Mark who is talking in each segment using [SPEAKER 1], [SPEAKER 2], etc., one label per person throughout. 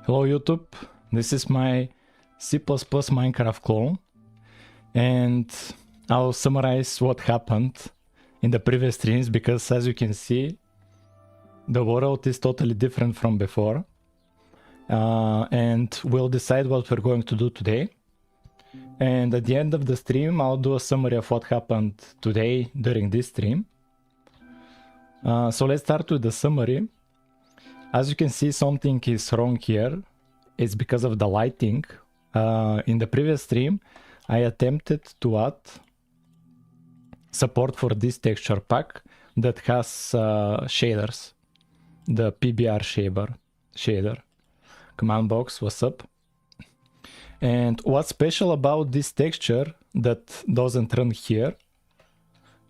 [SPEAKER 1] Hello YouTube, this is my C++ Minecraft clone, and I'll summarize what happened in the previous streams because, as you can see, the world is totally different from before, and we'll decide what we're going to do today. And at the end of the stream, I'll do a summary of what happened today during this stream. So let's start with the summary. As you can see, something is wrong here. It's because of the lighting. In the previous stream, I attempted to add support for this texture pack that has shaders. The PBR shader. Command box, what's up? And what's special about this texture that doesn't run here?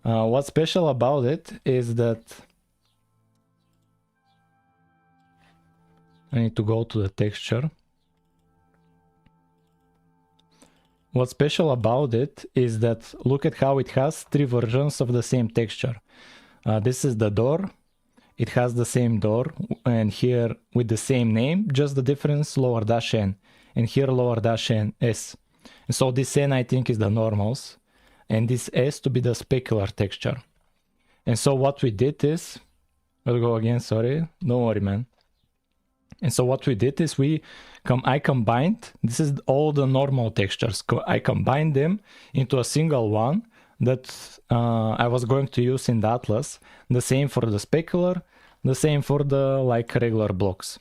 [SPEAKER 1] What's special about it is that I need to go to the texture. What's special about it is that look at how it has 3 versions of the same texture. This is the door. It has the same door, and here with the same name, just the difference lower dash n, and here lower dash n s. And so this n I think is the normals, and this s to be the specular texture. And so what we did is, I'll go again, sorry, don't worry man. And so what we did is I combined, this is all the normal textures, I combined them into a single one that I was going to use in the Atlas, the same for the specular, the same for the like regular blocks.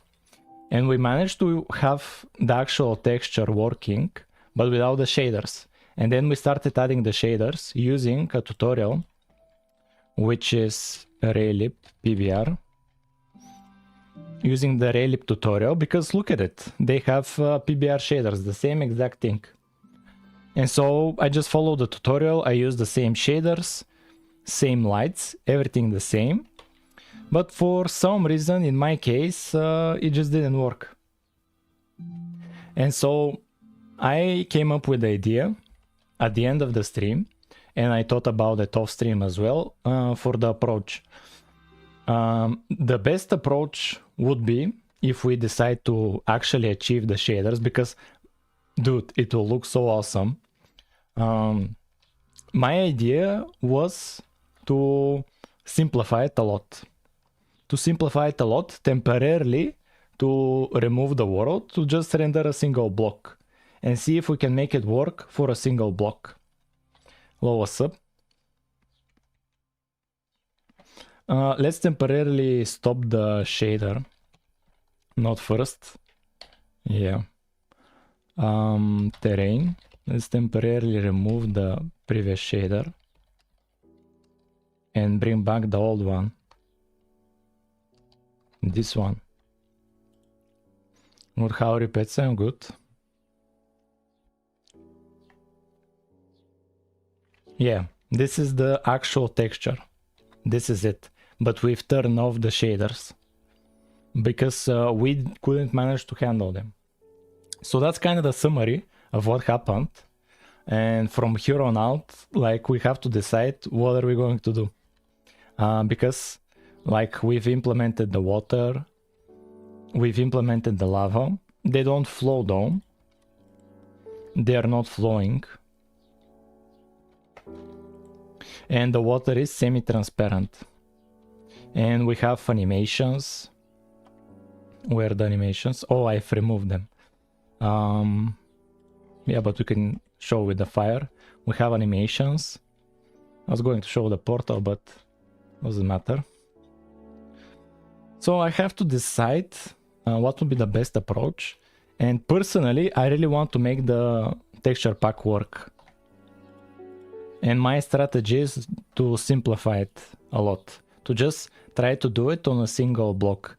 [SPEAKER 1] And we managed to have the actual texture working, but without the shaders. And then we started adding the shaders using a tutorial, which is Raylib PBR. Using the Raylib tutorial, because look at it, they have PBR shaders, the same exact thing. And so I just followed the tutorial, I used the same shaders, same lights, everything the same. But for some reason, in my case, it just didn't work. And so I came up with the idea at the end of the stream, and I thought about it off stream as well for the approach. The best approach would be if we decide to actually achieve the shaders, because dude, it will look so awesome. My idea was to simplify it a lot. To simplify it a lot temporarily, to remove the world, to just render a single block and see if we can make it work for a single block. Hello, what's up? Let's temporarily stop the shader. Not first. Yeah. Terrain. Let's temporarily remove the previous shader and bring back the old one. This one. Good, how repeats? I'm good. Yeah, this is the actual texture. This is it. But we've turned off the shaders because we couldn't manage to handle them. So that's kind of the summary of what happened. And from here on out, like, we have to decide what are we going to do. Because like, we've implemented the water, we've implemented the lava. They don't flow down. They are not flowing. And the water is semi-transparent. And we have animations. Where are the animations? Oh, I've removed them. Yeah, but we can show with the fire. We have animations. I was going to show the portal, but doesn't matter. So I have to decide what would be the best approach. And personally, I really want to make the texture pack work. And my strategy is to simplify it a lot. To just try to do it on a single block.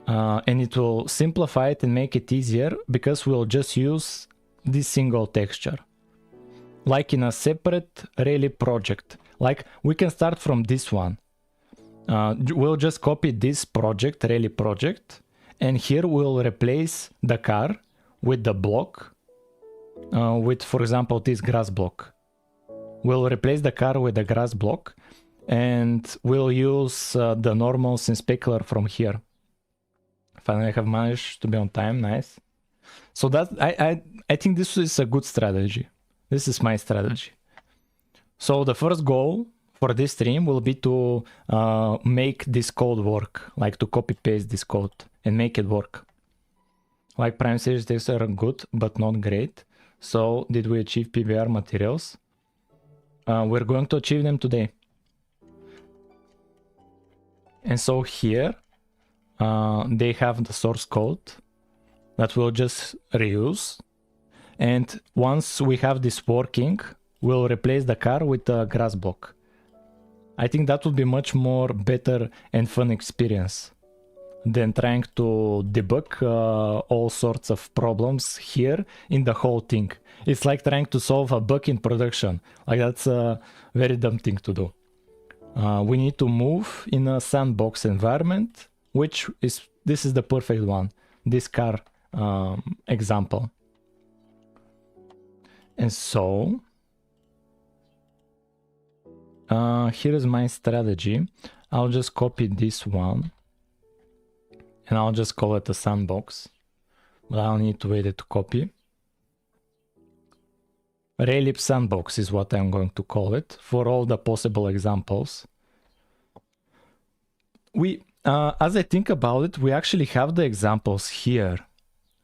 [SPEAKER 1] And it will simplify it and make it easier because we'll just use this single texture. Like in a separate Raylib project. Like, we can start from this one. We'll just copy this project, Raylib project. And here we'll replace the car with the block. With, for example, this grass block. We'll replace the car with the grass block, and we'll use the normals and specular from here. Finally, I have managed to be on time. Nice. So that I think this is a good strategy. This is my strategy. So the first goal for this stream will be to make this code work, like to copy paste this code and make it work. Like prime series texts are good, but not great. So did we achieve PBR materials? We're going to achieve them today. And so here they have the source code that we'll just reuse. And once we have this working, we'll replace the car with a grass block. I think that would be much more better and fun experience than trying to debug all sorts of problems here in the whole thing. It's like trying to solve a bug in production. Like that's a very dumb thing to do. We need to move in a sandbox environment, which is, this is the perfect one, this car example. And so here is my strategy. I'll just copy this one and I'll just call it a sandbox, but I'll need to wait it to copy. Raylib sandbox is what I'm going to call it for all the possible examples. We, as I think about it, we actually have the examples here.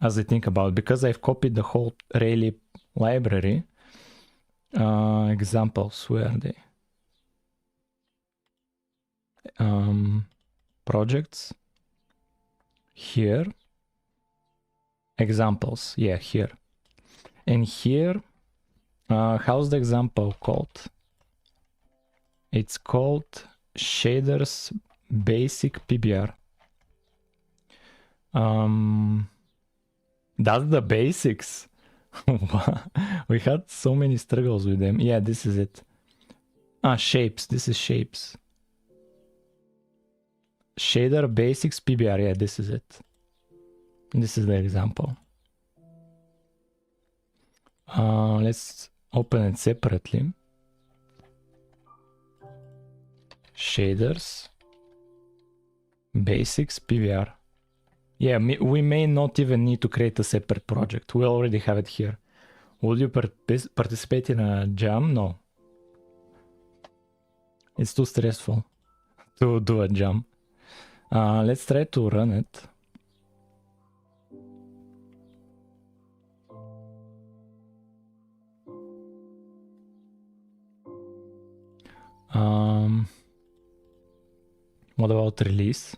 [SPEAKER 1] As I think about it, because I've copied the whole Raylib library. Examples, where are they? Projects. Here. Examples, yeah, here. And here, how's the example called? It's called shaders basic PBR. That's the basics. We had so many struggles with them. Yeah, this is it. Shapes. This is shapes. Shader basics PBR. Yeah, this is it. This is the example. Let's open it separately. Shaders basics PBR. Yeah, we may not even need to create a separate project. We already have it here. Would you participate in a jam? No. It's too stressful to do a jam. Let's try to run it. What about release?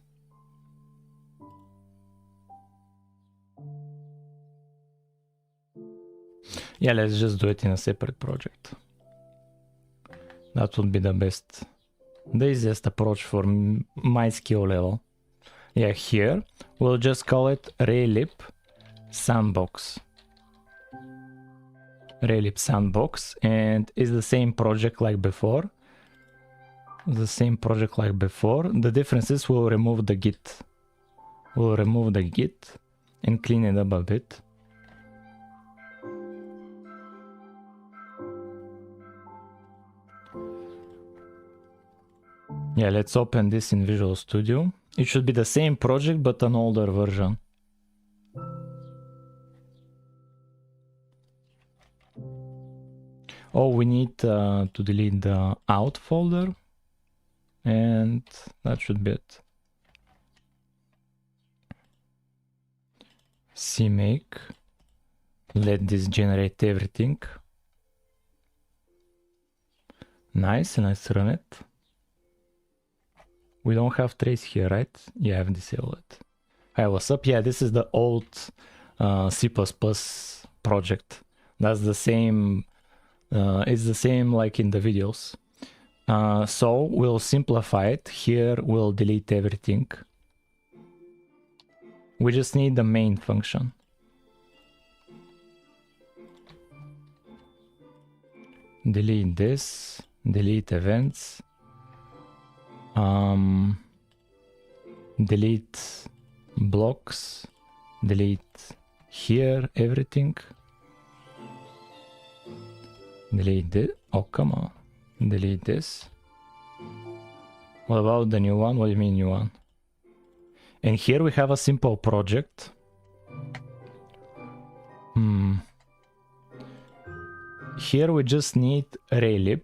[SPEAKER 1] Yeah, let's just do it in a separate project. That would be the best, the easiest approach for my skill level. Yeah, here we'll just call it Raylib Sandbox. Raylib Sandbox, and it's the same project like before. The same project like before. The difference is we'll remove the Git. We'll remove the Git and clean it up a bit. Yeah, let's open this in Visual Studio. It should be the same project, but an older version. Oh, we need to delete the out folder. And that should be it. CMake. Let this generate everything. Nice, and let's run it. We don't have trace here, right? Yeah, I've disabled it. Hi, what's up? Yeah, this is the old C++ project. That's the same. It's the same like in the videos. So we'll simplify it. Here we'll delete everything. We just need the main function. Delete this. Delete events. Delete blocks. Delete here everything. Delete this. Oh, come on. Delete this. What about the new one? What do you mean new one? And here we have a simple project. Here we just need raylib.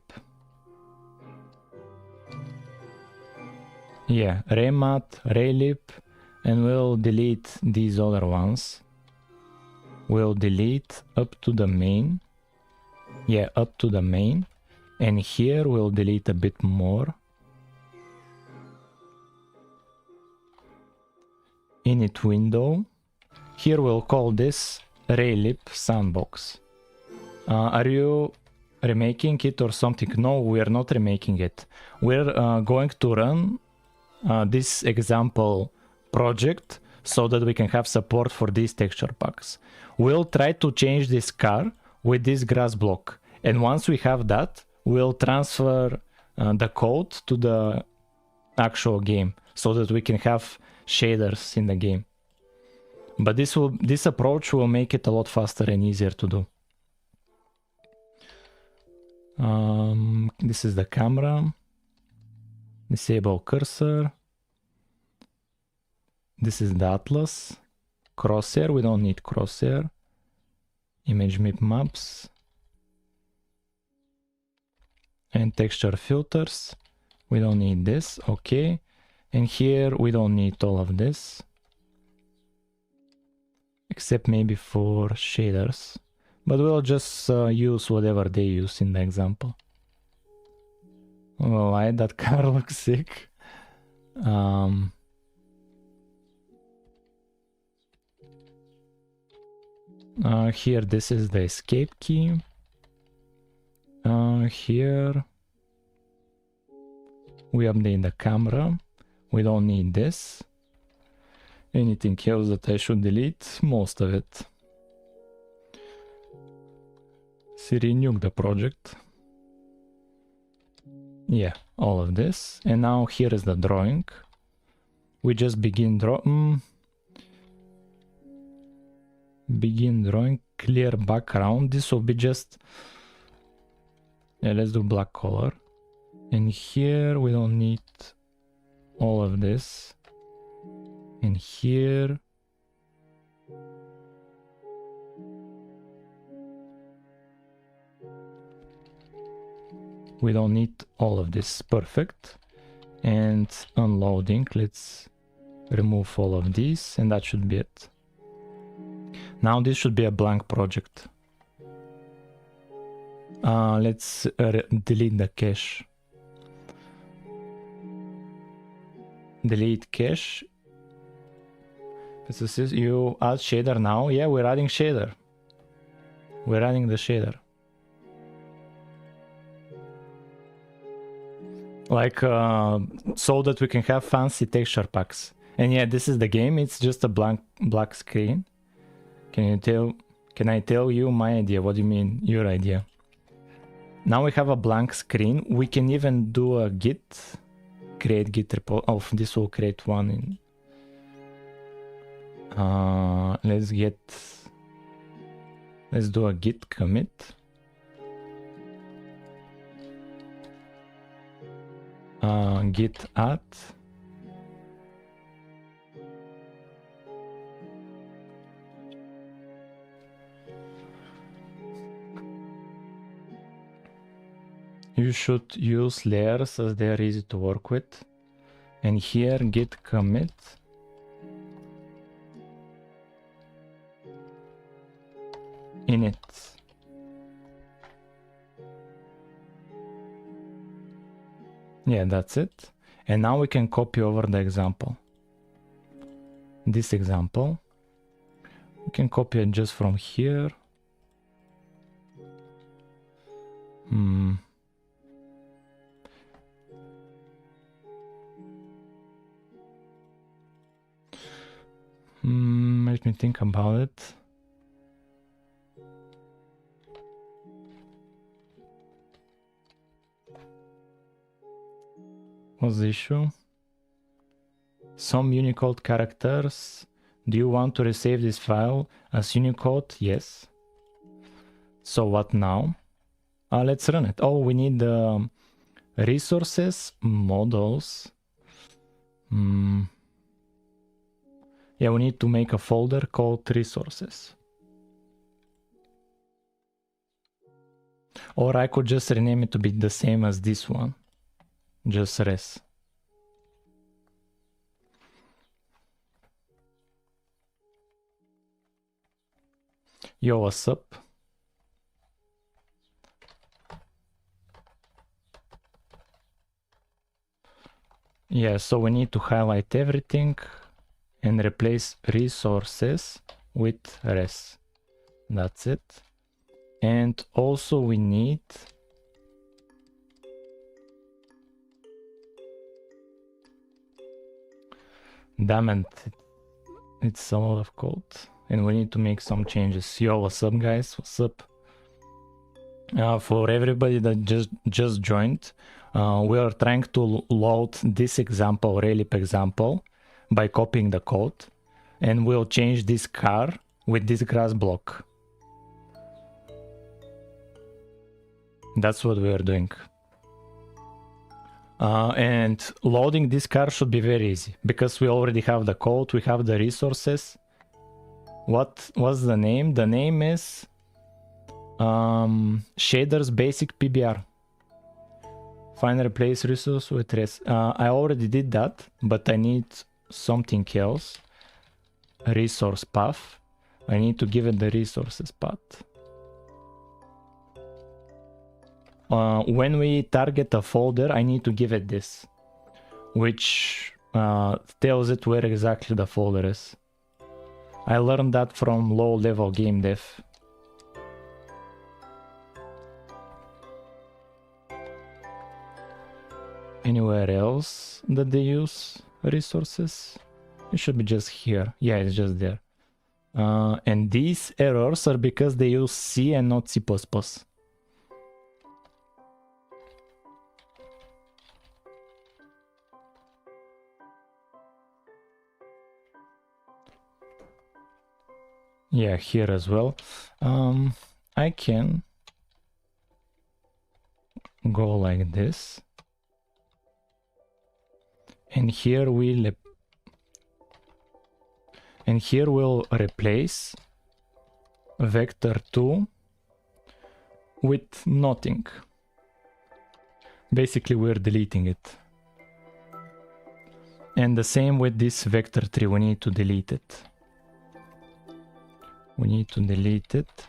[SPEAKER 1] Yeah, raymat, raylib, and we'll delete these other ones. We'll delete up to the main. Yeah, up to the main. And here we'll delete a bit more. Init window. Here we'll call this raylib sandbox. Are you remaking it or something? No, we're not remaking it. We're going to run this example project so that we can have support for these texture packs. We'll try to change this car with this grass block. And once we have that, we'll transfer the code to the actual game so that we can have shaders in the game. But this approach will make it a lot faster and easier to do. This is the camera. Disable cursor. This is the atlas. Crosshair, we don't need crosshair. Image map maps. And texture filters. We don't need this, okay. And here we don't need all of this. Except maybe for shaders. But we'll just use whatever they use in the example. Why that car looks sick. Here this is the escape key. Here we update the camera. We don't need this. Anything else that I should delete? Most of it. Siri nuke the project. Yeah, all of this. And now here is the drawing. We just begin drawing, clear background. This will be just, yeah, let's do black color. And here we don't need all of this. And here we don't need all of this. Perfect. And unloading, let's remove all of these, and that should be it. Now this should be a blank project. Let's delete the cache. Delete cache. This is, you add shader now. Yeah, we're adding shader. We're adding the shader. Like, so that we can have fancy texture packs. And yeah, this is the game. It's just a black screen. Can I tell you my idea? What do you mean, your idea? Now we have a blank screen. We can even do a git, create git repo. Oh, this will create one in. Let's do a git commit. Git add. You should use layers as they are easy to work with. And here git commit. Init. Yeah, that's it. And now we can copy over the example. This example. We can copy it just from here. Let me think about it. What's the issue? Some Unicode characters. Do you want to receive this file as Unicode? Yes. So what now? Let's run it. Oh, we need resources, models. Yeah, we need to make a folder called resources. Or I could just rename it to be the same as this one. Just res. Yo, what's up? Yeah, so we need to highlight everything and replace resources with res. That's it. And also we need damn it, it's a lot of code and we need to make some changes. Yo, what's up guys? What's up? For everybody that just joined, we are trying to load this example, Relief example, by copying the code, and we'll change this car with this grass block. That's what we are doing. And loading this car should be very easy because we already have the code, we have the resources. What's the name? The name is shaders basic PBR. Find replace resource with res. I already did that, but I need something else. Resource path. I need to give it the resources path. When we target a folder, I need to give it this, which tells it where exactly the folder is. I learned that from low-level game dev. Anywhere else that they use resources? It should be just here. Yeah, it's just there. And these errors are because they use C and not C++. Yeah, here as well. I can go like this. And here we'll replace vector2 with nothing. Basically, we're deleting it. And the same with this vector3, we need to delete it. We need to delete it.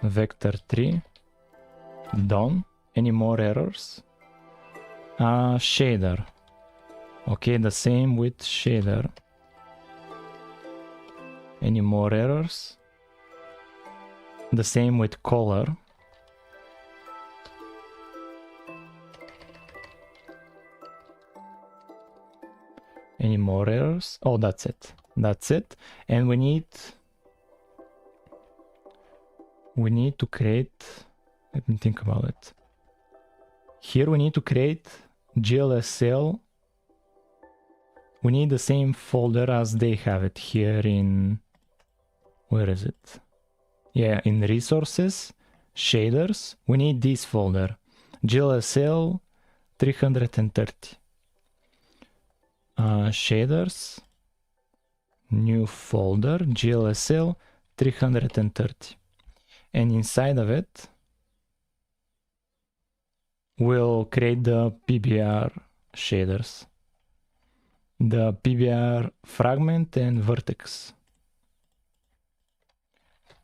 [SPEAKER 1] Vector3. Done. Any more errors? Shader. Okay, the same with shader. Any more errors? The same with color. Any more errors? Oh, that's it. That's it. And we need to create, let me think about it. Here we need to create GLSL. We need the same folder as they have it here in, where is it? Yeah, in resources, shaders, we need this folder, GLSL 330. Shaders, new folder, GLSL 330. And inside of it, we'll create the PBR shaders. The PBR fragment and vertex.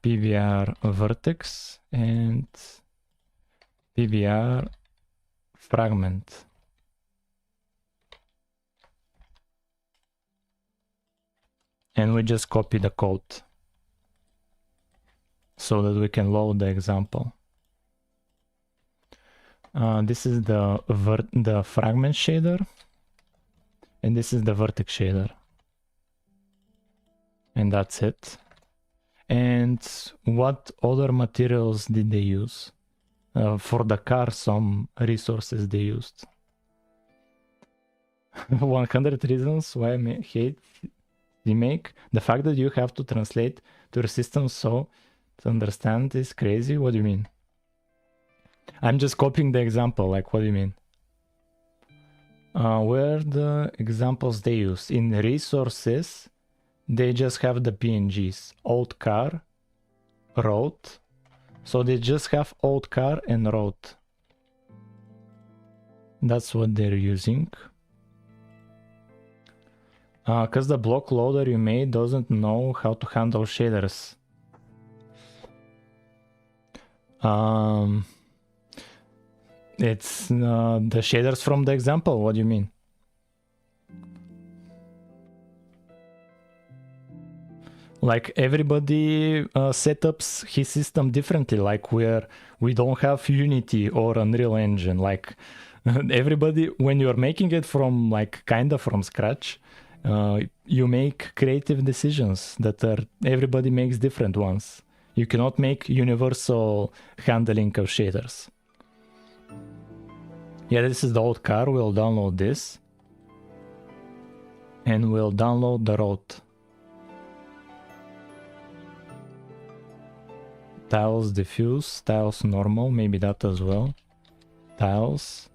[SPEAKER 1] PBR vertex and PBR fragment. And we just copy the code so that we can load the example. This is the fragment shader, and this is the vertex shader, and that's it. And what other materials did they use? For the car, some resources they used. 100 reasons why I hate remake. The fact that you have to translate to your system so to understand is crazy. What do you mean? I'm just copying the example. Like, what do you mean? Where the examples they use? In resources, they just have the PNGs. Old car, road. So they just have old car and road. That's what they're using. Because the block loader you made doesn't know how to handle shaders. It's the shaders from the example. What do you mean? Like everybody setups his system differently. Like we don't have Unity or Unreal Engine. Like everybody, when you're making it from like kinda from scratch, you make creative decisions that are everybody makes different ones. You cannot make universal handling of shaders. Yeah, this is the old car. We'll download this. And we'll download the road. Tiles diffuse, tiles normal, maybe that as well. Tiles.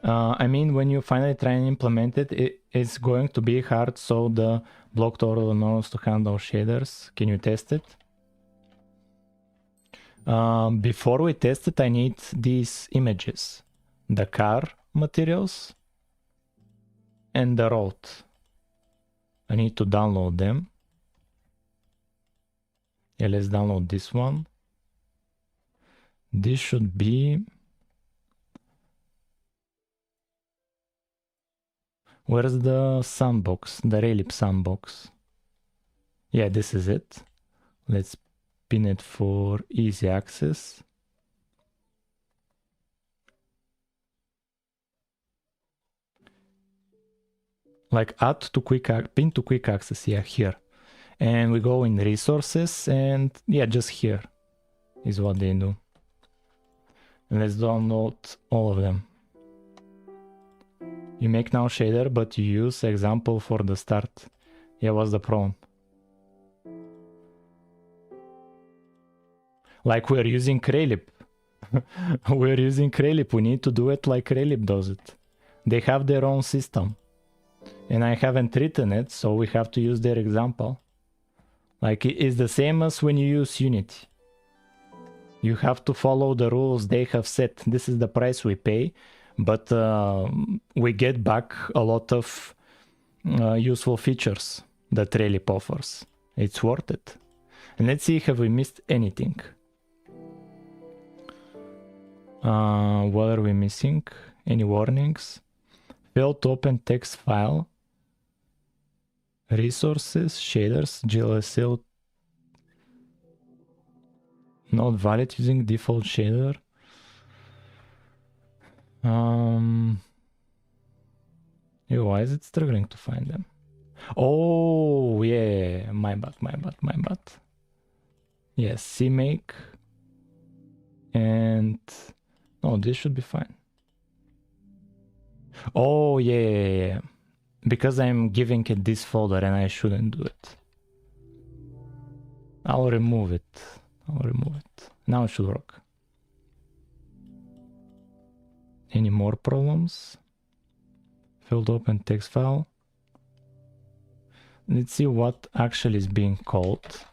[SPEAKER 1] I mean, when you finally try and implement it, it's going to be hard, so the block loader knows to handle shaders. Can you test it? Before we test it, I need these images. The car materials and the road. I need to download them. Yeah, let's download this one. This should be... Where's the sandbox? The Raylib sandbox. Yeah, this is it. Let's pin it for easy access. Like add to pin to quick access, yeah, here. And we go in resources and yeah, just here is what they do. And let's download all of them. You make now shader, but you use example for the start. Yeah, what's the problem? Like we're using Raylib. We're using Raylib. We need to do it like Raylib does it. They have their own system. And I haven't written it, so we have to use their example. Like it's the same as when you use Unity. You have to follow the rules they have set. This is the price we pay, but we get back a lot of useful features that Raylib offers. It's worth it. And let's see, have we missed anything? What are we missing? Any warnings? Failed to open text file. Resources, shaders, GLSL not valid using default shader. Why is it struggling to find them? Oh yeah, my bad. Yes, CMake. And no, this should be fine. Oh yeah. Because I'm giving it this folder and I shouldn't do it. I'll remove it. Now it should work. Any more problems? Failed to open text file. Let's see what actually is being called.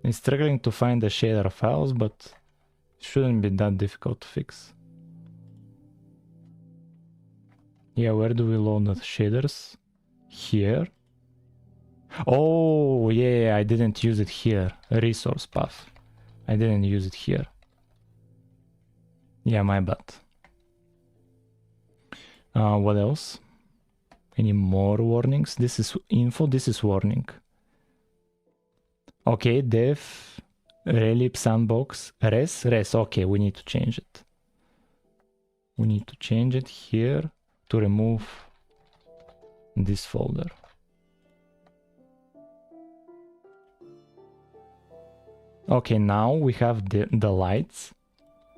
[SPEAKER 1] It's struggling to find the shader files, but it shouldn't be that difficult to fix. Yeah, where do we load the shaders? Here. Oh, yeah, I didn't use it here. Resource path. I didn't use it here. Yeah, my bad. What else? Any more warnings? This is info, this is warning. Okay, dev, Raylib sandbox, res. Okay, we need to change it. We need to change it here to remove this folder. Okay, now we have the lights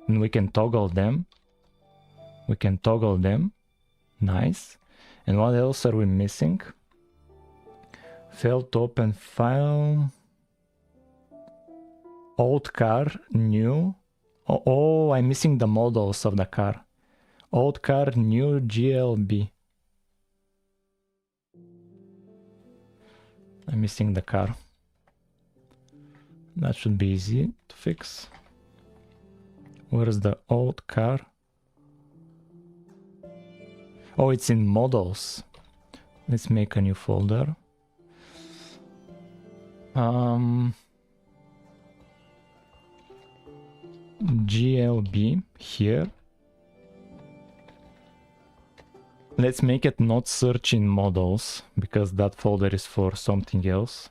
[SPEAKER 1] and we can toggle them. Nice. And what else are we missing? Failed to open file. old car, new. Oh, I'm missing the models of the car. Old car, new GLB. I'm missing the car. That should be easy to fix. Where's the old car? Oh, it's in models. Let's make a new folder. GLB here. Let's make it not search in models, because that folder is for something else.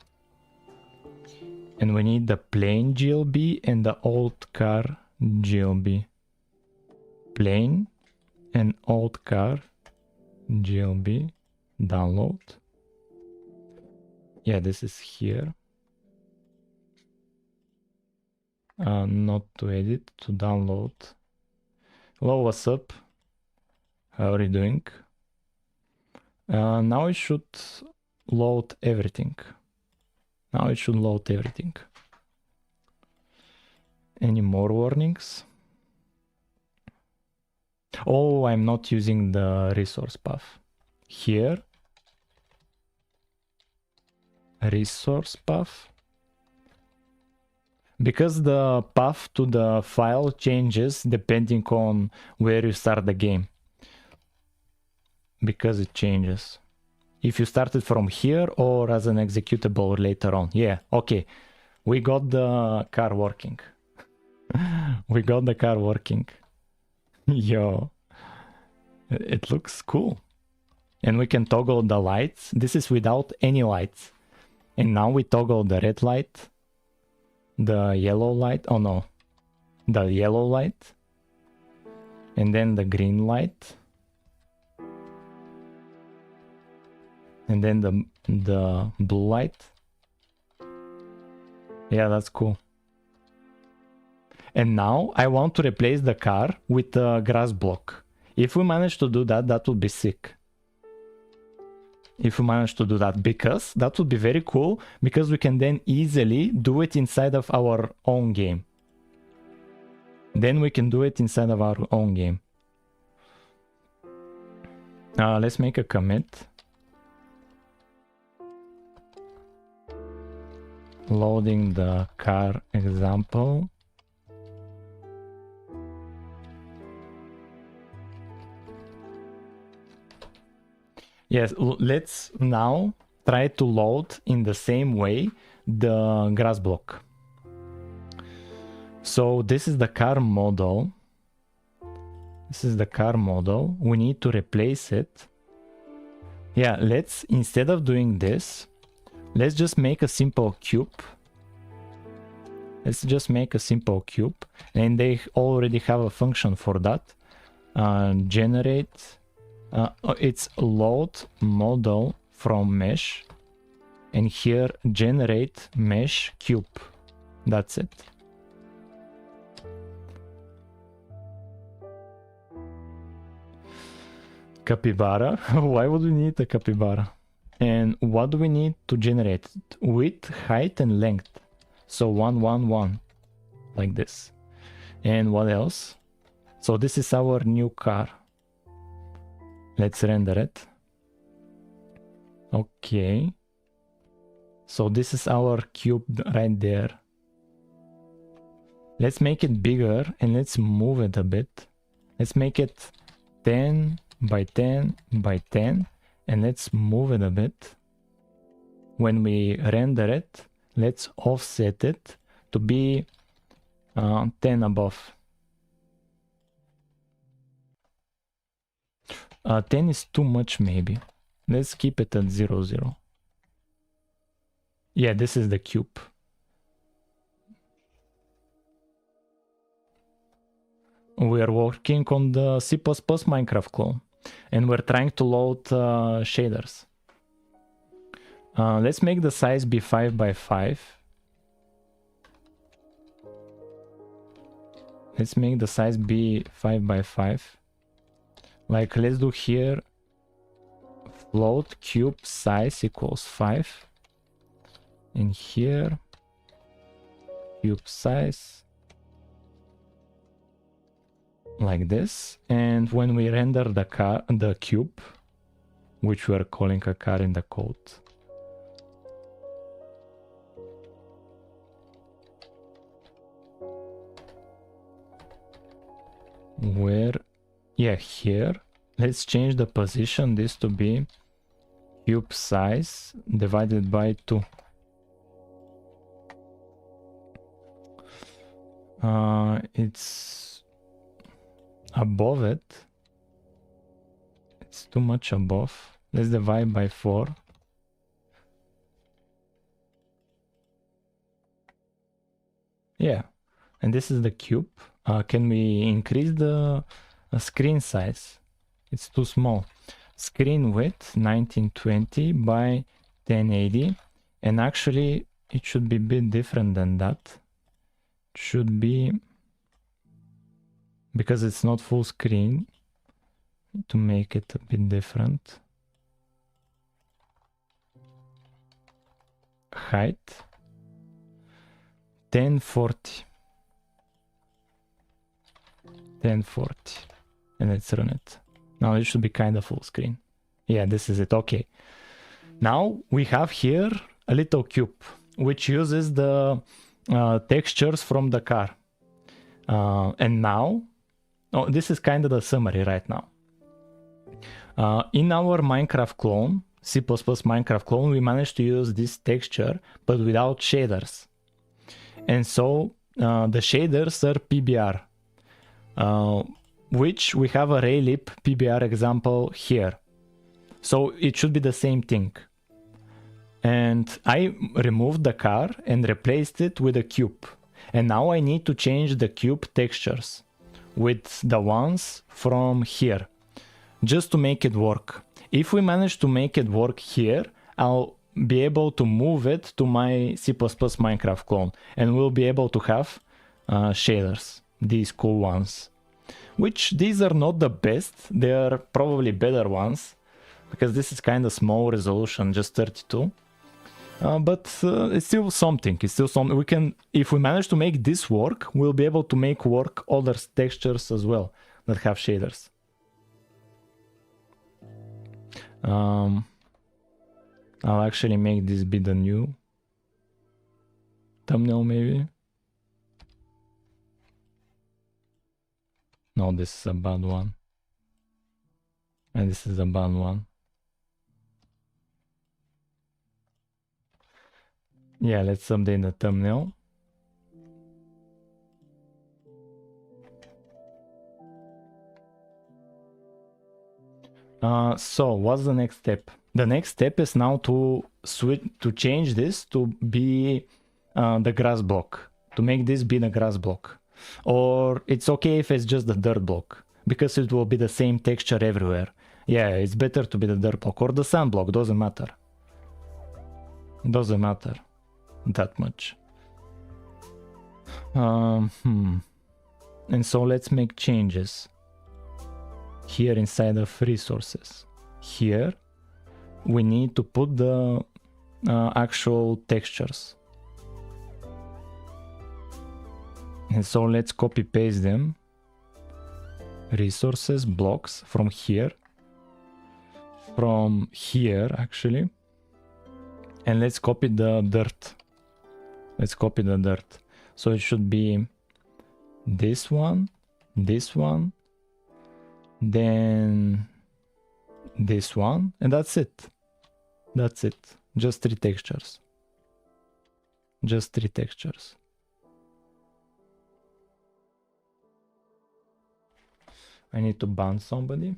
[SPEAKER 1] And we need the plain GLB and the old car GLB. Plain and old car GLB. Download. Yeah, this is here. Not to edit, to download. Hello, what's up? How are you doing? Now it should load everything. Now it should load everything. Any more warnings? Oh, I'm not using the resource path. Here. Resource path. Because the path to the file changes depending on where you start the game. Because it changes. If you started from here or as an executable later on. Yeah, okay. We got the car working. We got the car working. Yo. It looks cool. And we can toggle the lights. This is without any lights. And now we toggle the red light. The yellow light. Oh no. The yellow light. And then the green light. And then the blue light. Yeah, that's cool. And now I want to replace the car with a grass block. If we manage to do that, that would be sick. If we manage to do that, because that would be very cool, because we can then easily do it inside of our own game. Then we can do it inside of our own game. Let's make a commit. Loading the car example. Yes, let's now try to load in the same way the grass block. So this is the car model. This is the car model. We need to replace it. Yeah, let's, instead of doing this, let's just make a simple cube. Let's just make a simple cube. And they already have a function for that. Generate. It's load model from mesh. And here generate mesh cube. That's it. Capybara. Why would we need a capybara? And what do we need to generate? Width, height, and length. So 1, 1, 1. Like this. And what else? So this is our new car. Let's render it. Okay. So this is our cube right there. Let's make it bigger and let's move it a bit. Let's make it 10 by 10 by 10. And let's move it a bit. When we render it, let's offset it to be 10 above. 10 is too much maybe. Let's keep it at 0, 0. Yeah, this is the cube. We are working on the C++ Minecraft clone. And we're trying to load shaders. Let's make the size be 5 by 5. Let's make the size be 5 by 5. Like, let's do here float cube size equals 5. And here cube size like this, and when we render the cube, which we are calling a car in the code, where, yeah, here, let's change the position, this to be cube size divided by 2. It's above it. It's too much above. Let's divide by 4. Yeah, and this is the cube. Can we increase the screen size? It's too small. Screen width 1920 by 1080, and actually it should be a bit different than that. It should be, because it's not full screen, to make it a bit different. Height 1040, and let's run it. Now it should be kind of full screen. Yeah, this is it. Okay, now we have here a little cube which uses the textures from the car, and now, oh, this is kind of the summary right now. In our Minecraft clone, C++ Minecraft clone, we managed to use this texture but without shaders, and so the shaders are PBR, which we have a raylip PBR example here, so it should be the same thing. And I removed the car and replaced it with a cube, and now I need to change the cube textures with the ones from here, just to make it work. If we manage to make it work here, I'll be able to move it to my C++ Minecraft clone, and we'll be able to have shaders, these cool ones. Which, these are not the best, they are probably better ones, because this is kind of small resolution, just 32. But it's still something, we can, if we manage to make this work, we'll be able to make work other textures as well that have shaders. I'll actually make this be the new thumbnail maybe. No, this is a bad one. And this is a bad one. Yeah, let's update the thumbnail. So what's the next step? The next step is now to change this to be the grass block, to make this be the grass block. Or it's okay if it's just the dirt block, because it will be the same texture everywhere. Yeah, it's better to be the dirt block or the sand block, doesn't matter. Doesn't matter that much. And so let's make changes here inside of resources. Here we need to put the actual textures, and so let's copy paste them. Resources, blocks, from here actually, and let's copy the dirt. Let's copy the dirt. So it should be this one, then this one, and that's it. That's it. Just 3 textures. Just 3 textures. I need to ban somebody.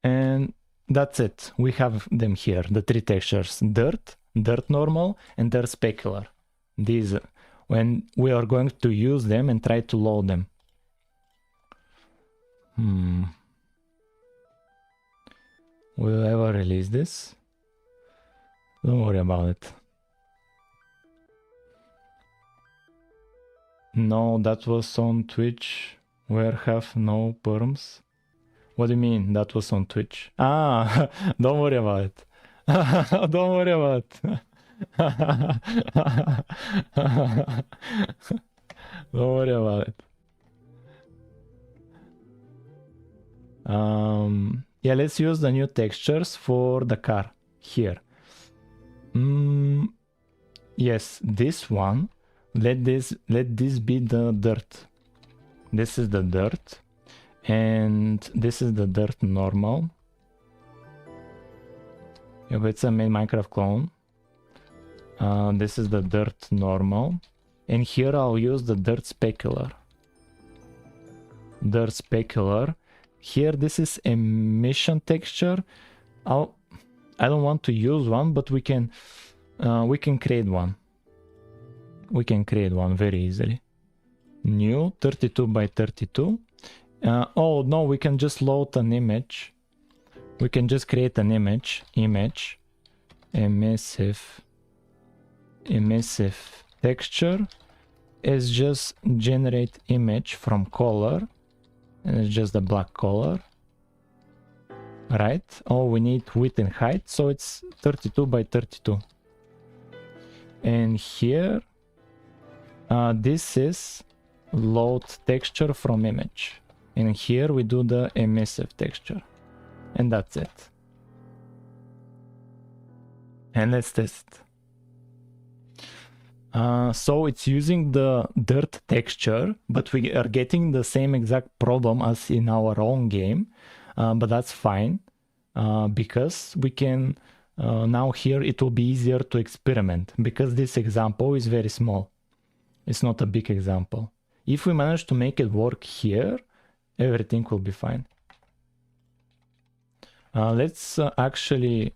[SPEAKER 1] And that's it. We have them here, the 3 textures: dirt, dirt normal, and dirt specular. These, when we are going to use them and try to load them. Will I ever release this? Don't worry about it. No, that was on Twitch, where have no perms. What do you mean that was on Twitch? Ah, don't worry about it. Don't worry about it. Don't worry about it. Yeah, let's use the new textures for the car here. Yes, this one. Let this be the dirt. This is the dirt, and this is the dirt normal. Yeah, it's a main Minecraft clone. This is the dirt normal, and here I'll use the dirt specular. Dirt specular. Here, this is emission texture. I don't want to use one, but we can create one. We can create one very easily. New 32 by 32. Oh no, we can just load an image. We can just create an image. Emissive texture is just generate image from color, and it's just the black color, right? Oh, we need width and height, so it's 32 by 32. And here this is load texture from image, and here we do the emissive texture, and that's it. And let's test. So it's using the dirt texture, but we are getting the same exact problem as in our own game, but that's fine, because we can now here it will be easier to experiment, because this example is very small. It's not a big example. If we manage to make it work here, everything will be fine. Let's actually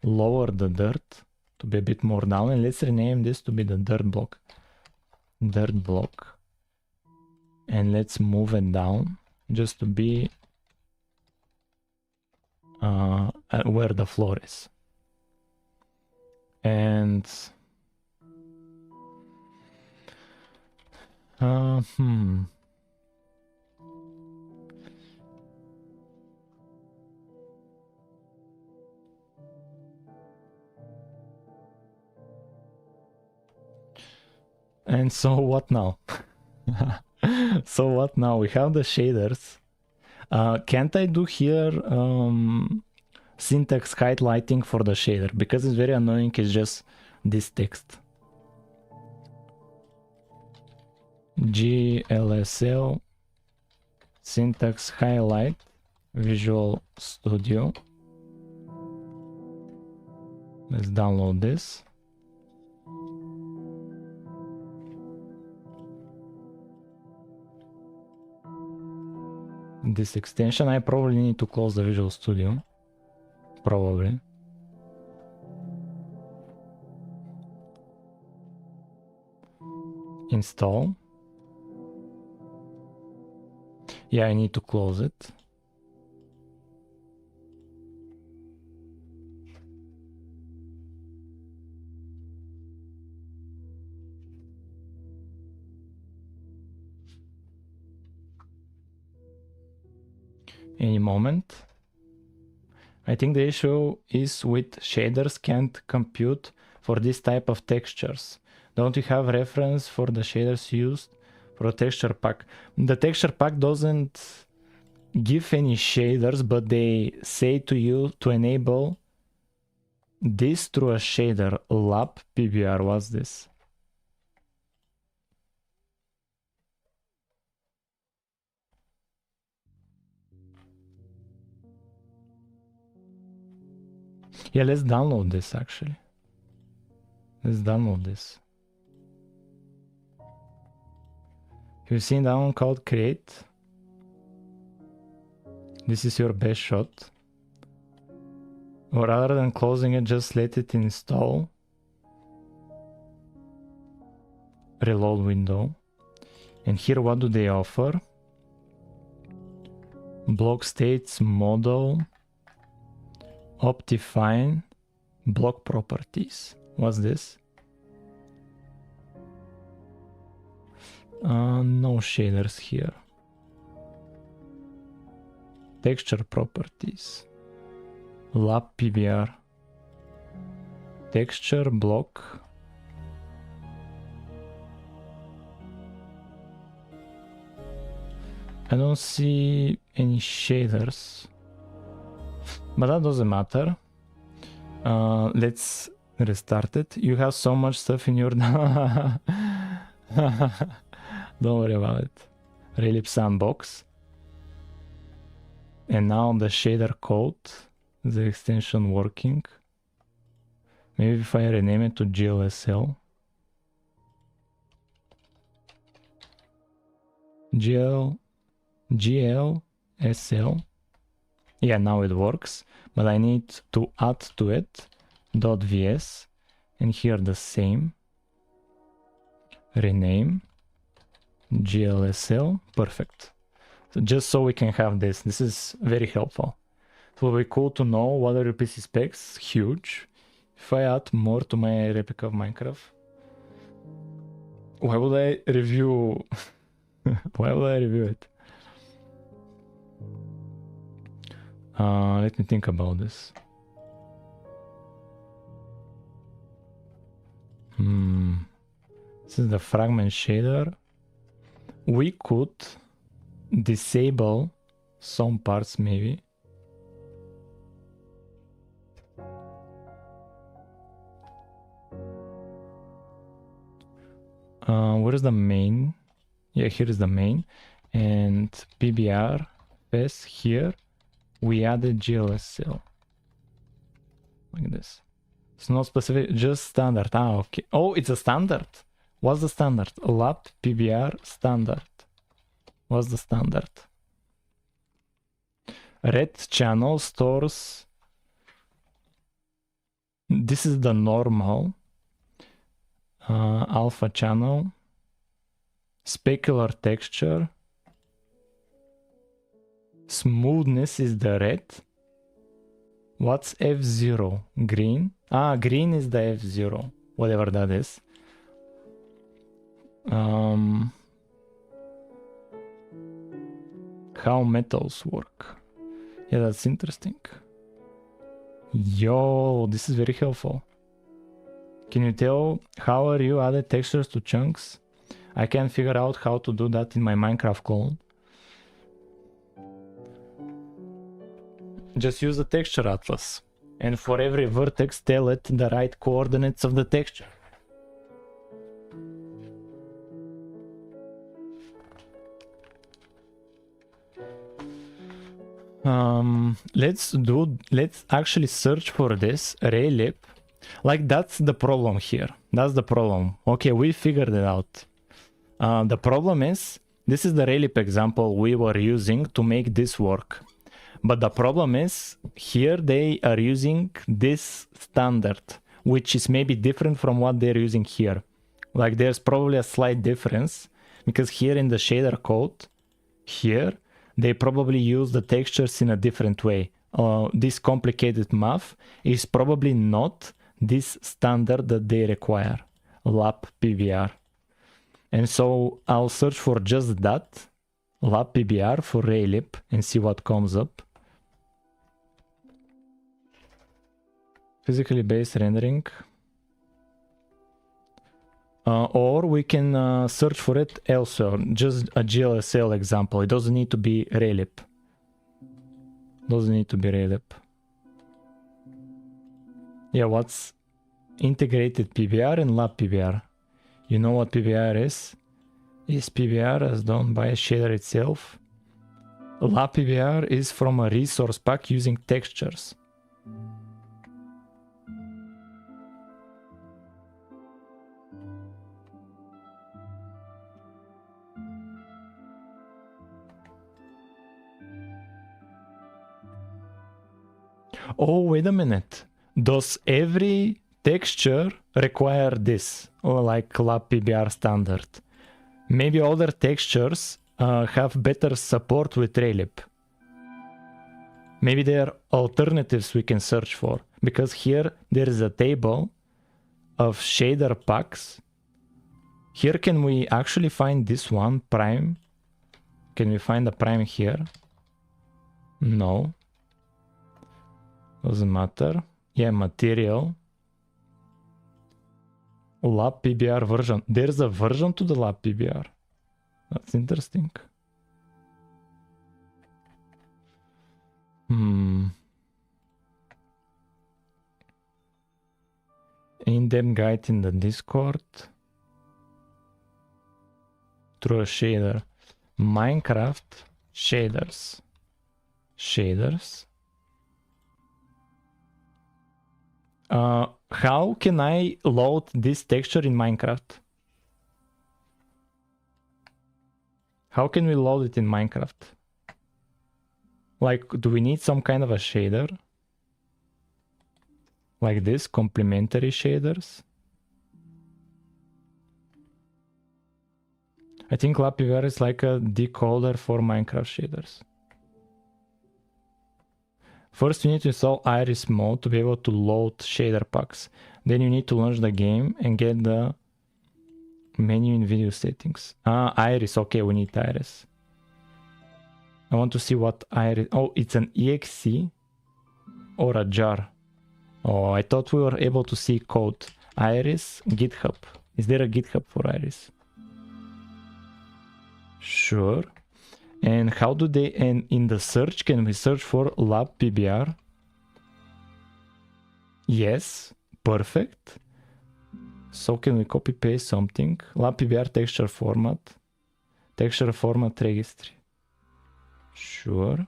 [SPEAKER 1] lower the dirt to be a bit more down, and let's rename this to be the dirt block. Dirt block. And let's move it down just to be where the floor is. And and so what now? So what now? We have the shaders. Can't I do here syntax highlighting for the shader? Because it's very annoying, it's just this text. GLSL syntax highlight Visual Studio. Let's download this. This extension, I probably need to close the Visual Studio. Probably. Install. Yeah, I need to close it. Any moment. I think the issue is with shaders can't compute for this type of textures. Don't you have reference for the shaders used for a texture pack? The texture pack doesn't give any shaders, but they say to you to enable this through a shader. Lab PBR, what's this? Yeah, let's download this actually. Let's download this. You've seen that one called create. This is your best shot. Or rather than closing it, just let it install. Reload window. And here what do they offer? Block states, model, Optifine, block properties. What's this? No shaders here. Texture properties. lab PBR. Texture block. I don't see any shaders, but that doesn't matter. Let's restart it. You have so much stuff in your don't worry about it. Relief sandbox. And now the shader code, the extension working. Maybe if I rename it to GLSL. GLSL. Yeah, now it works, but I need to add to it .vs, and here the same. Rename GLSL. Perfect. So just so we can have this. This is very helpful. It will be cool to know what are your PC specs. Huge. If I add more to my replica of Minecraft, why would I review? Why would I review it? Let me think about this. This is the fragment shader. We could disable some parts maybe. Where is the main? Yeah, here is the main. And PBR fest here. We added GLSL. Like this. It's not specific, just standard. Ah, okay. Oh, it's a standard. What's the standard? Lab PBR standard. What's the standard? Red channel stores. This is the normal. Alpha channel. Specular texture. Smoothness is the red. What's F0? Green? Ah, green is the F0. Whatever that is. How metals work. Yeah, that's interesting. Yo, this is very helpful. Can you tell how are you added textures to chunks? I can't figure out how to do that in my Minecraft clone. Just use the texture atlas, and for every vertex tell it the right coordinates of the texture. Let's actually search for this raylip. Like, that's the problem here. That's the problem. Okay, we figured it out. The problem is, this is the raylip example we were using to make this work. But the problem is, here they are using this standard, which is maybe different from what they're using here. Like, there's probably a slight difference, because here in the shader code, here, they probably use the textures in a different way. This complicated math is probably not this standard that they require, lab PBR. And so I'll search for just that, lab PBR for raylip, and see what comes up. Physically based rendering. Or we can search for it elsewhere, just a GLSL example. It doesn't need to be raylip. Doesn't need to be raylip. Yeah, what's integrated PBR and lab PBR? You know what PBR is? Is PBR as done by a shader itself? Lab PBR is from a resource pack using textures. Oh, wait a minute. Does every texture require this? Or like lab PBR standard? Maybe other textures have better support with raylip. Maybe there are alternatives we can search for. Because here there is a table of shader packs. Here can we actually find this one, prime? Can we find the prime here? No. Doesn't matter. Yeah, material. Lab PBR version. There's a version to the lab PBR. That's interesting. In-depth guide in the Discord. Through a shader. Minecraft shaders. Shaders. How can I load this texture in Minecraft? How can we load it in Minecraft? Like, do we need some kind of a shader? Like this, complementary shaders? I think LabPVR is like a decoder for Minecraft shaders. First, you need to install Iris mode to be able to load shader packs. Then you need to launch the game and get the menu in video settings. Iris. Okay, we need Iris. I want to see what Iris... Oh, it's an exe or a jar. Oh, I thought we were able to see code. Iris, GitHub. Is there a GitHub for Iris? Sure. And how do they, and in the search, can we search for lab PBR? Yes, perfect. So can we copy paste something? Lab PBR texture format registry. Sure.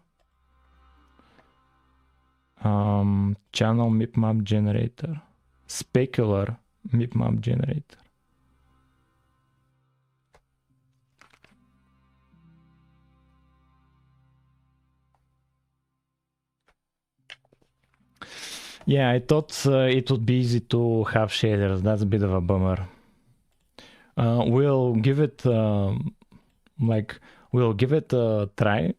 [SPEAKER 1] Channel mipmap generator. Specular mipmap generator. Yeah, I thought it would be easy to have shaders. That's a bit of a bummer. We'll give it we'll give it a try,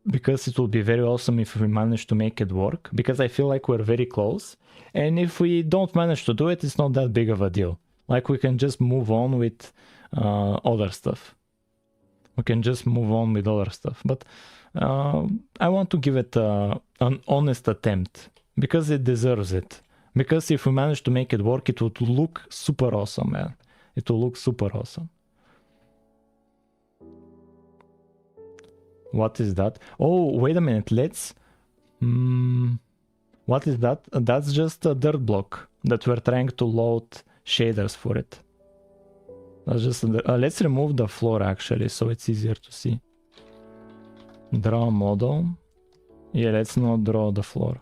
[SPEAKER 1] because it will be very awesome if we manage to make it work, because I feel like we're very close, and if we don't manage to do it, it's not that big of a deal. Like, we can just move on with other stuff. But I want to give it an honest attempt, because it deserves it. Because if we manage to make it work, it would look super awesome, man. It will look super awesome. What is that? Oh, wait a minute. Let's... what is that? That's just a dirt block that we're trying to load shaders for it. That's just let's remove the floor, actually, so it's easier to see. Draw model. Yeah, let's not draw the floor.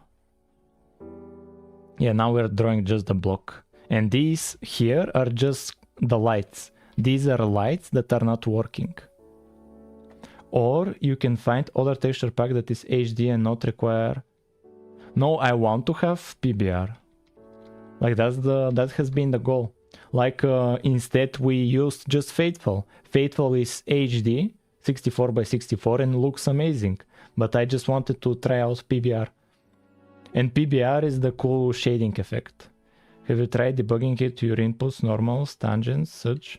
[SPEAKER 1] Yeah, now we're drawing just the block. And these here are just the lights. These are lights that are not working. Or you can find other texture pack that is HD and not require... No, I want to have PBR. Like, that has been the goal. Like, instead we used just Faithful. Faithful is HD, 64 by 64, and looks amazing. But I just wanted to try out PBR. And PBR is the cool shading effect. Have you tried debugging it to your inputs, normals, tangents, such?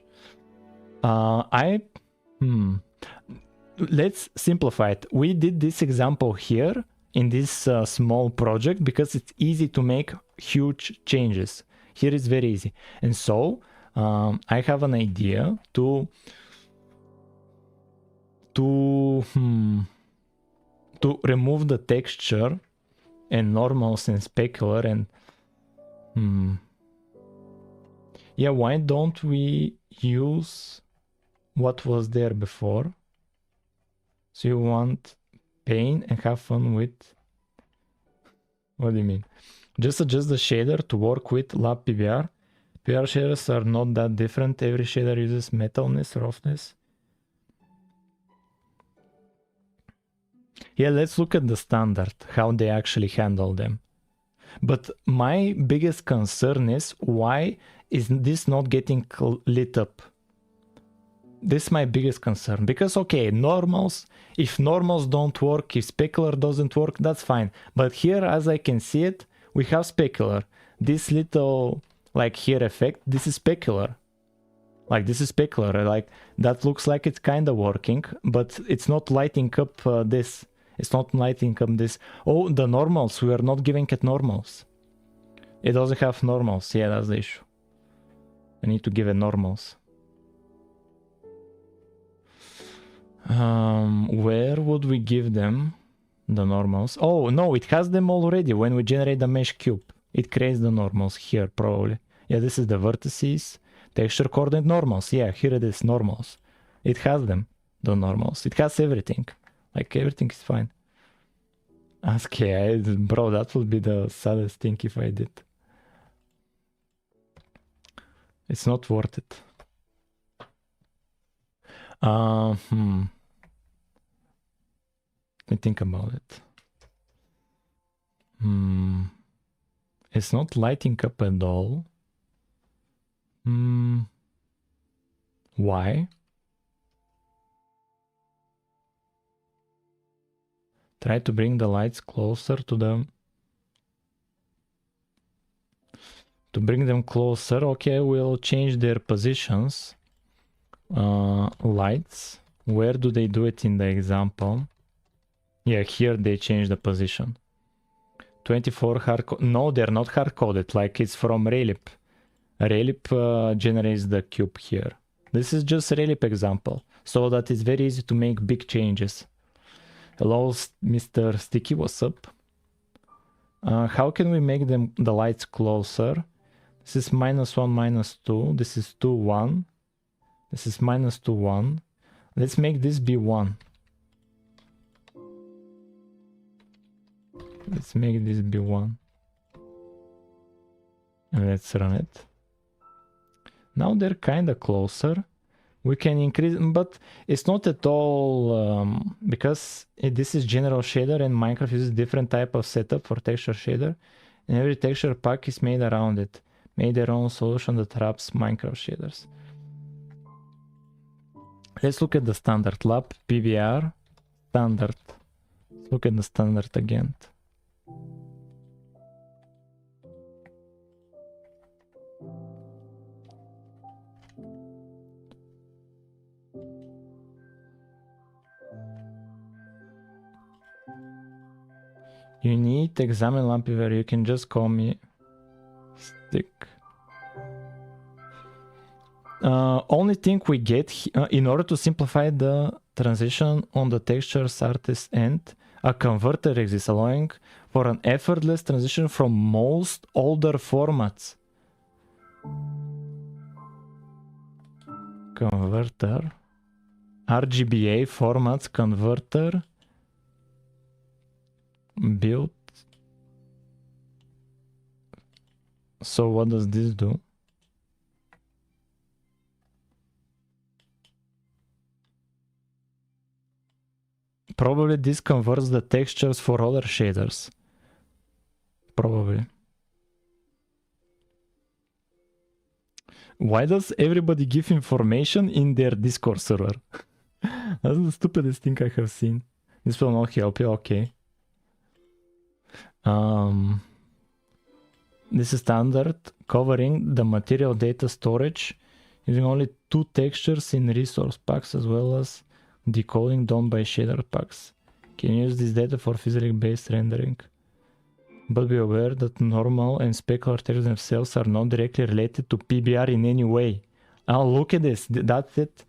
[SPEAKER 1] Let's simplify it. We did this example here in this small project because it's easy to make huge changes. Here it's very easy. And so I have an idea to remove the texture and normals and specular and yeah, why don't we use what was there before? So you want paint and have fun with... What do you mean? Just adjust the shader to work with lab PBR. PBR shaders are not that different. Every shader uses metalness, roughness. Yeah, let's look at the standard, how they actually handle them. But my biggest concern is, why is this not getting lit up? This is my biggest concern. Because, okay, normals, if normals don't work, if specular doesn't work, that's fine. But here, as I can see it, we have specular. This little, like here effect, this is specular. Like, this is specular. Like, that looks like it's kind of working, but it's not lighting up this. It's not lighting up this. Oh, the normals. We are not giving it normals. It doesn't have normals. Yeah, that's the issue. I need to give it normals. Where would we give them the normals? Oh, no, it has them already. When we generate the mesh cube, it creates the normals here, probably. Yeah, this is the vertices. Texture coordinate normals. Yeah, here it is, normals. It has them, the normals. It has everything. Like, everything is fine. Okay, bro, that would be the saddest thing if I did. It's not worth it. Let me think about it. It's not lighting up at all. Why? Try to bring the lights closer to them. To bring them closer, okay, we'll change their positions. Lights, where do they do it in the example? Yeah, here they change the position. 24 hard, no, they're not hard-coded, like it's from Raylip. Raylip generates the cube here. This is just a Raylip example, so that it's very easy to make big changes. Hello, Mr. Sticky, what's up? How can we make them the lights closer? This is -1, -2. This is 2, 1. This is -2, 1. Let's make this be 1. Let's make this be 1. And let's run it. Now they're kind of closer. We can increase, but it's not at all, because this is general shader and Minecraft uses different type of setup for texture shader. And every texture pack is made around it. Made their own solution that wraps Minecraft shaders. Let's look at the standard lab, PBR, standard. Let's look at the standard again. You need examine lab where you can just call me stick. Only thing we get in order to simplify the transition on the textures artist end, a converter exists allowing for an effortless transition from most older formats. Converter, RGBA formats converter, build. So what does this do? Probably this converts the textures for other shaders. Probably. Why does everybody give information in their Discord server? That's the stupidest thing I have seen. This will not help you, okay. This is standard covering the material data storage using only 2 textures in resource packs as well as decoding done by shader packs. Can use this data for physically based rendering. But be aware that normal and specular textures themselves are not directly related to PBR in any way. Oh, look at this, that's it.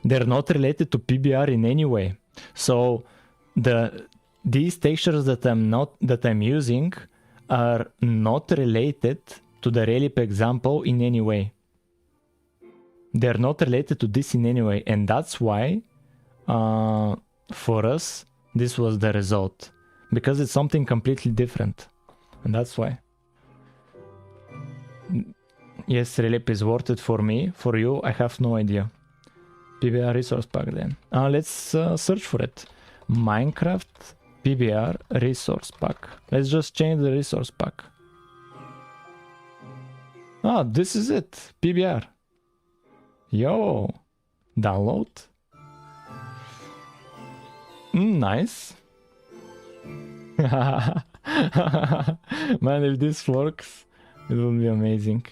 [SPEAKER 1] They're not related to PBR in any way. So these textures that I'm using are not related to the Raylip example in any way. They're not related to this in any way, and that's why for us this was the result, because it's something completely different, and that's why. Yes, Raylip is worth it for me. For you, I have no idea. PBR resource pack then. Let's search for it. Minecraft PBR resource pack. Let's just change the resource pack. This is it. PBR. Yo, download. Nice. Man, if this works, it will be amazing.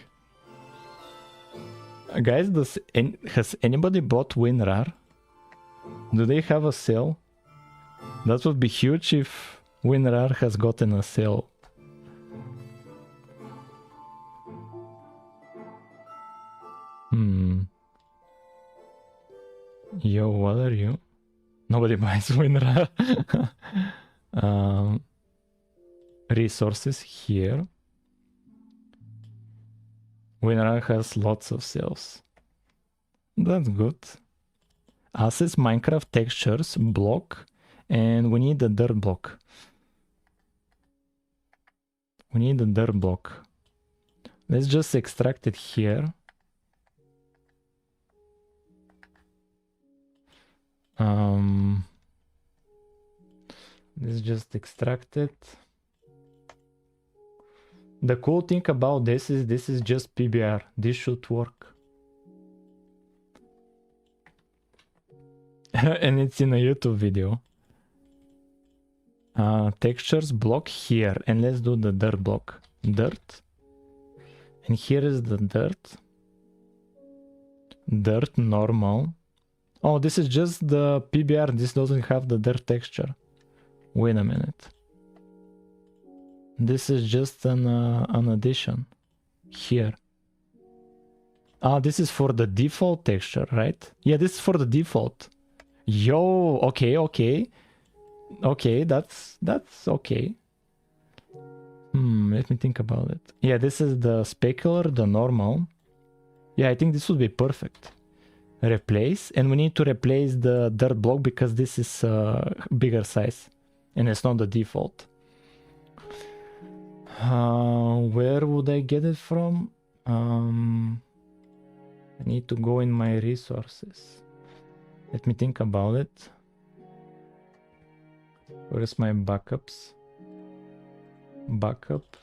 [SPEAKER 1] Guys, has anybody bought WinRAR? Do they have a sale? That would be huge if WinRAR has gotten a sale. Yo, what are you? Nobody buys WinRAR. Resources here. WinRAR has lots of sales. That's good. Assets, Minecraft, textures, block, and we need a dirt block. We need a dirt block. Let's just extract it here. Let's just extract it. The cool thing about this is just PBR. This should work. And it's in a YouTube video. Textures block here, and let's do the dirt block. Dirt. And here is the dirt. Dirt normal. Oh, this is just the PBR. This doesn't have the dirt texture. Wait a minute. This is just an addition here. This is for the default texture, right? Yeah, this is for the default. Yo, okay. Okay, that's okay. Let me think about it. Yeah, this is the specular, the normal. Yeah, I think this would be perfect. Replace, and we need to replace the dirt block because this is bigger size and it's not the default. Where would I get it from? I need to go in my resources. Let me think about it. Where's my backups? Backup.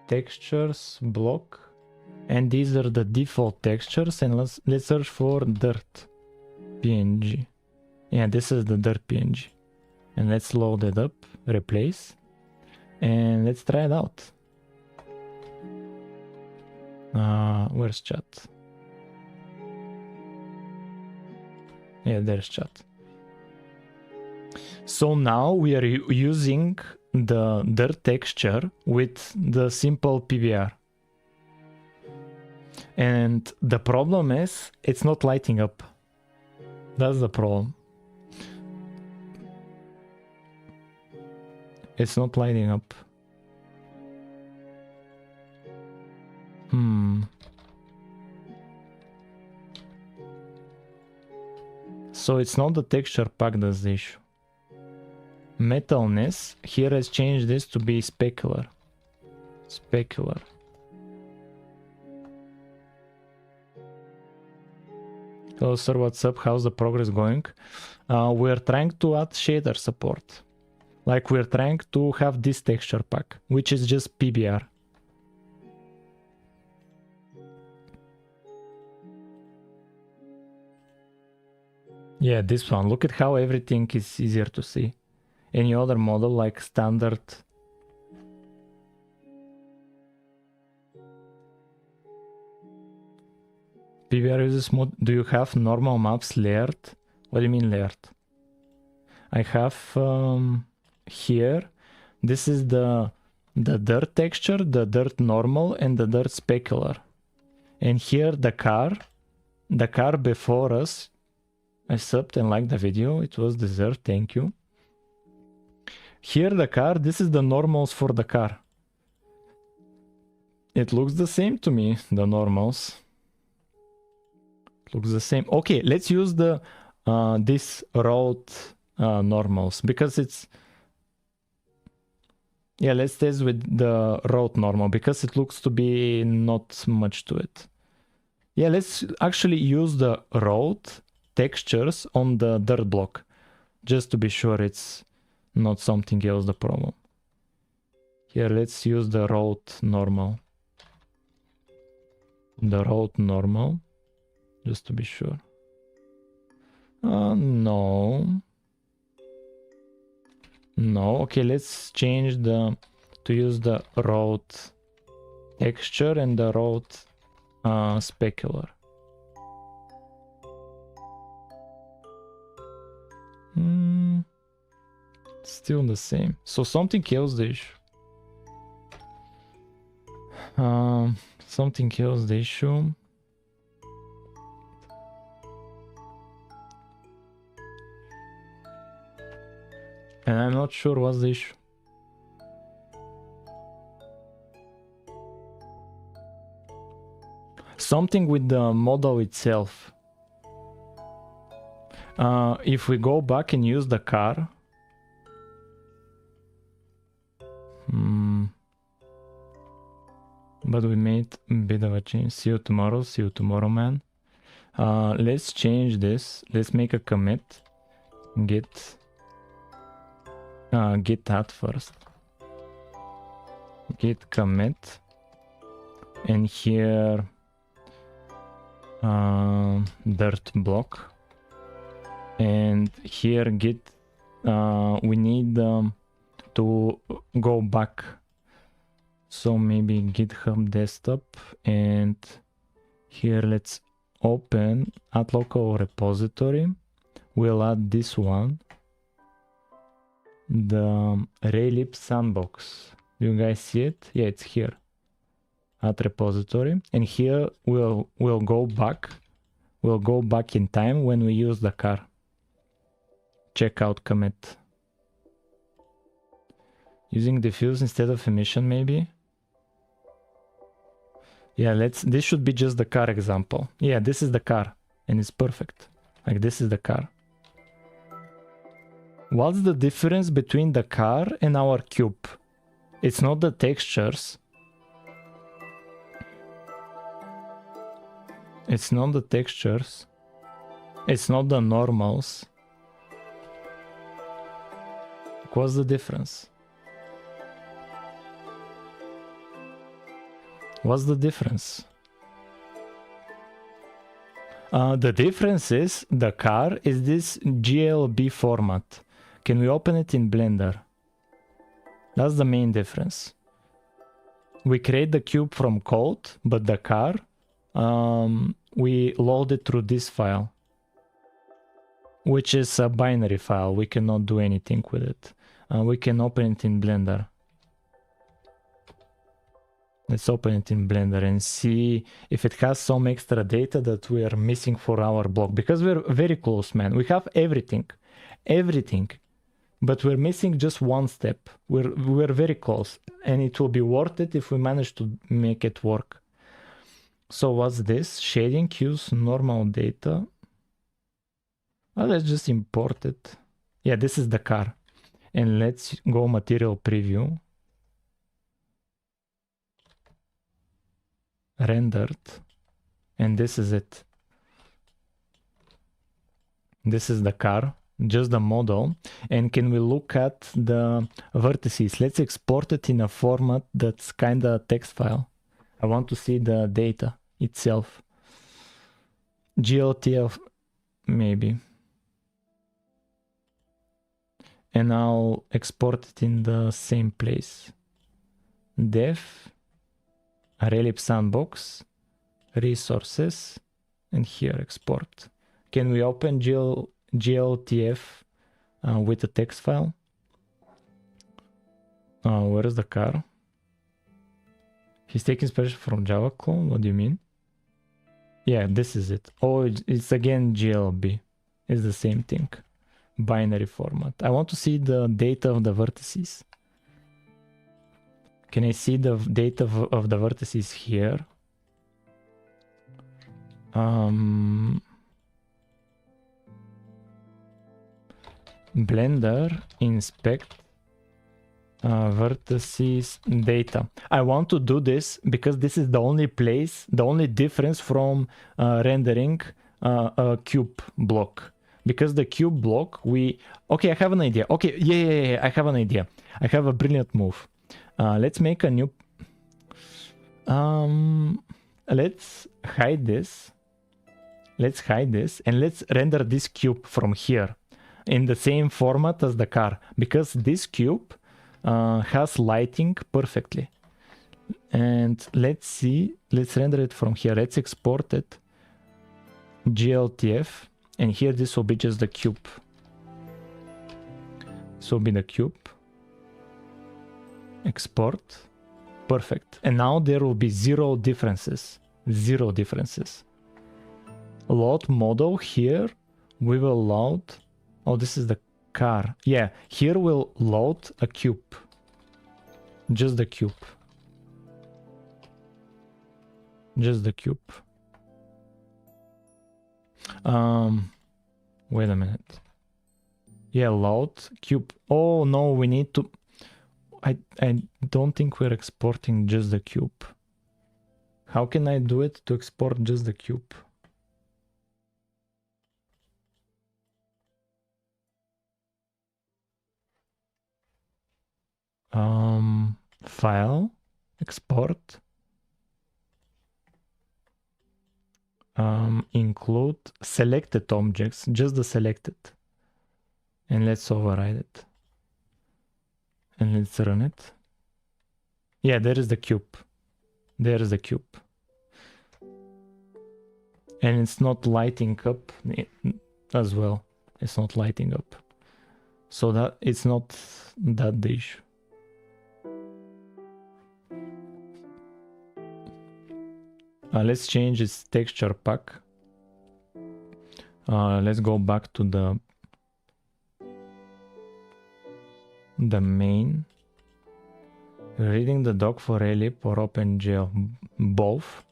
[SPEAKER 1] Textures, block. And these are the default textures, and let's search for dirt PNG. Yeah, this is the dirt PNG. And let's load it up, replace, and let's try it out. Where's chat? Yeah, there's chat. So now we are using the dirt texture with the simple PBR. And the problem is it's not lighting up. That's the problem. It's not lighting up. So it's not the texture pack that's the issue. Metalness, here has changed this to be specular. Specular. Hello sir, what's up? How's the progress going? We're trying to add shader support. Like we're trying to have this texture pack, which is just PBR. Yeah, this one. Look at how everything is easier to see. Any other model like standard. PBR uses mode. Do you have normal maps layered? What do you mean layered? I have here. This is the dirt texture, the dirt normal, and the dirt specular. And here the car before us. I subbed and liked the video. It was deserved. Thank you. Here the car. This is the normals for the car. It looks the same to me. The normals. Looks the same. Okay, let's use the this road normals because it's. Yeah, let's test with the road normal because it looks to be not much to it. Yeah, let's actually use the road textures on the dirt block just to be sure it's not something else the problem. Here, let's use the road normal. The road normal, just to be sure. No. No, okay, let's change to use the road texture and the road specular. Still the same. So something kills the issue. Something kills the issue. And I'm not sure what's the issue. Something with the model itself. If we go back and use the car. But we made a bit of a change. See you tomorrow, man. Let's change this. Let's make a commit. Git that first. Git commit. And here dirt block. And here git we need to go back. So maybe GitHub desktop, and here let's open add local repository. We'll add this one, the Raylib sandbox. Do you guys see it? Yeah, it's here. Add repository, and here we'll go back. We'll go back in time when we use the car. Checkout commit. Using diffuse instead of emission, maybe. Yeah, this should be just the car example. Yeah, this is the car and it's perfect. Like this is the car. What's the difference between the car and our cube? It's not the textures. It's not the textures. It's not the normals. What's the difference? What's the difference? The difference is the car is this GLB format. Can we open it in Blender? That's the main difference. We create the cube from code, but the car, we load it through this file, which is a binary file. We cannot do anything with it. We can open it in Blender. Let's open it in Blender and see if it has some extra data that we are missing for our block. Because we're very close, man. We have everything. Everything. But we're missing just one step. We're very close. And it will be worth it if we manage to make it work. So what's this? Shading cues, normal data. Well, let's just import it. Yeah, this is the car. And let's go material preview. Rendered, and this is it. This is the car, just the model. And can we look at the vertices? Let's export it in a format that's kind of text file. I want to see the data itself. GLTF maybe. And I'll export it in the same place. Def Raylib sandbox, resources, and here export. Can we open GLTF with a text file? Where is the car? He's taking inspiration from Java clone. What do you mean? Yeah, this is it. Oh, it's again GLB. It's the same thing. Binary format. I want to see the data of the vertices. Can I see the data of the vertices here? Blender, inspect, vertices, data. I want to do this because this is the only place, the only difference from rendering a cube block. Because the cube block, okay, I have an idea. Okay, yeah, I have an idea. I have a brilliant move. Let's make a new, let's hide this. Let's hide this and let's render this cube from here in the same format as the car, because this cube has lighting perfectly. And let's see, let's render it from here. Let's export it, GLTF, and here this will be just the cube. This will be the cube. Export. Perfect. And now there will be zero differences. Zero differences. Load model here. We will load. Oh, this is the car. Yeah, here we'll load a cube. Just the cube. Just the cube. Wait a minute. Yeah, load cube. Oh no, we need to. I don't think we're exporting just the cube. How can I do it to export just the cube? File, export, include selected objects, just the selected. And let's override it. And let's run it. Yeah, there is the cube. There is the cube. And it's not lighting up as well. It's not lighting up. So that it's not that the issue. Let's change its texture pack. Let's go back to the main. Reading the doc for elip or OpenGL. Both.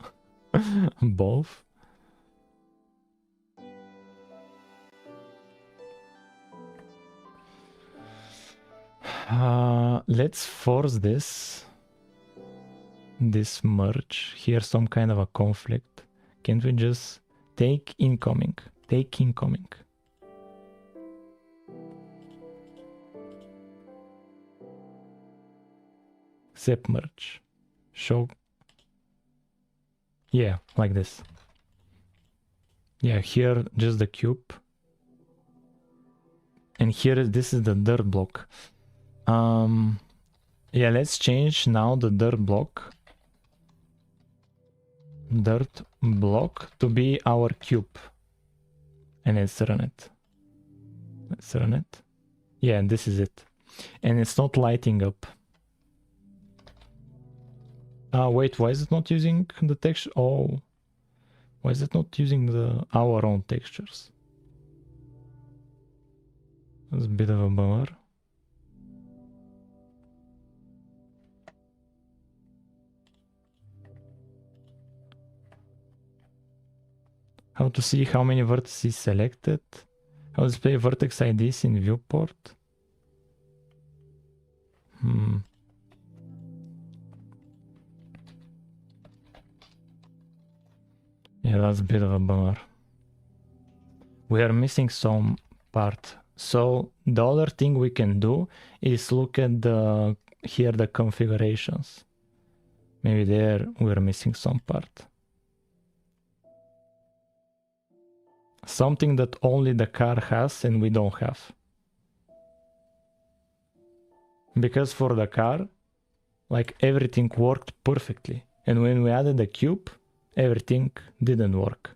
[SPEAKER 1] Both. Let's force this merge. Here's some kind of a conflict. Can't we just take incoming? Take incoming. Zip merge. Show. Yeah, like this. Yeah, here just the cube. And here this is the dirt block. Yeah, let's change now the dirt block to be our cube. And let's run it. Let's run it. Yeah, and this is it. And it's not lighting up. Wait, why is it not using the texture? Oh, why is it not using our own textures? That's a bit of a bummer. How to see how many vertices selected. How to display vertex IDs in viewport. Yeah, that's a bit of a bummer. We are missing some part. So the other thing we can do is look at here the configurations. Maybe there we're missing some part. Something that only the car has and we don't have. Because for the car, like everything worked perfectly. And when we added the cube, everything didn't work.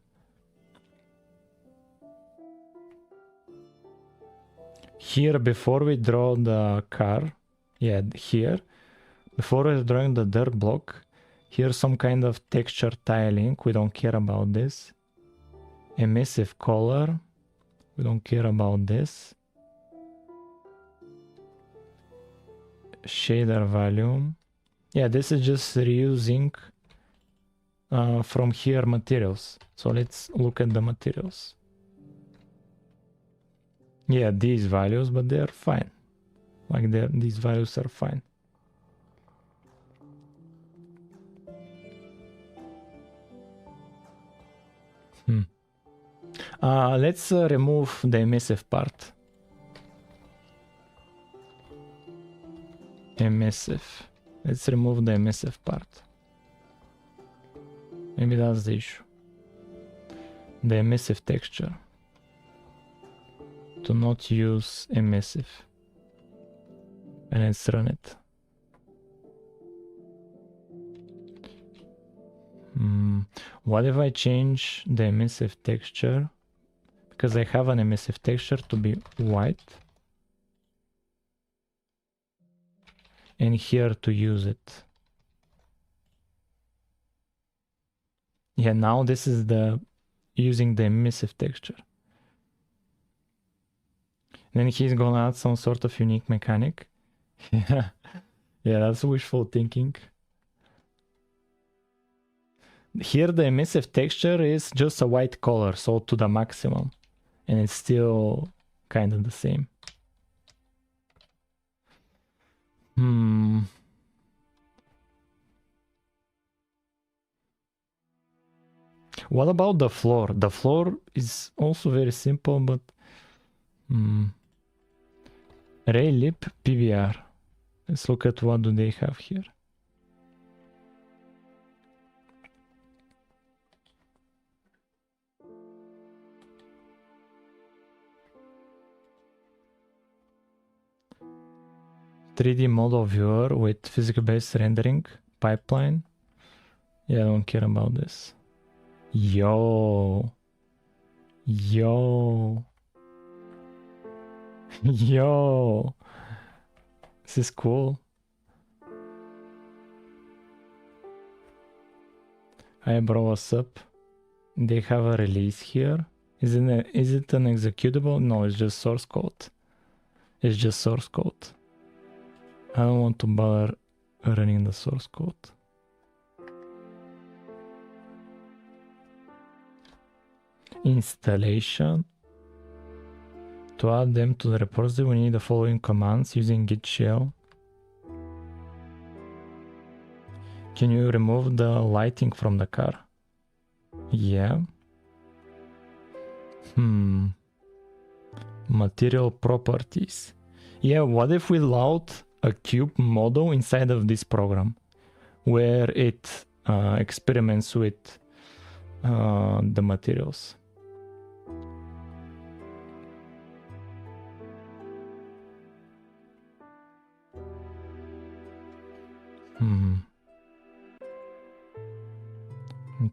[SPEAKER 1] Here, before we draw the car, yeah, here, before we're drawing the dirt block, here's some kind of texture tiling. We don't care about this. Emissive color. We don't care about this. Shader volume. Yeah, this is just reusing from here materials. So let's look at the materials. Yeah, these values, but they're fine. Like these values are fine. Let's remove the emissive part. Emissive. Let's remove the emissive part. Maybe that's the issue. The emissive texture. Do not use emissive. And let's run it. What if I change the emissive texture? Because I have an emissive texture to be white. And here to use it. Yeah, now this is the using the emissive texture. Then he's gonna add some sort of unique mechanic. Yeah, yeah, that's wishful thinking. Here the emissive texture is just a white color, so to the maximum. And it's still kind of the same. What about the floor? The floor is also very simple, but Raylip PBR. Let's look at what do they have here. .3D model viewer with physical-based rendering pipeline. Yeah, I don't care about this. Yo. Yo. Yo. This is cool. Hi bro, what's up? They have a release here. Is it an executable? No, it's just source code. It's just source code. I don't want to bother running the source code. Installation. To add them to the repository, we need the following commands using git shell. Can you remove the lighting from the car? Yeah. Material properties. Yeah, what if we load a cube model inside of this program where it experiments with the materials?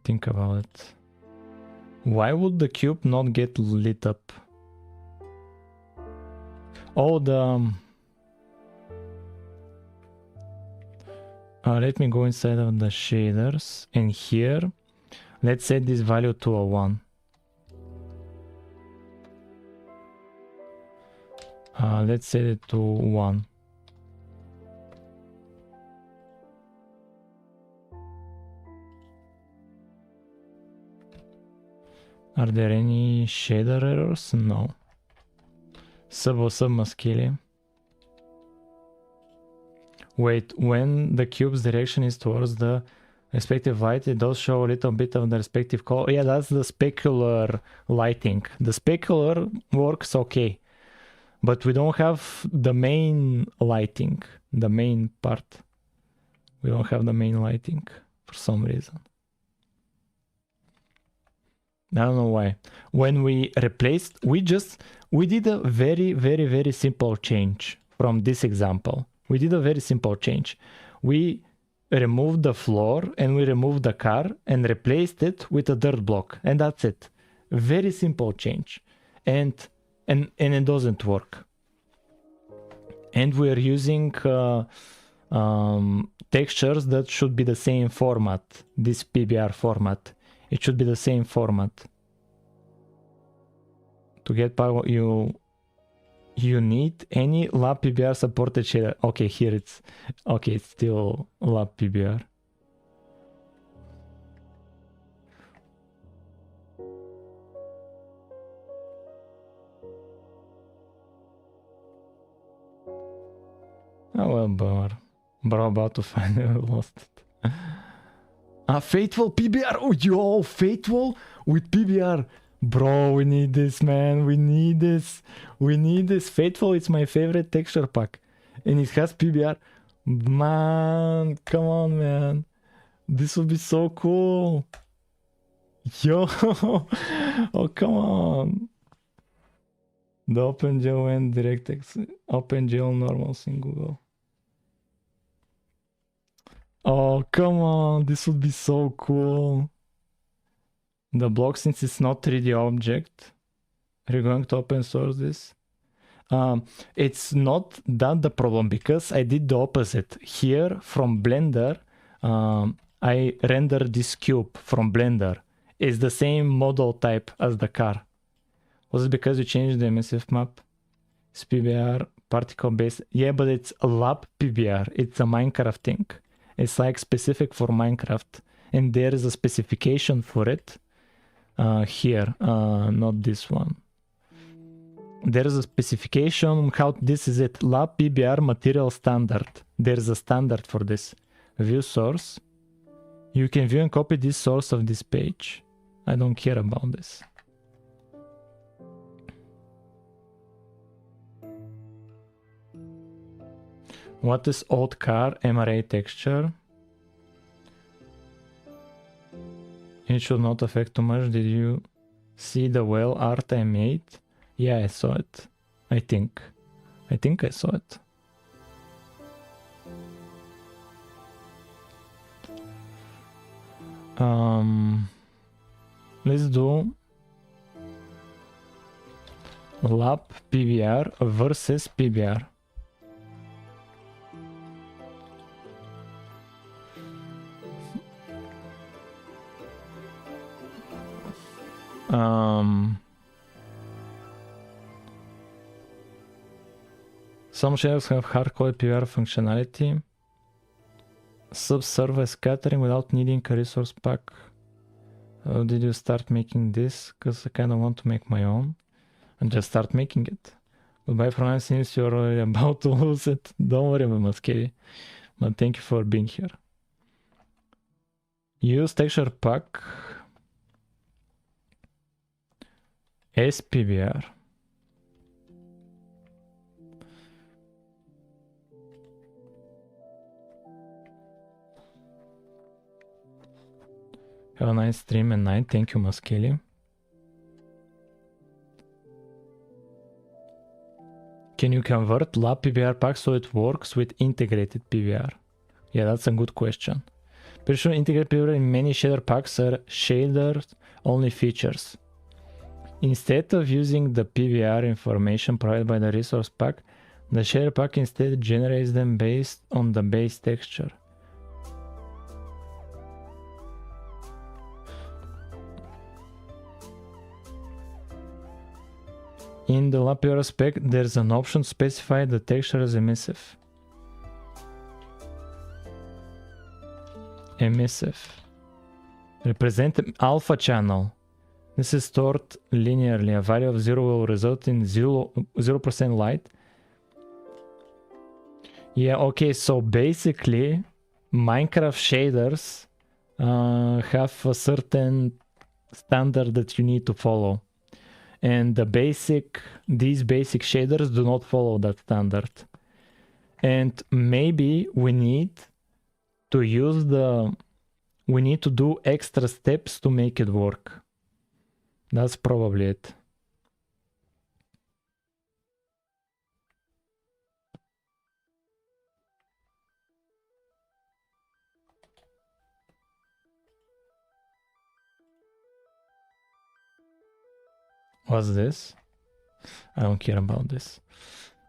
[SPEAKER 1] Think about it. Why would the cube not get lit up? Oh, the... let me go inside of the shaders, and here, let's set this value to a 1. Let's set it to 1. Are there any shader errors? No. Submaskili. Wait, when the cube's direction is towards the respective light, it does show a little bit of the respective color. Yeah, that's the specular lighting. The specular works okay, but we don't have the main lighting, the main part. We don't have the main lighting for some reason. I don't know why. When we replaced, we did a very simple change from this example. We did a very simple change. We removed the floor and we removed the car and replaced it with a dirt block, and that's it. Very simple change, and it doesn't work. And we're using textures that should be the same format. This PBR format. It should be the same format. To get power, you need any lab PBR supported shader. Okay, here it's okay. It's still lab PBR. Oh well, bro, about to finally lost it. Faithful PBR. Oh, yo, Faithful with PBR. Bro, we need this, man. We need this. We need this. Faithful, it's my favorite texture pack. And it has PBR. Man, come on, man. This would be so cool. Yo. Oh, come on. The OpenGL and DirectX. OpenGL normals in Google. Oh, come on, this would be so cool. The block, since it's not 3D object, are you going to open source this? It's not that the problem, because I did the opposite. Here from Blender, I render this cube from Blender. It's the same model type as the car. Was it because you changed the emissive map? It's PBR, particle based. Yeah, but it's a lab PBR. It's a Minecraft thing. It's like specific for Minecraft. And there is a specification for it here, not this one. There is a specification how this is it. Lab PBR material standard. There's a standard for this. View source. You can view and copy this source of this page. I don't care about this. What is old car MRA texture? It should not affect too much. Did you see the well art I made? Yeah, I saw it. I think I saw it. Let's do lab PBR versus PBR. Some shaders have hardcore PBR functionality. Subsurface scattering without needing a resource pack. How did you start making this? Because I kind of want to make my own. And just start making it. Goodbye for now, since you're already about to lose it. Don't worry, Maskeri. But thank you for being here. Use texture pack. SPBR. Have a nice stream and night. Thank you, Maskeli. Can you convert lab PBR pack so it works with integrated PBR? Yeah, that's a good question. Pretty sure integrated PBR in many shader packs are shaders only features. Instead of using the PBR information provided by the resource pack, the shader pack instead generates them based on the base texture. In the lab PBR spec, there's an option to specify the texture as emissive. Emissive. Represent alpha channel. This is stored linearly. A value of 0 will result in 0% light. Yeah, okay, so basically Minecraft shaders have a certain standard that you need to follow. And these basic shaders do not follow that standard. And maybe we need to do extra steps to make it work. That's probably it. What's this? I don't care about this.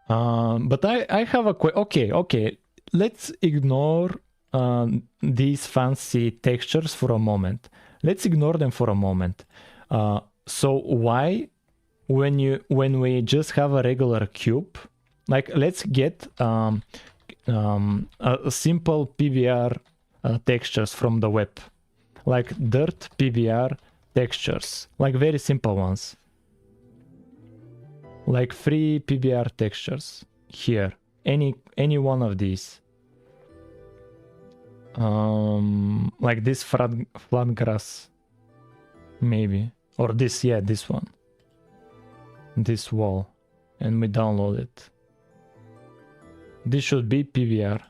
[SPEAKER 1] But I have a question. Okay. Let's ignore these fancy textures for a moment. Let's ignore them for a moment. So why, when we just have a regular cube, like let's get a simple PBR textures from the web, like dirt PBR textures, like very simple ones. Like free PBR textures here, any one of these, like this flat grass, maybe, or this, yeah, this one, this wall, and we download it. This should be PBR.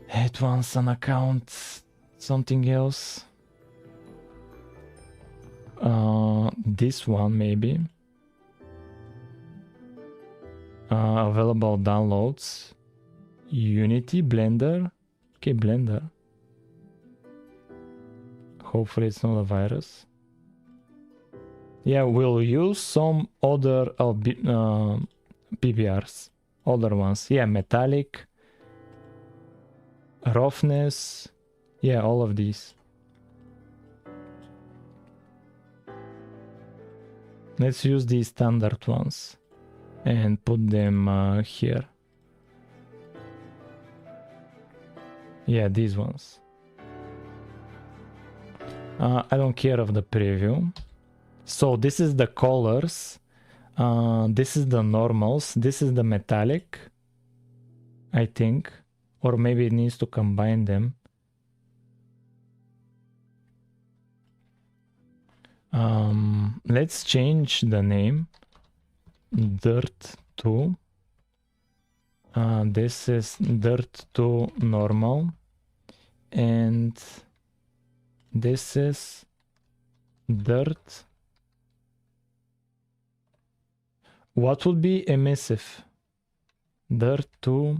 [SPEAKER 1] It wants an account, something else. This one maybe. Available downloads. Unity, Blender. Okay, Blender. Hopefully it's not a virus. Yeah, we'll use some other PBRs. Other ones. Yeah, metallic, roughness. Yeah, all of these. Let's use these standard ones and put them here. Yeah, these ones. I don't care of the preview. So this is the colors. This is the normals. This is the metallic, I think. Or maybe it needs to combine them. Let's change the name. Dirt 2. This is Dirt 2 normal. And this is Dirt. What would be emissive? Dirt 2.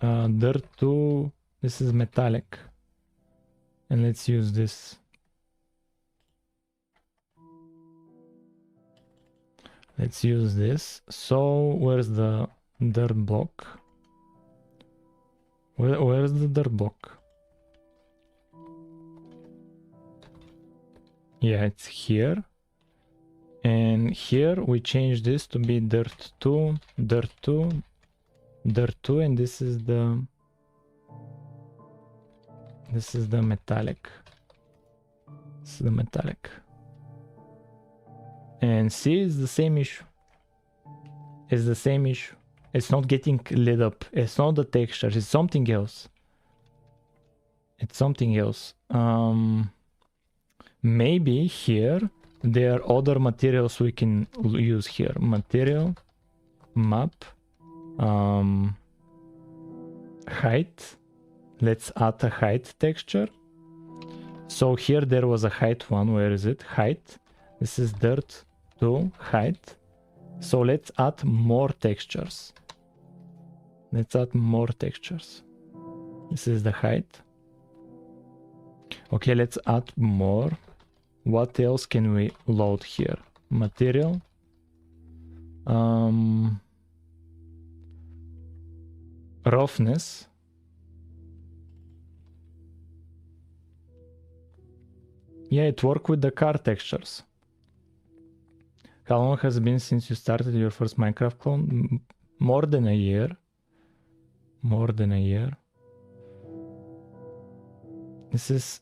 [SPEAKER 1] Dirt 2. This is metallic. And let's use this. Let's use this. So where's the dirt block? Where's the dirt block? Yeah, it's here. And here we change this to be dirt 2, dirt 2, dirt 2, and this is the metallic. This is the metallic. And see, it's the same issue. It's the same issue. It's not getting lit up. It's not the textures. It's something else. It's something else. Maybe here there are other materials we can use here. Material, map, height. Let's add a height texture. So here there was a height one. Where is it? Height. This is dirt 2 height. So let's add more textures. Let's add more textures. This is the height. Okay, let's add more. What else can we load here? Material. Roughness. Yeah, it worked with the car textures. How long has it been since you started your first Minecraft clone? More than a year. More than a year. This is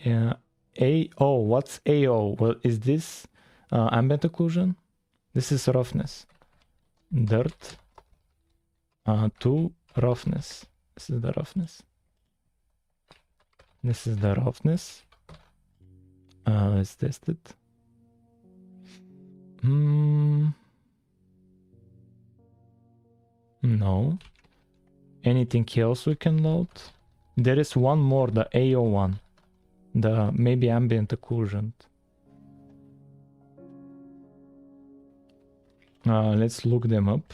[SPEAKER 1] AO. What's AO? Well, is this ambient occlusion? This is roughness. Dirt 2 roughness. This is the roughness. This is the roughness. Let's test it. No. Anything else we can load? There is one more, the AO one. The maybe ambient occlusion. Let's look them up.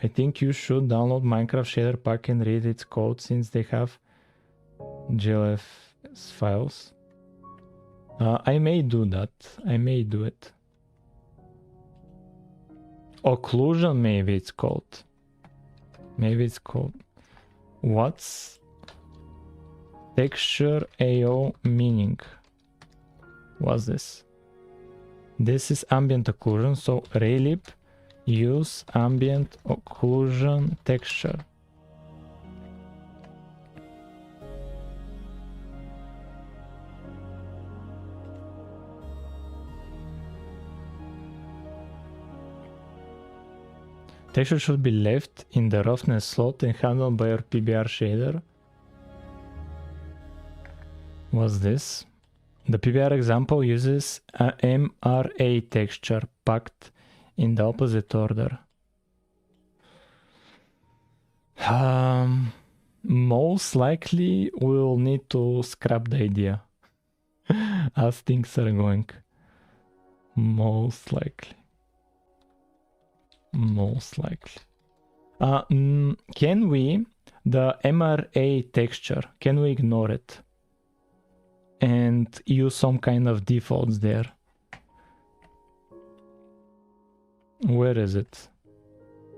[SPEAKER 1] I think you should download Minecraft shader pack and read its code since they have GLF files. I may do that. I may do it. Occlusion, maybe it's called. Maybe it's called. What's texture AO meaning? What's this? This is ambient occlusion. So Raylib use ambient occlusion texture. Texture should be left in the roughness slot and handled by your PBR shader. What's this? The PBR example uses a MRA texture packed in the opposite order. Most likely we'll need to scrap the idea as things are going. Most likely. Most likely. Can we, the MRA texture, can we ignore it and use some kind of defaults there? Where is it?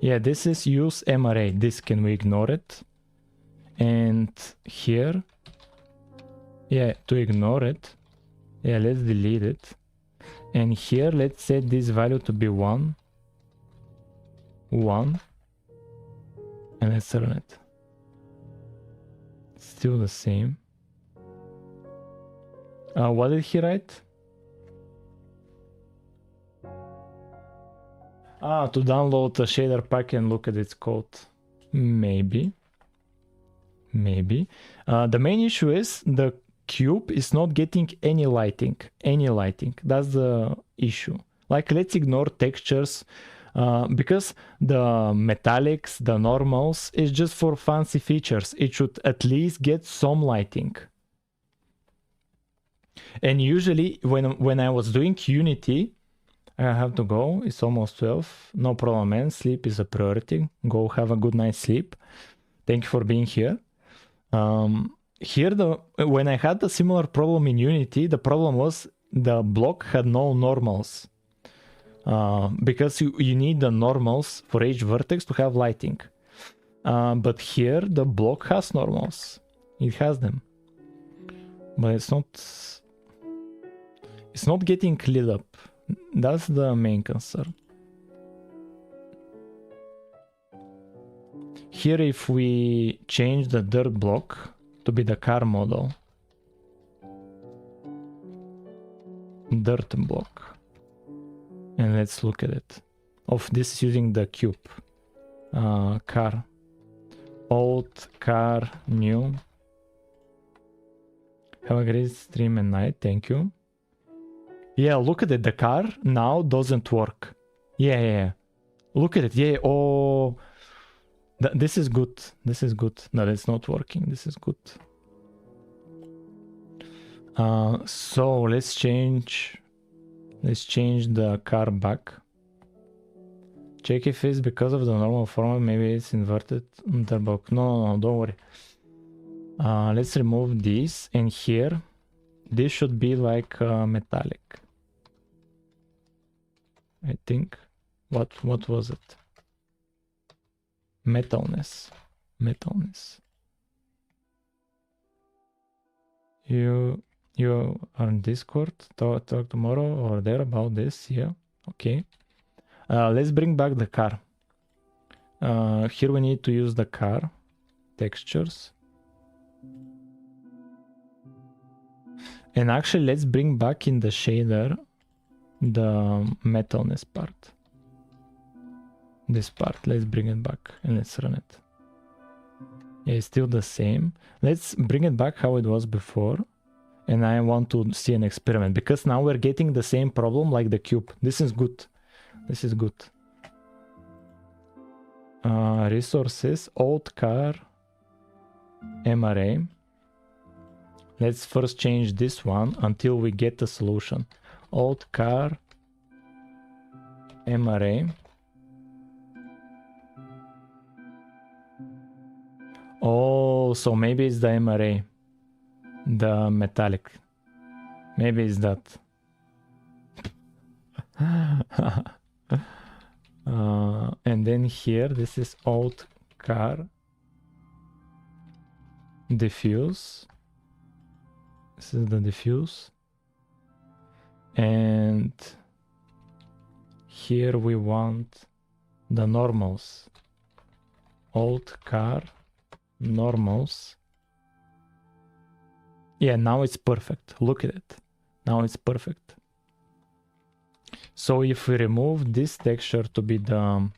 [SPEAKER 1] Yeah, this is use MRA. This, can we ignore it? And here, yeah, to ignore it, yeah, let's delete it. And here, let's set this value to be 1. And let's run it. Still the same. What did he write? To download a shader pack and look at its code. Maybe. The main issue is the cube is not getting any lighting. That's the issue. Like, let's ignore textures, because the metallics, the normals, is just for fancy features. It should at least get some lighting. And usually when I was doing Unity, I have to go. It's almost 12. No problem, man. Sleep is a priority. Go have a good night's sleep. Thank you for being here. Here, when I had a similar problem in Unity, the problem was the block had no normals. Because you need the normals for each vertex to have lighting. But here, the block has normals. It has them. But it's not getting lit up. That's the main concern. Here, if we change the dirt block to be the car model, dirt block, and let's look at it. This is using the cube. Car, old, car, new. Have a great stream and night. Thank you. Yeah, look at it. The car now doesn't work. Yeah. Look at it. Yeah. Oh, this is good. No, it's not working. This is good. So let's change the car back. Check if it's because of the normal format. Maybe it's inverted. No, don't worry. Let's remove this, and here this should be like metallic, I think. What was it? Metalness. You are on Discord. Talk tomorrow or there about this. Yeah, okay. Let's bring back the car. Here we need to use the car textures. And actually, let's bring back in the shader the metalness part. This part, let's bring it back and let's run it. Yeah, it's still the same. Let's bring it back how it was before. And I want to see an experiment, because now we're getting the same problem like the cube. This is good. Resources, old car, MRA. Let's first change this one until we get the solution. Old car, MRA. Oh, so maybe it's the MRA, the metallic. Maybe it's that. And then here, this is old car, diffuse. This is the diffuse. And here we want the normals. Old car, normals. Yeah, now it's perfect. Look at it. Now it's perfect. So if we remove this texture to be the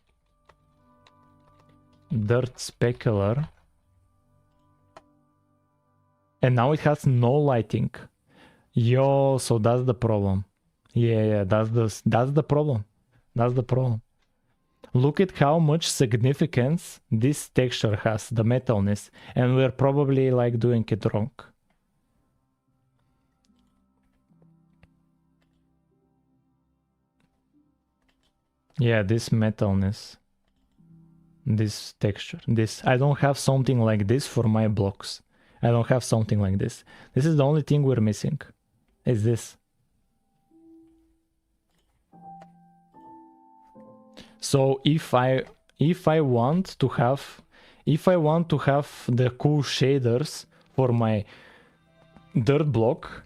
[SPEAKER 1] dirt specular, and now it has no lighting. Yo, so that's the problem. Yeah, that's the problem. Look at how much significance this texture has, the metalness, and we're probably like doing it wrong. Yeah, this metalness. this texture. This, I don't have something like this for my blocks. I don't have something like this. This is the only thing we're missing, is this. So if I want to have the cool shaders for my dirt block,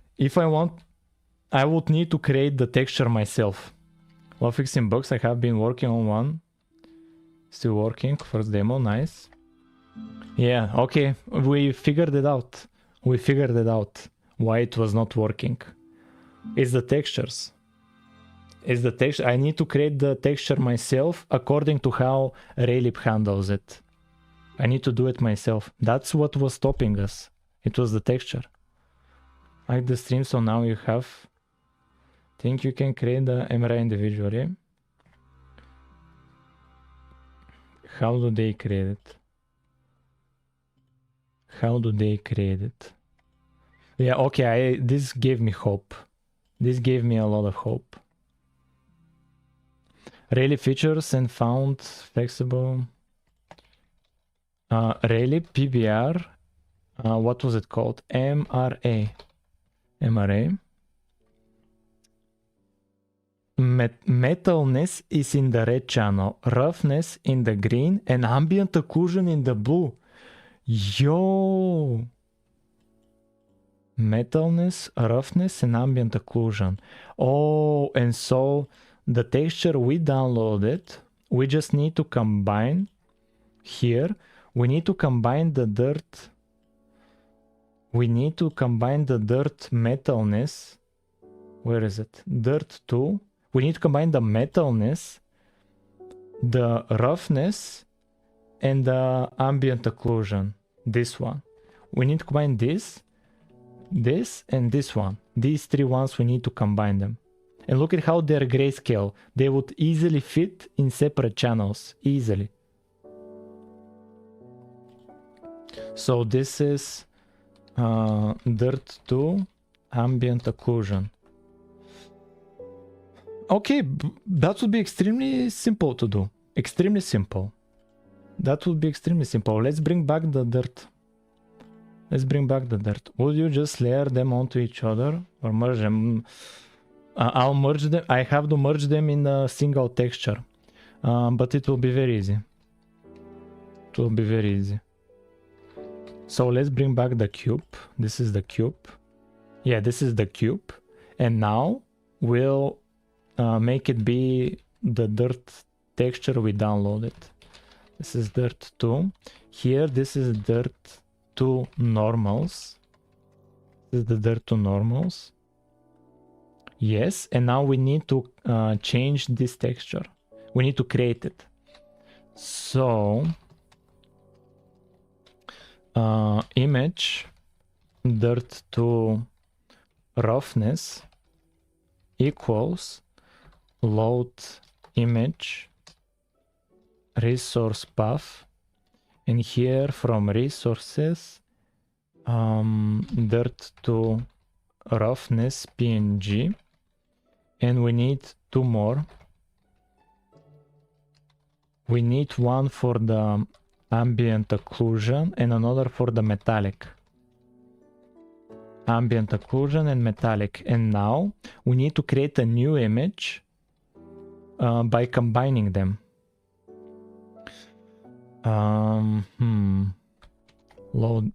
[SPEAKER 1] I would need to create the texture myself. While fixing bugs, I have been working on one. Still working. First demo, nice. Yeah, okay, we figured it out. Why it was not working. It's the textures. It's the texture. I need to create the texture myself according to how Raylib handles it. I need to do it myself. That's what was stopping us. It was the texture. Like the stream, so now you have... Think you can create the MRI individually. How do they create it? Yeah, okay, this gave me hope. This gave me a lot of hope. Rayleigh features and found flexible. Rayleigh PBR. What was it called? MRA. Metalness is in the red channel, roughness in the green, and ambient occlusion in the blue. Yo! Metalness, roughness, and ambient occlusion. Oh, and so the texture we downloaded, we just need to combine here. We need to combine the dirt. We need to combine the dirt metalness. Where is it? Dirt 2. We need to combine the metalness, the roughness, and the ambient occlusion. This one. We need to combine this, and this one. These three ones, we need to combine them. And look at how they're grayscale. They would easily fit in separate channels. Easily. So this is dirt 2, ambient occlusion. Okay, that would be extremely simple to do. Extremely simple. That would be extremely simple. Let's bring back the dirt. Would you just layer them onto each other or merge them? I'll merge them. I have to merge them in a single texture. But it will be very easy. So let's bring back the cube. This is the cube. Yeah, this is the cube. And now we'll make it be the dirt texture we downloaded. This is dirt 2. Here, this is dirt 2 normals. This is the dirt 2 normals. Yes, and now we need to change this texture. We need to create it. So, image dirt 2 roughness equals load image resource path, and here from resources dirt to roughness png, and we need two more. We need one for the ambient occlusion and another for the metallic. Ambient occlusion and metallic. And now we need to create a new image by combining them. Load.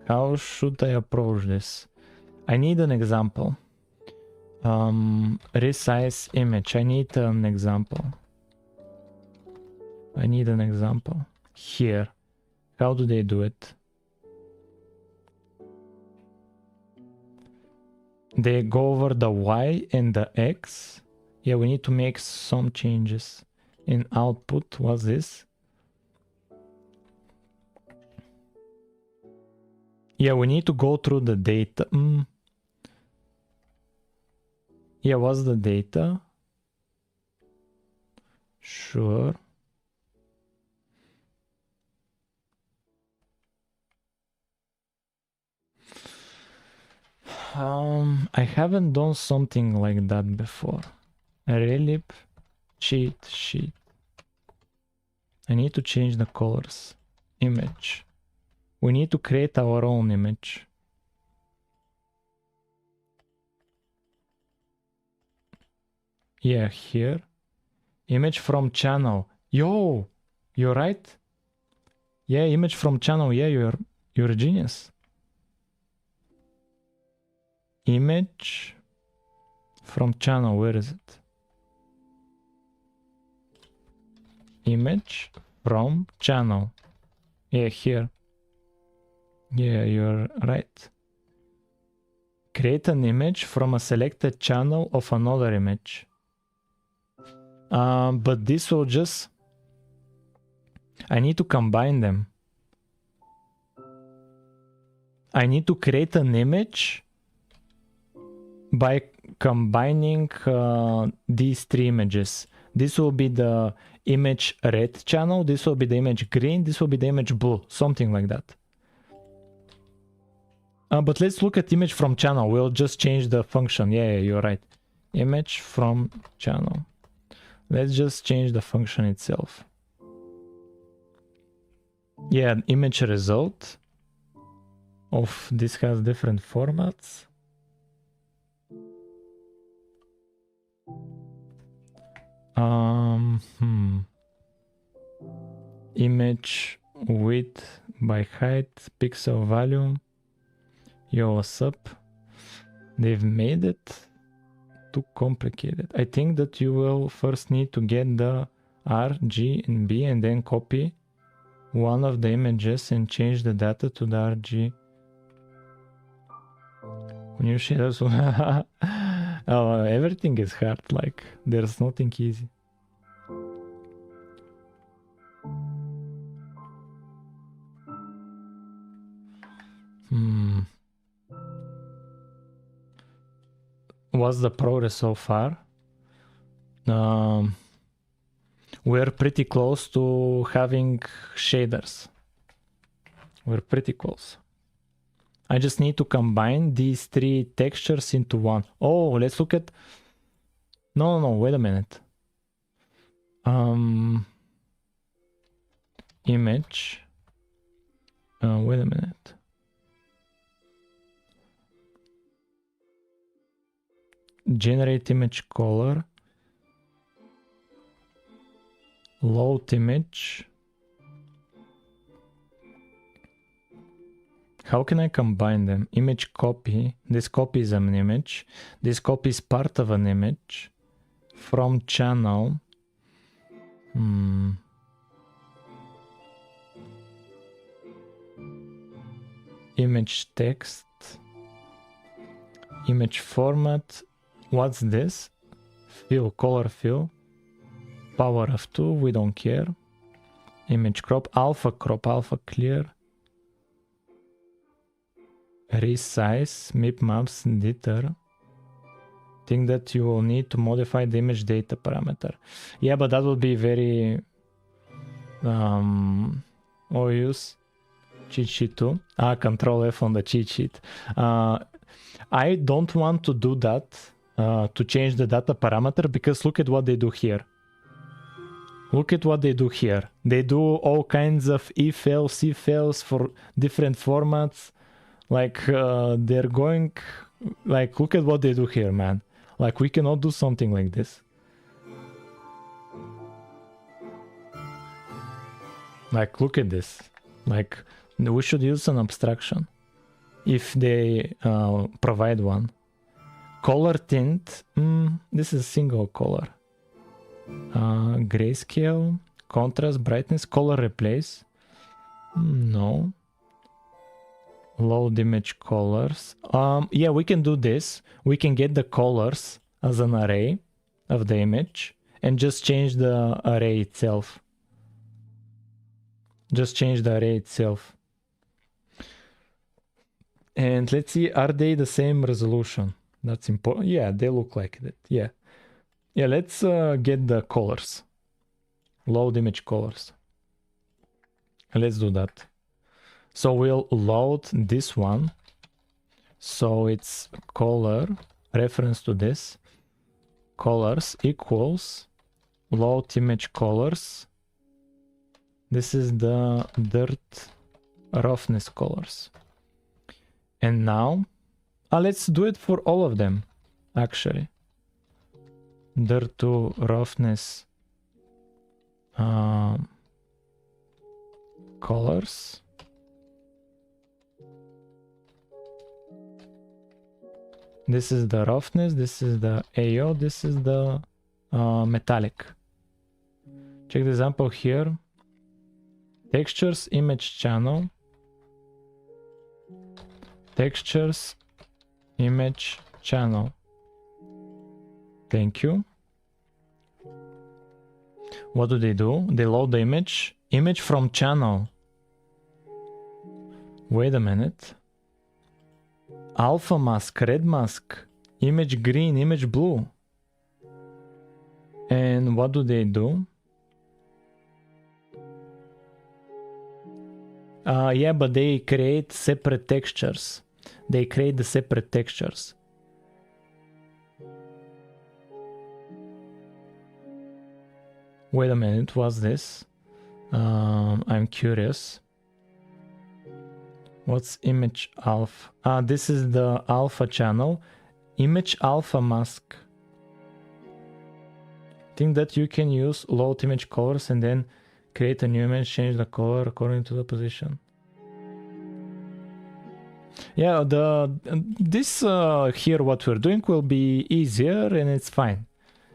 [SPEAKER 1] How should I approach this? I need an example. Resize image. I need an example. Here. How do they do it? They go over the Y and the X. Yeah, we need to make some changes. In output, what's this? Yeah, we need to go through the data. Yeah, what's the data? Sure. I haven't done something like that before. Relief cheat sheet. I need to change the colors. Image. We need to create our own image. Yeah, here. Image from channel. Yo, you're right. Yeah, image from channel. Yeah, you're a genius. Image from channel. Where is it? Image from channel. Yeah, here. Yeah, you're right. Create an image from a selected channel of another image. But this will just... I need to combine them. I need to create an image by combining these three images. This will be the image red channel, this will be the image green, this will be the image blue, something like that. But let's look at image from channel. We'll just change the function. Yeah, you're right. Image from channel. Let's just change the function itself. Yeah, image result of this has different formats. Image width by height, pixel volume. Yo, what's up? They've made it too complicated. I think that you will first need to get the R, G, and B and then copy one of the images and change the data to the RG. New shaders. Oh, everything is hard, like there's nothing easy. What's the progress so far? We're pretty close to having shaders. We're pretty close. I just need to combine these three textures into one. Oh, let's look at... No, wait a minute. Image. Wait a minute. Generate image color. Load image. How can I combine them? Image copy. This copy is an image. This copy is part of an image. From channel. Image text. Image format. What's this? Fill, color fill. Power of 2, we don't care. Image crop, alpha clear. Resize, mip maps, editor. Think that you will need to modify the image data parameter. Yeah, but that will be very use cheat sheet too. Control F on the cheat sheet. I don't want to do that to change the data parameter, because look at what they do here. Look at what they do here. They do all kinds of if-else, if-else for different formats. Like, they're going... Like, look at what they do here, man. Like, we cannot do something like this. Like, look at this. Like, we should use an abstraction. If they provide one. Color tint. This is a single color. Grayscale. Contrast, brightness, color replace. No. Load image colors. Yeah, we can do this. We can get the colors as an array of the image and just change the array itself. Just change the array itself. And let's see, are they the same resolution? That's important. Yeah, they look like that. Yeah. Yeah, let's get the colors. Load image colors. Let's do that. So we'll load this one. So it's color, reference to this. Colors equals load image colors. This is the dirt roughness colors. And now, let's do it for all of them, actually. Dirt to roughness colors. This is the roughness, this is the AO, this is the metallic. Check the example here. Textures, image channel. Textures, image channel. Thank you. What do? They load the image. Image from channel. Wait a minute. Alpha mask, red mask, image green, image blue. And what do? Yeah, but they create separate textures. They create the separate textures. Wait a minute, what's this? I'm curious. What's image alpha? This is the alpha channel. Image alpha mask. Think that you can use load image colors and then create a new image, change the color according to the position. Yeah, this here what we're doing will be easier and it's fine.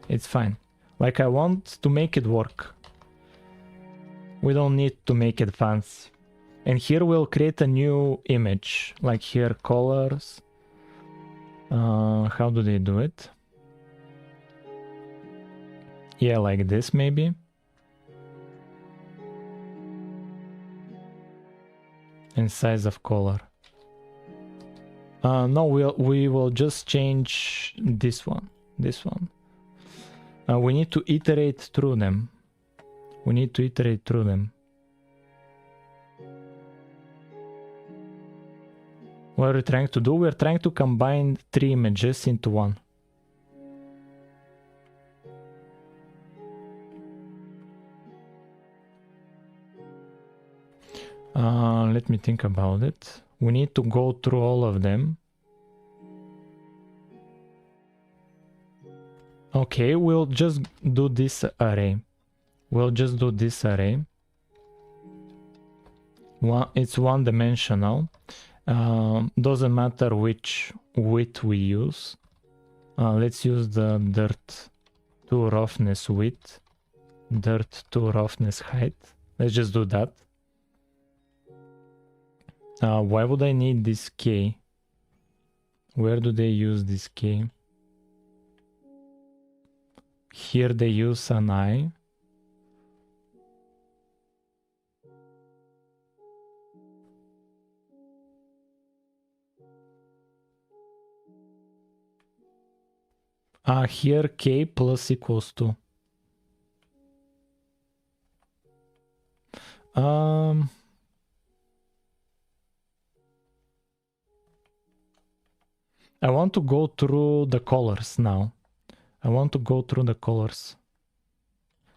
[SPEAKER 1] It's fine. Like I want to make it work. We don't need to make it fancy. And here we'll create a new image. Like here colors. How do they do it? Yeah, like this maybe. And size of color. No, we will just change this one. This one. We need to iterate through them. We need to iterate through them. What are we trying to do? We're trying to combine 3 images into one. Let me think about it. We need to go through all of them. Okay, we'll just do this array. We'll just do this array. It's one-dimensional. Doesn't matter which width we use. Let's use the dirt to roughness width, dirt to roughness height. Let's just do that. Why would I need this K? Where do they use this K? Here they use an I. Here K plus equals to. I want to go through the colors now. I want to go through the colors.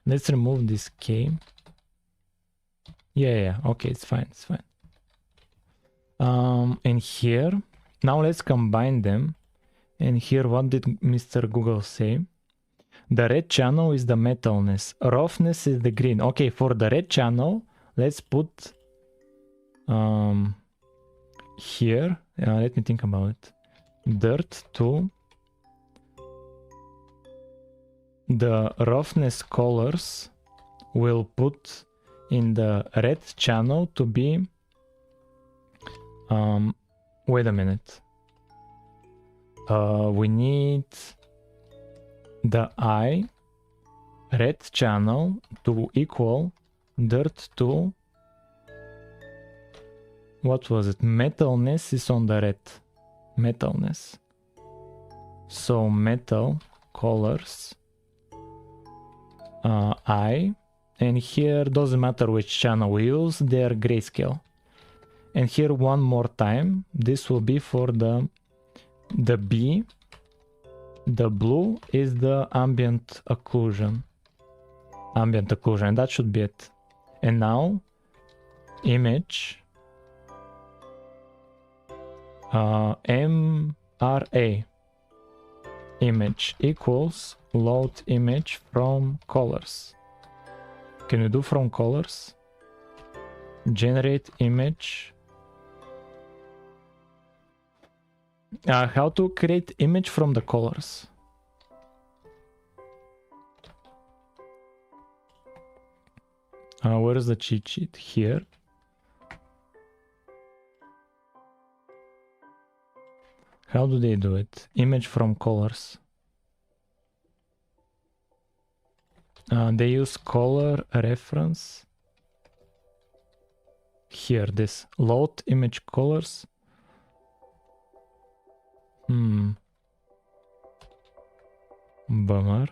[SPEAKER 1] Let's remove this K. Yeah, okay, it's fine, it's fine. And here, now let's combine them. And here, what did Mr. Google say? The red channel is the metalness. Roughness is the green. Okay, for the red channel, let's put here. Let me think about it. Dirt to the roughness colors will put in the red channel to be wait a minute. We need the I red channel to equal dirt to, what was it? Metalness is on the red. Metalness. So metal colors I, and here doesn't matter which channel we use, they're grayscale. And here one more time, this will be for the B. The blue is the ambient occlusion. Ambient occlusion, that should be it. And now image MRA image equals load image from colors. Can you do from colors? Generate image. How to create image from the colors? Where is the cheat sheet? Here. How do they do it? Image from colors. They use color reference. Here, this load image colors. Bummer.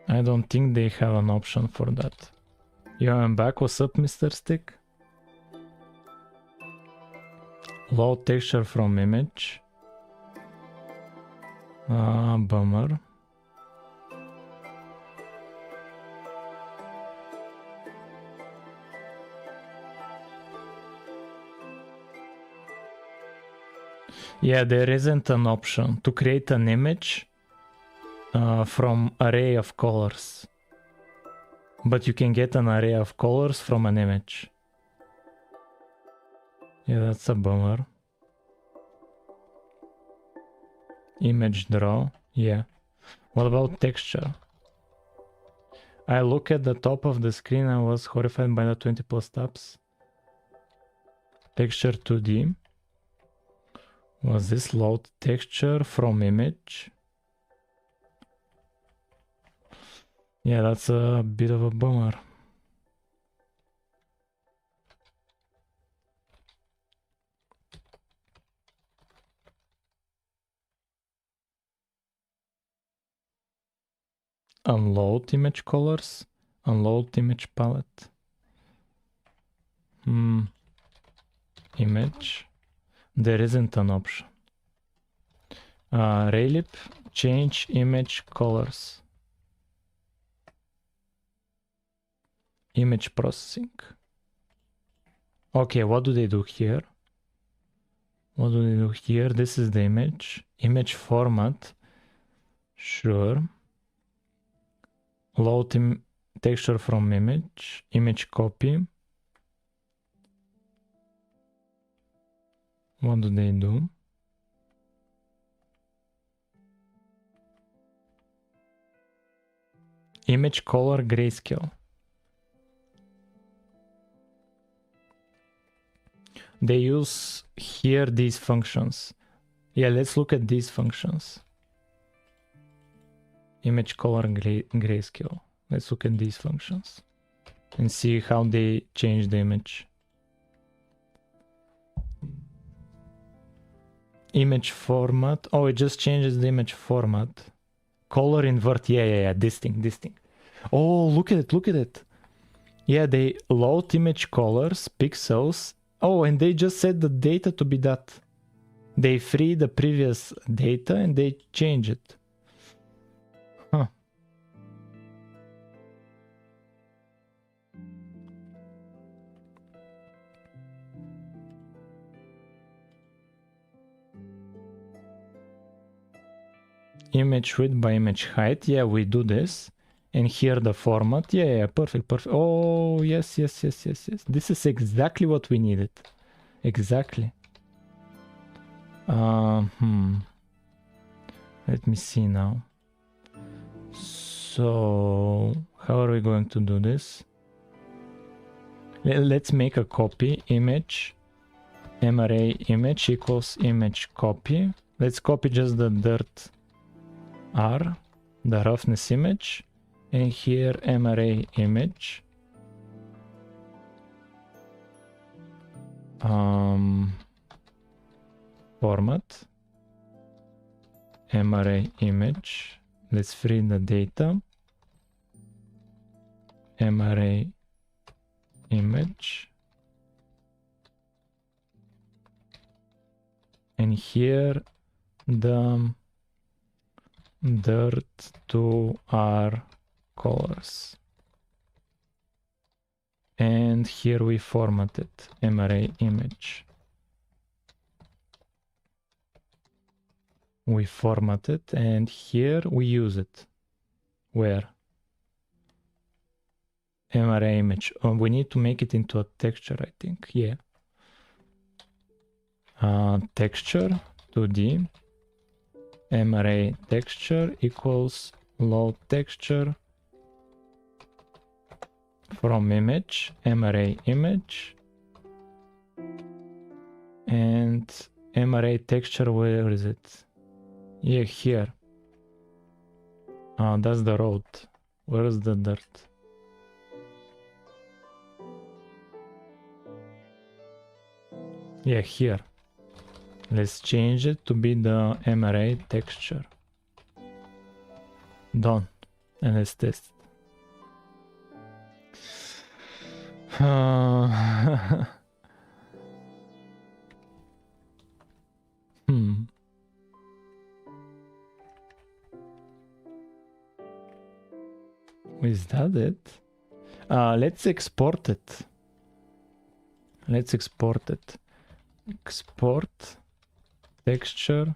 [SPEAKER 1] I don't think they have an option for that. Yeah, I'm back. What's up, Mr. Stick? Load texture from image. Bummer. Yeah, there isn't an option to create an image from array of colors. But you can get an array of colors from an image. Yeah, that's a bummer. Image draw, yeah. What about texture? I look at the top of the screen and was horrified by the 20 plus tabs. Texture 2D. Was this load texture from image? Yeah, that's a bit of a bummer. Unload image colors. Unload image palette. Image. There isn't an option. Raylip, change image colors. Image processing. Okay, what do they do here? What do they do here? This is the image. Image format. Sure. Load texture from image. Image copy. What do they do? Image color grayscale. They use here these functions. Yeah, let's look at these functions. Image color grayscale. Let's look at these functions and see how they change the image. Image format. Oh, it just changes the image format. Color invert. Yeah. This thing. Oh, look at it. Yeah, they load image colors, pixels. Oh, and they just set the data to be that. They free the previous data and they change it. Huh. Image width by image height. Yeah, we do this. And here the format. Yeah, perfect. Oh, yes. This is exactly what we needed. Exactly. Let me see now. So, how are we going to do this? Let's make a copy. Image MRA image equals image copy. Let's copy just the dirt R, the roughness image, and here MRA image. Format MRA image. Let's free the data. MRA image. And here the dirt to our colors. And here we format it, MRA image. We format it and here we use it. Where? MRA image. We need to make it into a texture, I think. Yeah. Texture 2D. MRA texture equals load texture from image, MRA image, and MRA texture, where is it? Yeah, here. That's the road. Where is the dirt? Yeah, here. Let's change it to be the MRA texture. Done. And let's test. Is that it? Let's export it. Let's export it. Export texture,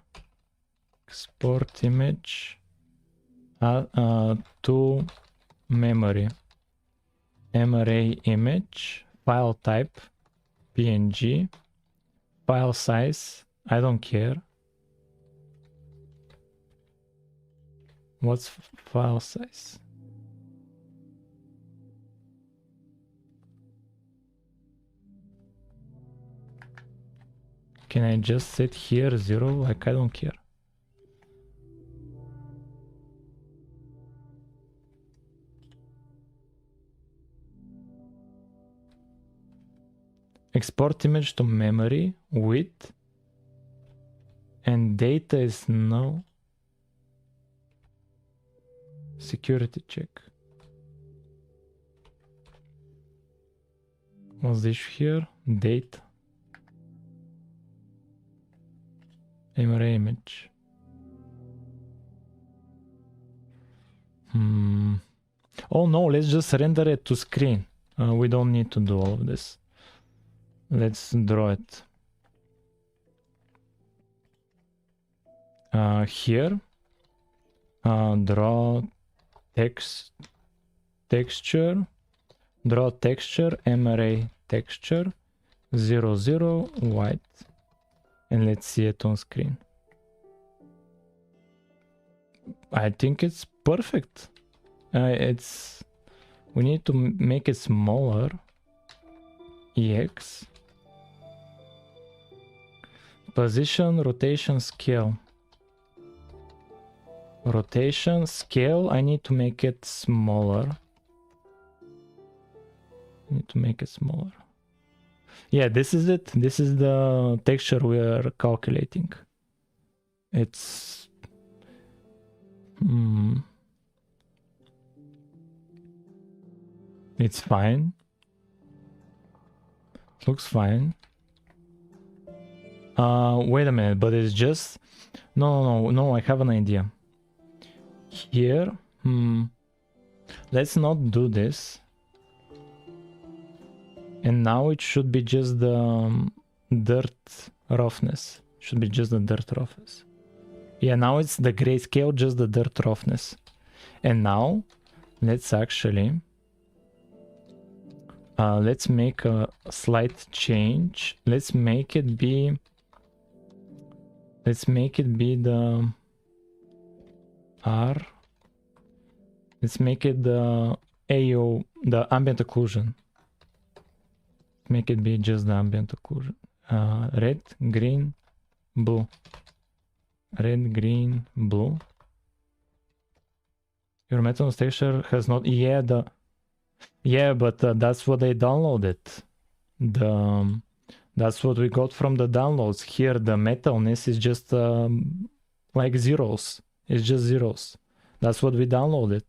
[SPEAKER 1] export image to memory. MRA image, file type, PNG, file size, I don't care. What's file size? Can I just set here 0? Like, I don't care. Export image to memory, width, and data is no. Security check. What's this here? Date. MRA image. Oh no, let's just render it to screen. We don't need to do all of this. Let's draw it. Here, draw texture, draw texture, MRA texture, 0, 0, white, and let's see it on screen. I think it's perfect. We need to make it smaller. EX. Position, rotation, scale. Rotation, scale, I need to make it smaller. Yeah, this is it. This is the texture we are calculating. It's... It's fine. Looks fine. Wait a minute, but it's just... No, I have an idea. Here, let's not do this. And now it should be just the dirt roughness. Should be just the dirt roughness. Yeah, now it's the grayscale, just the dirt roughness. And now, let's actually... let's make a slight change. Let's make it be the R. Let's make it the AO, the ambient occlusion. Make it be just the ambient occlusion. Red, green, blue. Red, green, blue. Your metal texture has not... Yeah, but that's what they downloaded. That's what we got from the downloads. Here, the metalness is just like zeros. It's just zeros. That's what we downloaded.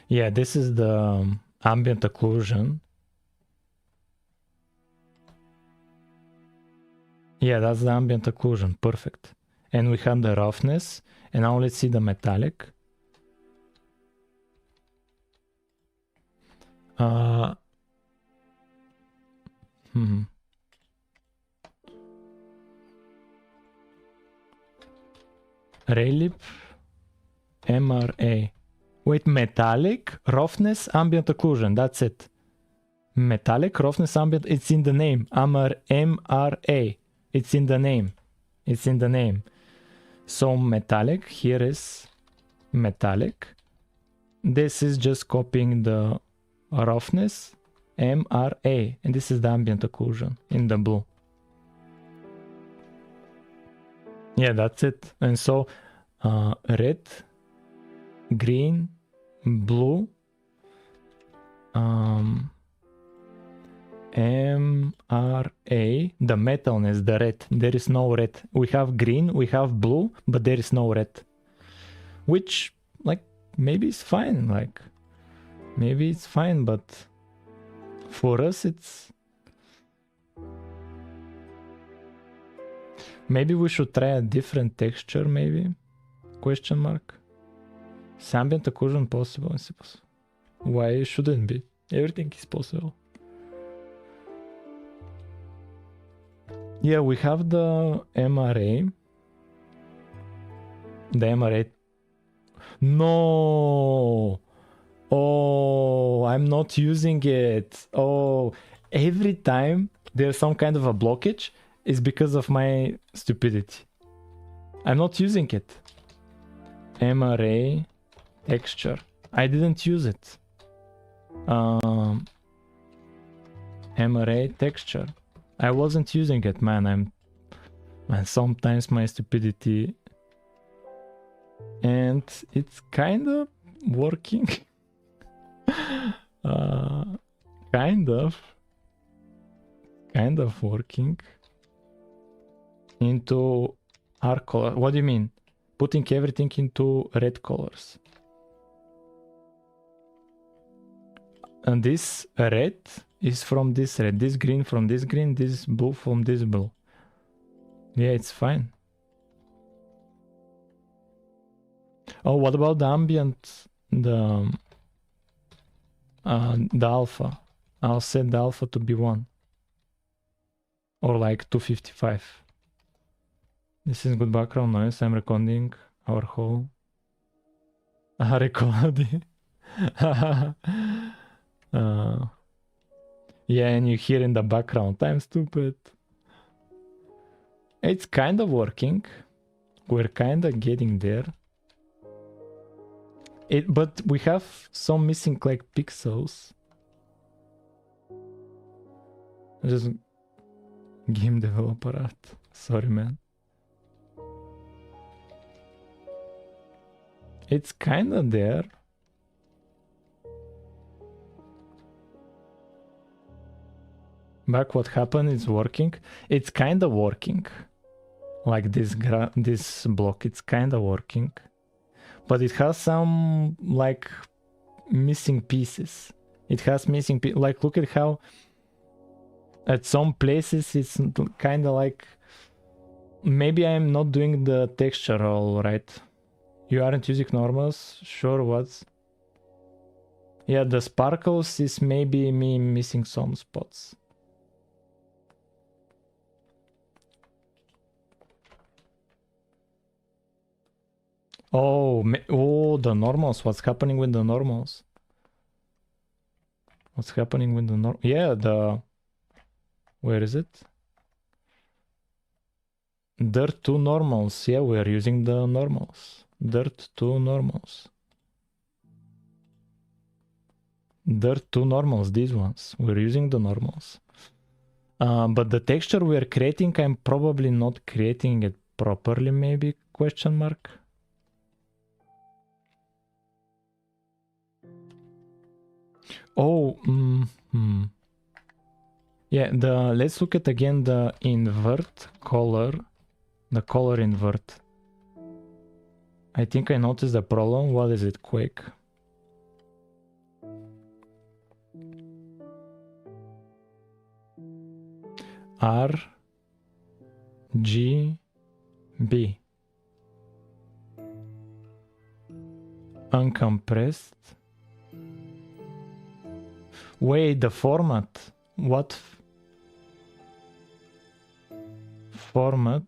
[SPEAKER 1] Yeah, this is the ambient occlusion. Yeah, that's the ambient occlusion. Perfect. And we have the roughness. And now let's see the metallic. Raylip, MRA. Wait, metallic, roughness, ambient occlusion. That's it. Metallic, roughness, ambient. It's in the name. MRA. It's in the name. It's in the name. So metallic, here is metallic. This is just copying the roughness, MRA. And this is the ambient occlusion in the blue. Yeah, that's it. And so red, green, blue, MRA, the metalness, the red. There is no red. We have green, we have blue, but there is no red. Which, like, maybe it's fine. Like, maybe it's fine, but for us, it's... Maybe we should try a different texture, maybe? Question mark. Is ambient occlusion possible? Why shouldn't be? Everything is possible. Yeah, we have the MRA. The MRA. No! Oh, I'm not using it. Oh, every time there's some kind of a blockage, it's because of my stupidity. I'm not using it. MRA texture. I didn't use it. MRA texture. I wasn't using it, man. Man, sometimes my stupidity. And it's kind of working. Kind of working. Into our color. What do you mean? Putting everything into red colors. And this red is from this red, this green from this green, this blue from this blue. Yeah, it's fine. Oh, what about the ambient? The alpha. I'll set the alpha to be 1. Or like 255. This is good background noise. I'm recording our whole recording. Yeah, and you hear in the background, I'm stupid. It's kind of working. We're kind of getting there. But we have some missing like pixels. Just game developer art. Sorry, man. It's kind of there. Back what happened is working. It's kind of working. Like this block, it's kind of working. But it has some like missing pieces. It has missing like look at how at some places it's kind of like maybe I'm not doing the texture all right. You aren't using normals? Sure, what? Yeah, the sparkles is maybe me missing some spots. Oh, the normals. What's happening with the normals? What's happening with the yeah, where is it? Dirt 2 normals. Yeah, we're using the normals. Dirt 2 normals. Dirt 2 normals, these ones. We're using the normals. But the texture we're creating, I'm probably not creating it properly, maybe? Question mark. Oh, yeah, let's look at again the invert color. The color invert. I think I noticed the problem. What is it? Quick. R G, B. Uncompressed. Wait, the format. What format?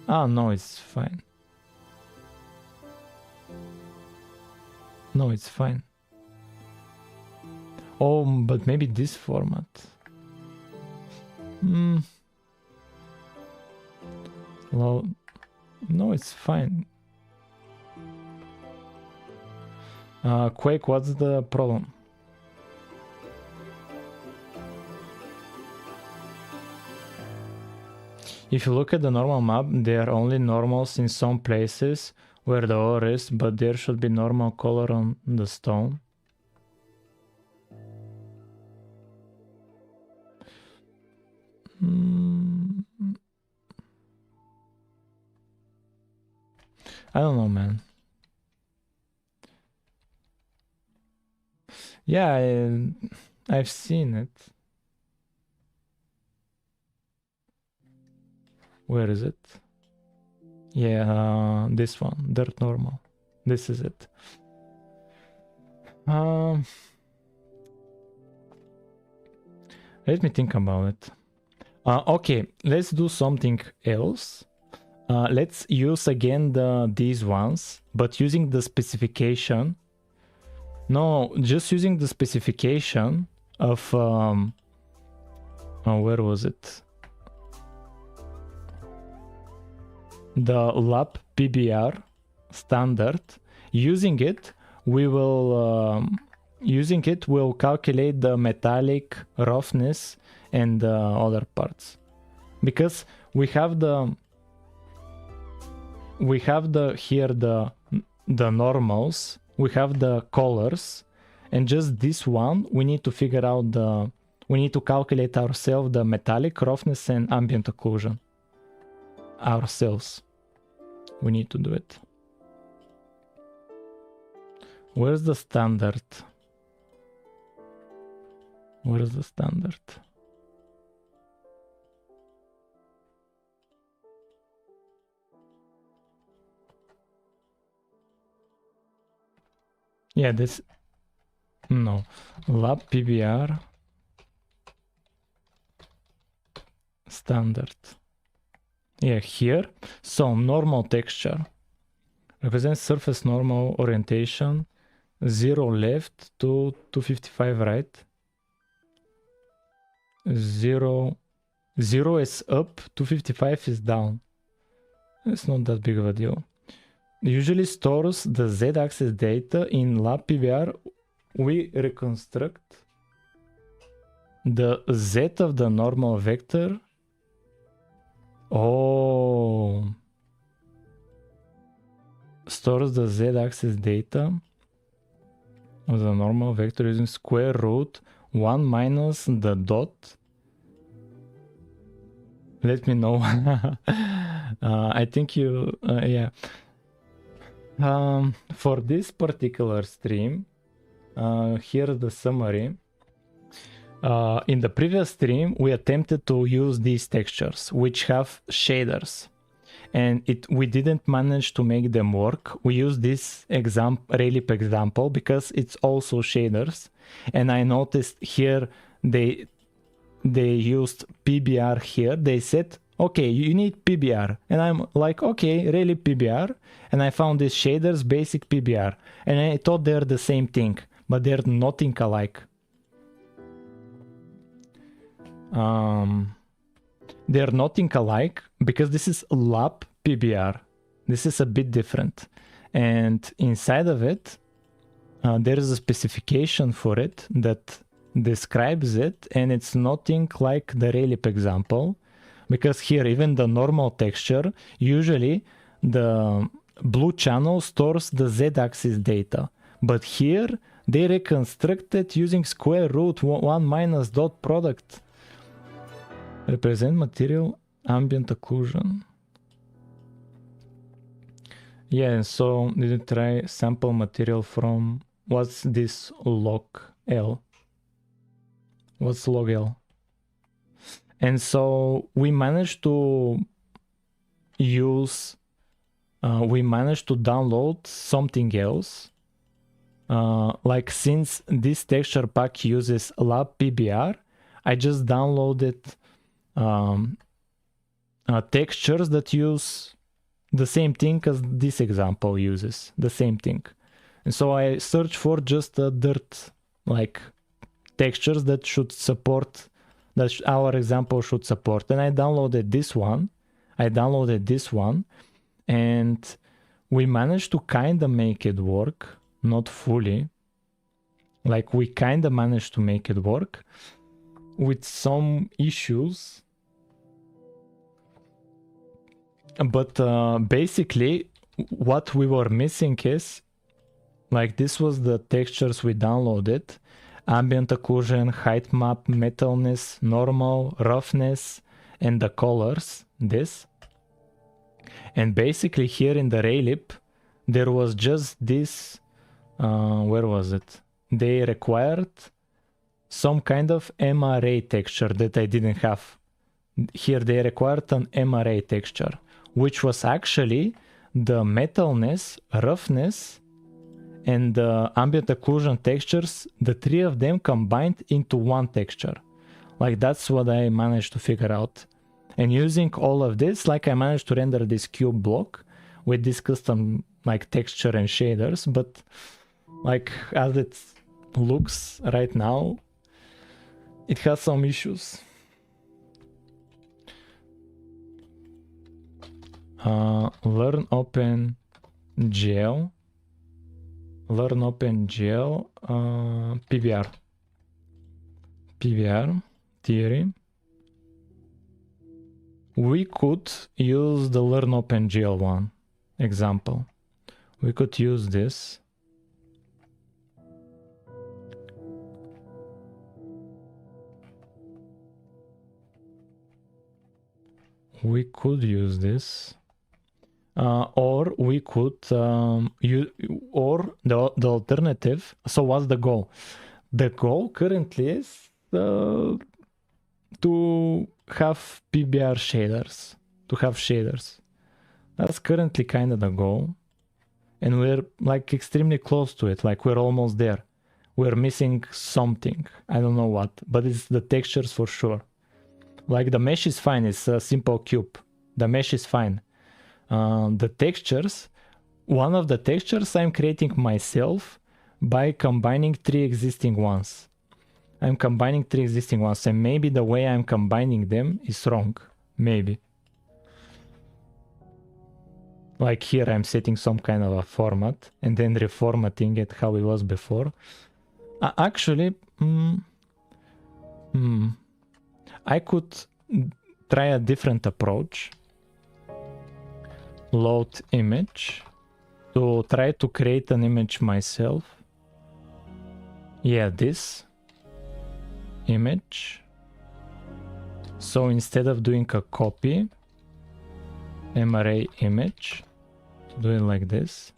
[SPEAKER 1] Ah, no, it's fine. No, it's fine. Oh, but maybe this format. Well, no, it's fine. Quake, what's the problem? If you look at the normal map, there are only normals in some places where the ore is, but there should be normal color on the stone. I don't know, man. Yeah, I've seen it. Where is it? Yeah, this one, dirt normal. This is it. Let me think about it. Okay, let's do something else. Let's use again these ones, but using the specification. No, just using the specification of where was it? The lap PBR standard. Using it, we will will calculate the metallic roughness and other parts, because we have here the normals, we have the colors, and just this one we need to figure out we need to calculate ourselves the metallic roughness and ambient occlusion ourselves. We need to do it. Where's the standard? Where's the standard? Yeah, this, no, lab PBR standard. Yeah, here. So normal texture represents surface normal orientation, 0 left to 255 right. 0 is up, 255 is down. It's not that big of a deal. Usually stores the z-axis data in lab PBR. We reconstruct the z of the normal vector. Oh, stores the z-axis data of the normal vector using square root 1 minus the dot. Let me know. I think you, yeah. For this particular stream, here's the summary. In the previous stream, we attempted to use these textures, which have shaders, and we didn't manage to make them work. We used this Raylip example because it's also shaders, and I noticed here they used PBR here. They said, okay, you need PBR, and I'm like, okay, Raylip PBR, and I found these shaders, basic PBR, and I thought they're the same thing, but they're nothing alike. They're nothing alike because this is lab PBR. This is a bit different, and inside of it there is a specification for it that describes it, and it's nothing like the Raylip example, because here even the normal texture, usually the blue channel stores the z-axis data, but here they reconstruct it using square root 1 minus dot product. Represent material ambient occlusion. Yeah, and so did you try sample material from, what's this log L? What's log L? And so we managed to download something else. Like since this texture pack uses lab PBR, I just downloaded textures that use the same thing as this example uses, the same thing. And so I search for just a dirt like textures that should support, that our example should support. And I downloaded this one, and we managed to kind of make it work, not fully. Like we kind of managed to make it work with some issues. But basically what we were missing is, like, this was the textures we downloaded: ambient occlusion, height map, metalness, normal, roughness, and the colors, this. And basically here in the raylib, there was just this, where was it? They required some kind of MRA texture that I didn't have. Here they required an MRA texture, which was actually the metalness, roughness, and the ambient occlusion textures, the three of them combined into one texture. Like that's what I managed to figure out. And using all of this, like I managed to render this cube block with this custom like texture and shaders, but like as it looks right now, it has some issues. Learn OpenGL, PBR theory. We could use the Learn OpenGL one example. We could use this. We could use this. Or we could or the alternative. So what's the goal? The goal currently is to have PBR shaders, to have shaders. That's currently kind of the goal, and we're like extremely close to it. Like we're almost there. We're missing something, I don't know what, but it's the textures for sure. Like the mesh is fine, it's a simple cube. The mesh is fine. The textures, one of the textures I'm creating myself by combining three existing ones. I'm combining three existing ones, and maybe the way I'm combining them is wrong. Maybe. Like here I'm setting some kind of a format and then reformatting it how it was before. Actually, I could try a different approach. Load image to try to create an image myself. Yeah, this image. So instead of doing a copy, MRA image, do it like this.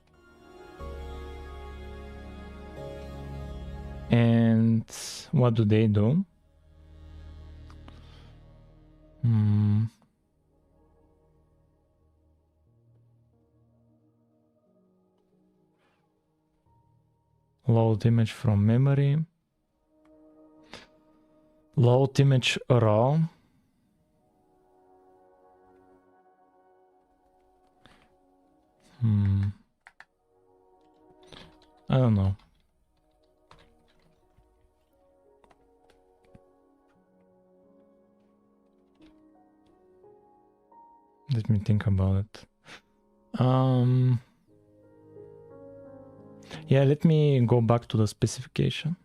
[SPEAKER 1] And what do they do? Load image from memory. Load image raw. I don't know. Let me think about it. Yeah, let me go back to the specification.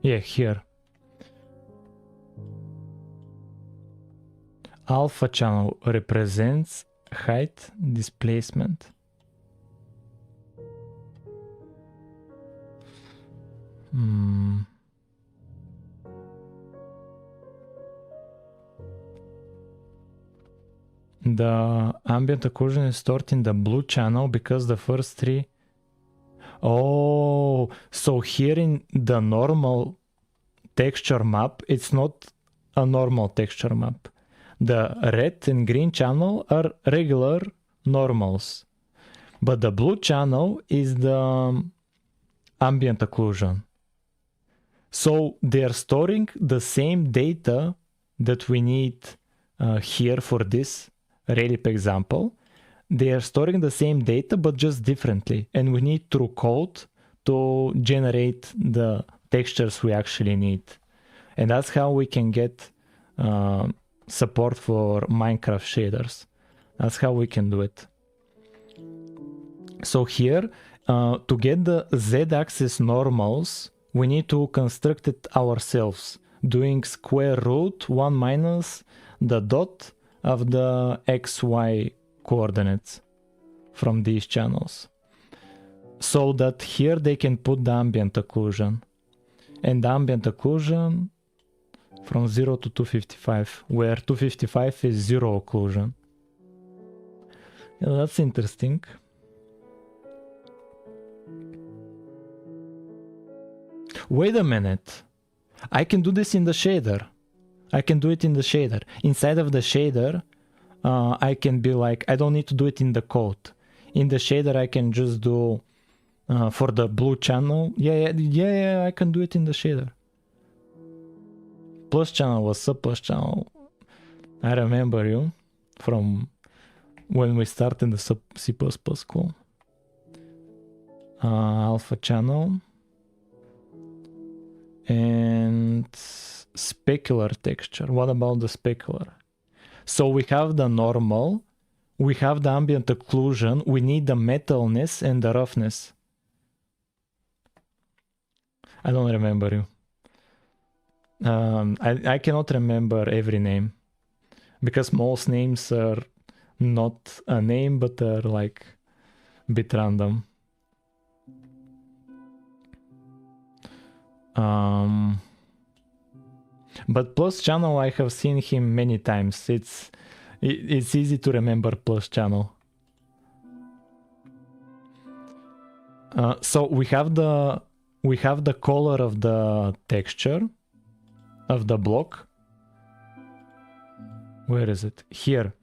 [SPEAKER 1] Yeah, here. Alpha channel represents height displacement. The ambient occlusion is stored in the blue channel because the first three. Oh, so here in the normal texture map, it's not a normal texture map. The red and green channel are regular normals, but the blue channel is the ambient occlusion. So they are storing the same data that we need here for this relief example. They are storing the same data, but just differently. And we need through code to generate the textures we actually need. And that's how we can get support for Minecraft shaders. That's how we can do it. So here, to get the z-axis normals, we need to construct it ourselves, doing square root 1 minus the dot of the xy coordinates from these channels, so that here they can put the ambient occlusion, and the ambient occlusion from 0 to 255, where 255 is zero occlusion. Yeah, that's interesting. Wait a minute, I can do this in the shader. I can do it in the shader. Inside of the shader, I can be like, I don't need to do it in the code. In the shader, I can just do for the blue channel. Yeah, I can do it in the shader. Plus channel, what's up, plus channel? I remember you from when we started the C++ school. Alpha channel. And specular texture. What about the specular? So we have the normal, we have the ambient occlusion, we need the metalness and the roughness. I don't remember you. I cannot remember every name, because most names are not a name, but they're like a bit random. But plus channel, I have seen him many times. It's easy to remember plus channel. So we have the color of the texture of the block. Where is it? Here.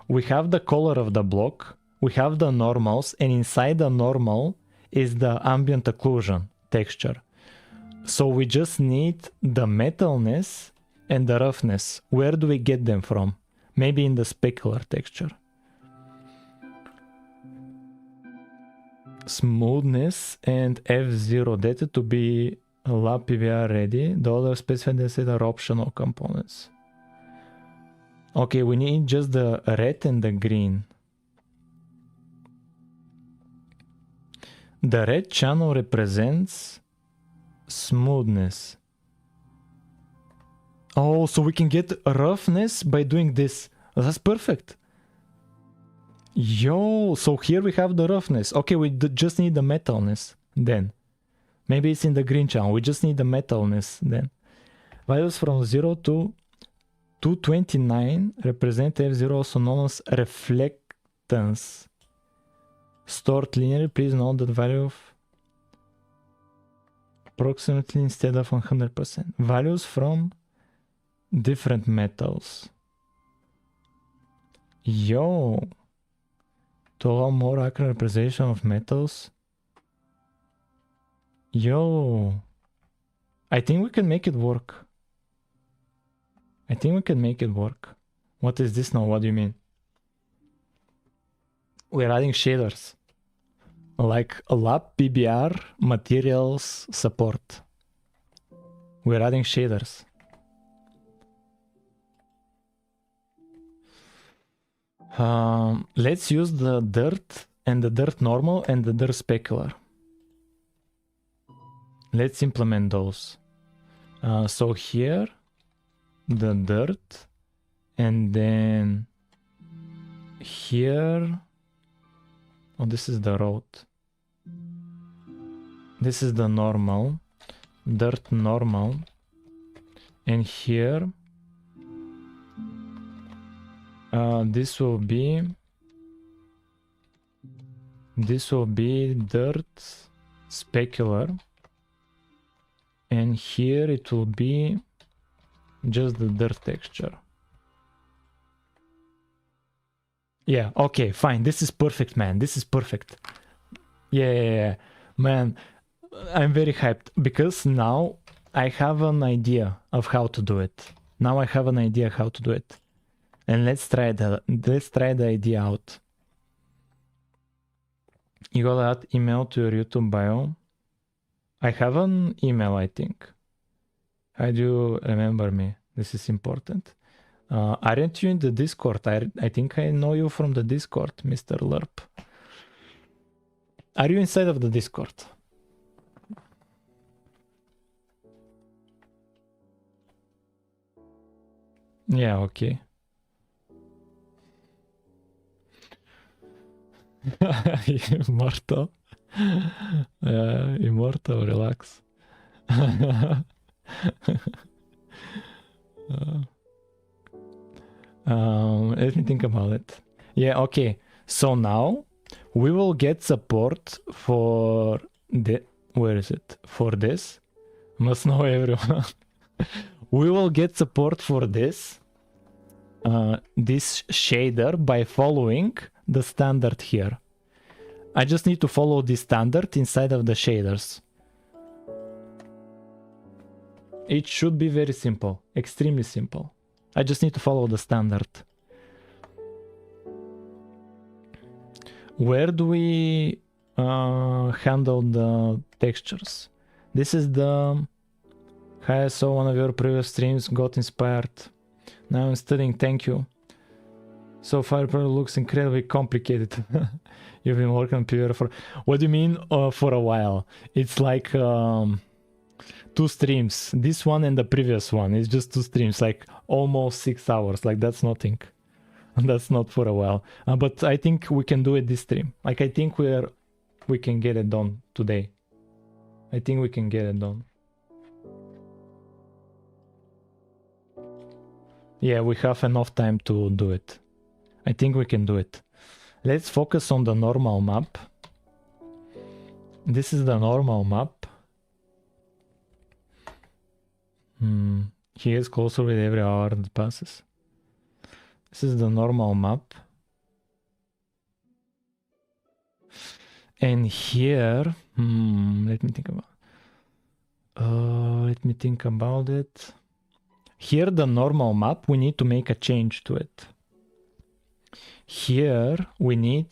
[SPEAKER 1] We have the color of the block. We have the normals, and inside the normal is the ambient occlusion texture. So we just need the metalness and the roughness. Where do we get them from? Maybe in the specular texture. Smoothness and F0 data to be lab PBR ready. The other specified data are optional components. Okay, we need just the red and the green. The red channel represents smoothness. Oh, so we can get roughness by doing this. That's perfect. Yo, so here we have the roughness. Okay, we just need the metalness then. Maybe it's in the green channel. We just need the metalness then. Values from 0 to 229 represent F0, also known as reflectance. Stored linearly, please note that value of approximately instead of 100%. Values from different metals. Yo, to allow more accurate representation of metals. Yo, I think we can make it work. I think we can make it work. What is this now? What do you mean? We're adding shaders. Like a lab PBR materials support. We're adding shaders. Let's use the dirt and the dirt normal and the dirt specular. Let's implement those. So here, the dirt, and then here, oh, this is the road. This is the normal, dirt normal, and here, this will be dirt specular, and here it will be Just the dirt texture. Yeah, okay, fine. This is perfect, man. This is perfect. Yeah. Man, I'm very hyped because now I have an idea of how to do it. Now I have an idea how to do it. And let's try the idea out. You gotta add email to your YouTube bio. I have an email, I think. How do you remember me? This is important. Aren't you in the Discord? I think I know you from the Discord, Mr. Lerp. Are you inside of the Discord? Yeah, okay. Immortal. Immortal, relax. Let me think about it. Yeah, okay. So now we will get support for the... Where is it? For this. Must know everyone. We will get support for this. This shader by following the standard here. I just need to follow the standard inside of the shaders. It should be very simple, extremely simple. I just need to follow the standard. Where do we handle the textures? This is the... Hi, I saw one of your previous streams, got inspired. Now I'm studying, thank you. So far, it looks incredibly complicated. You've been working on PBR for... What do you mean for a while? It's like 2 streams. This one and the previous one. It's just 2 streams, like almost 6 hours. Like that's nothing. That's not for a while. But I think we can do it this stream. Like I think we can get it done today. I think we can get it done. Yeah, we have enough time to do it. I think we can do it. Let's focus on the normal map. This is the normal map. He is closer with every hour that passes. This is the normal map. And here, let me think about it. Here, the normal map, we need to make a change to it. Here, we need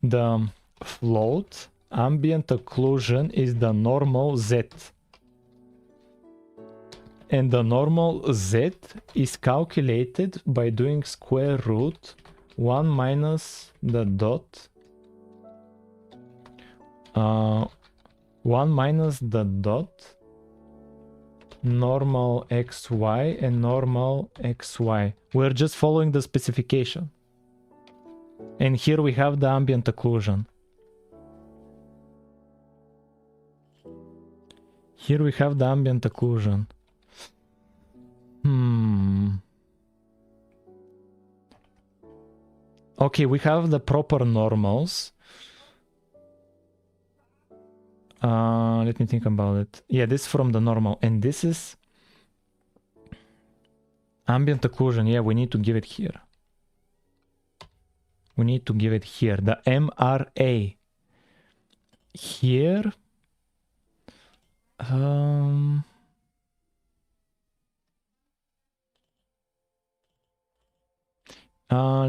[SPEAKER 1] the float ambient occlusion is the normal Z. And the normal Z is calculated by doing square root 1 minus the dot 1 minus the dot normal xy and normal xy. We're just following the specification. And here we have the ambient occlusion. Here we have the ambient occlusion. Okay, we have the proper normals. Let me think about it. Yeah, this is from the normal. And this is ambient occlusion. Yeah, we need to give it here. We need to give it here. The MRA. Here.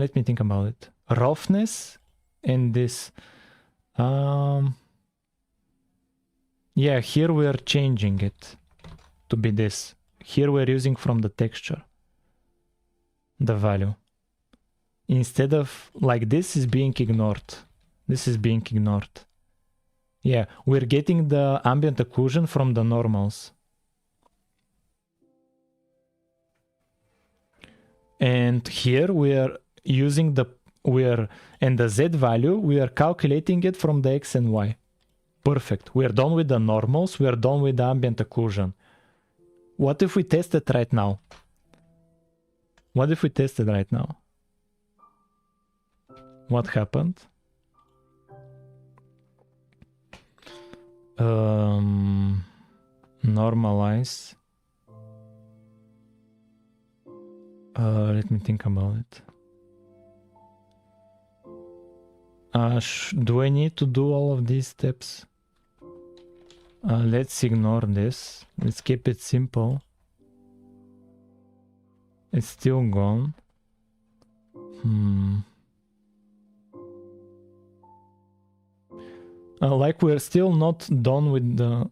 [SPEAKER 1] Let me think about it. Roughness and this. Yeah, here we are changing it to be this. Here we're using from the texture the value. Instead of like this is being ignored. This is being ignored. Yeah, we're getting the ambient occlusion from the normals. And here we are using and the Z value, we are calculating it from the X and Y. Perfect. We are done with the normals. We are done with the ambient occlusion. What if we test it right now? What if we test it right now? What happened? Normalize. Let me think about it. Do I need to do all of these steps? Let's ignore this. Let's keep it simple. It's still gone. Like we're still not done with the...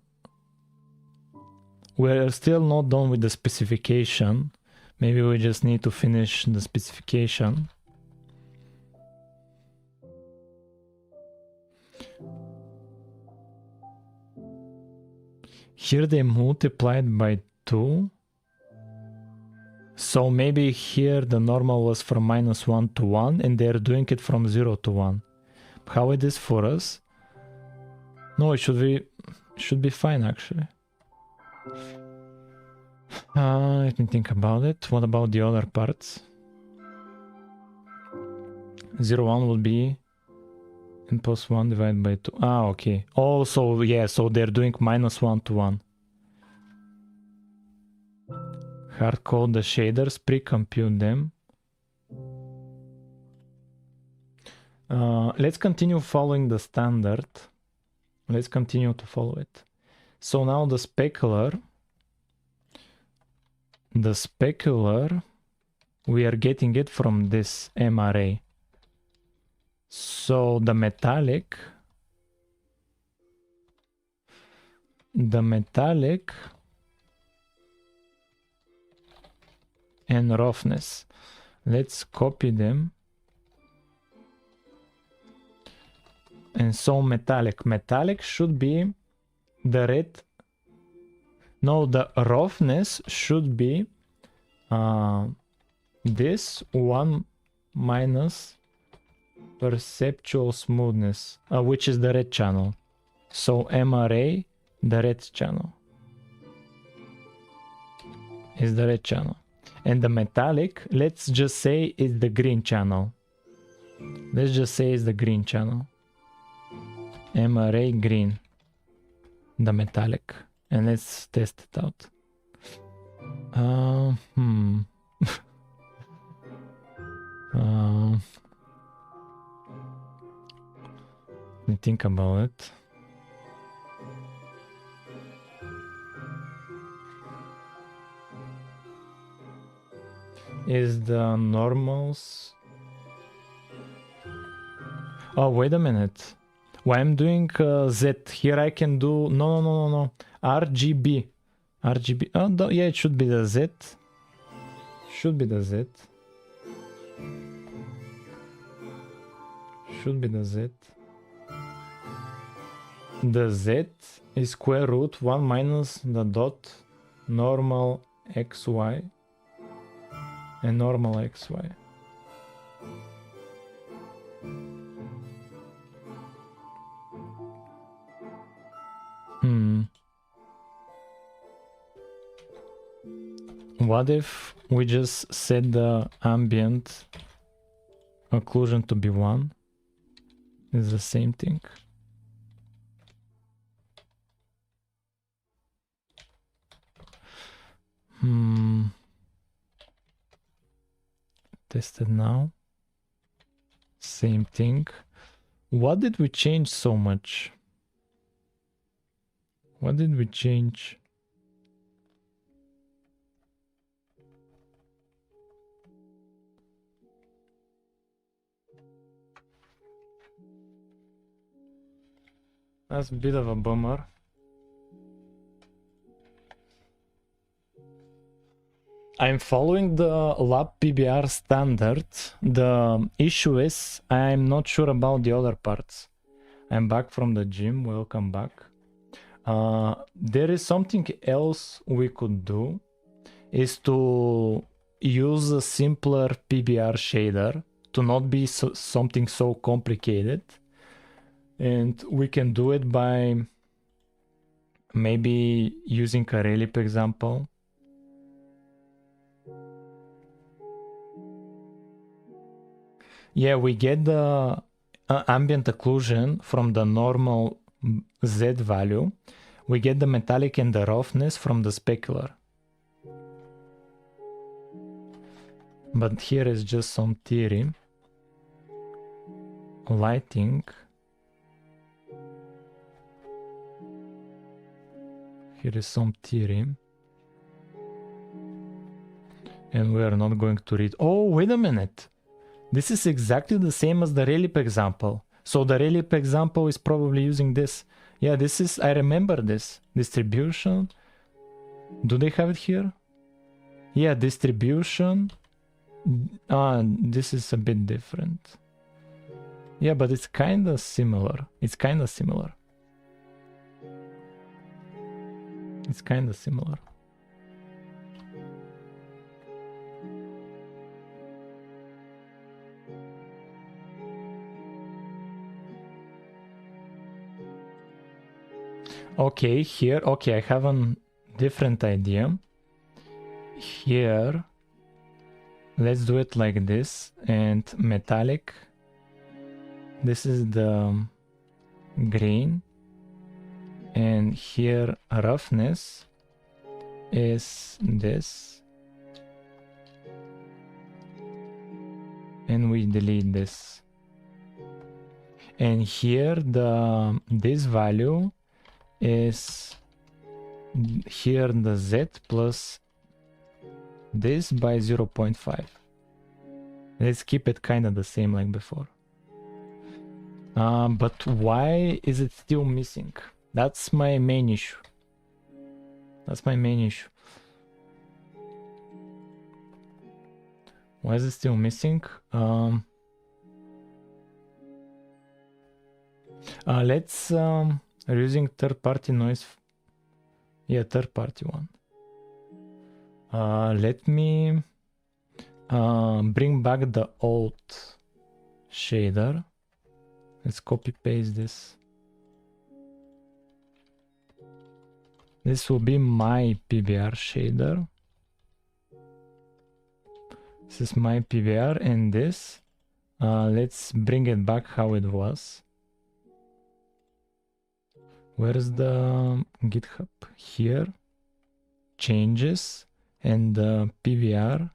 [SPEAKER 1] We're still not done with the specification. Maybe we just need to finish the specification. Here they multiplied by 2. So maybe here the normal was from -1 to 1 and they're doing it from 0 to 1. How it is for us? No, it should be fine actually. Let me think about it. What about the other parts? 0, 1 will be n plus 1 divided by 2. Okay. Oh, so yeah, so they're doing -1 to 1. Hard code the shaders, pre-compute them. Let's continue following the standard. Let's continue to follow it. So now the specular, we are getting it from this MRA. So the metallic and roughness. Let's copy them. And so metallic should be the red. No, the roughness should be this 1 minus perceptual smoothness, which is the red channel. So MRA, the red channel, is the red channel. And the metallic, let's just say is the green channel. Let's just say it's the green channel. MRA green, the metallic. And let's test it out. Let me think about it. Is the normals... Oh, wait a minute. Why I'm doing Z? Here I can do... No. RGB. Oh, yeah, it should be the Z. Should be the Z. Should be the Z. The Z is square root 1 minus the dot normal XY and normal XY. What if we just set the ambient occlusion to be 1? It's the same thing. Tested now. Same thing. What did we change so much? What did we change? That's a bit of a bummer. I'm following the lab PBR standard. The issue is I'm not sure about the other parts. I'm back from the gym. Welcome back. There is something else we could do, is to use a simpler PBR shader to not be something so complicated. And we can do it by maybe using a relief example. Yeah, we get the ambient occlusion from the normal Z value. We get the metallic and the roughness from the specular. but here is just some theory. Lighting. Here is some theory. And we are not going to read. Oh, wait a minute. This is exactly the same as the relief example. So the relief example is probably using this. Yeah, this is, I remember this. Distribution. Do they have it here? Yeah, distribution. This is a bit different. Yeah, but it's kind of similar. It's kind of similar. It's kind of similar. Okay, here, okay, I have a different idea. Here, let's do it like this, and metallic. This is the green, and here roughness is this, and we delete this. And here this value is here the Z plus this by 0.5. Let's keep it kind of the same like before. But why is it still missing? That's my main issue. That's my main issue. Why is it still missing? Let's we're using third-party noise. Yeah, third-party one. Let me bring back the old shader. Let's copy paste this. This will be my PBR shader. This is my PBR, and this, let's bring it back how it was. Where's the GitHub? Here, changes, and the PBR.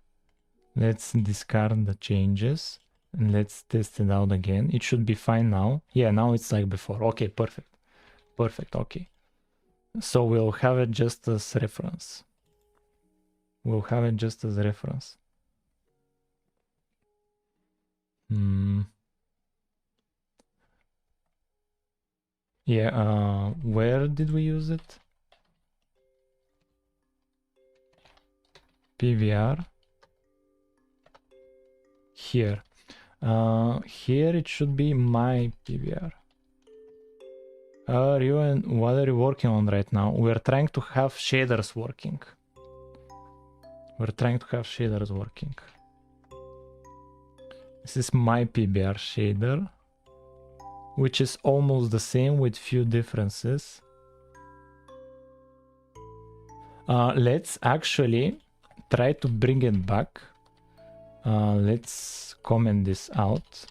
[SPEAKER 1] Let's discard the changes and let's test it out again. It should be fine now. Yeah, now it's like before. Okay, perfect. Perfect, okay. So we'll have it just as reference. We'll have it just as reference. Yeah, where did we use it? PVR. Here. Here it should be my PVR. What are you working on right now? We're trying to have shaders working. This is my PBR shader, which is almost the same with few differences. Let's actually try to bring it back. Let's comment this out.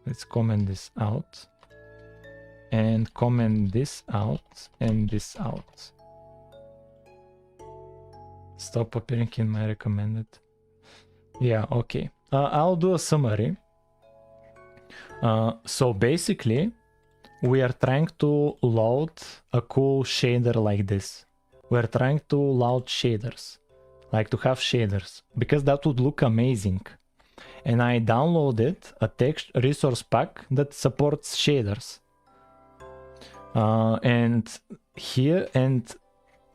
[SPEAKER 1] Let's comment this out and comment this out and this out. Stop appearing in my recommended. Yeah, okay. I'll do a summary. So basically, we are trying to load a cool shader like this. We're trying to load shaders, like to have shaders, because that would look amazing. And I downloaded a text resource pack that supports shaders. And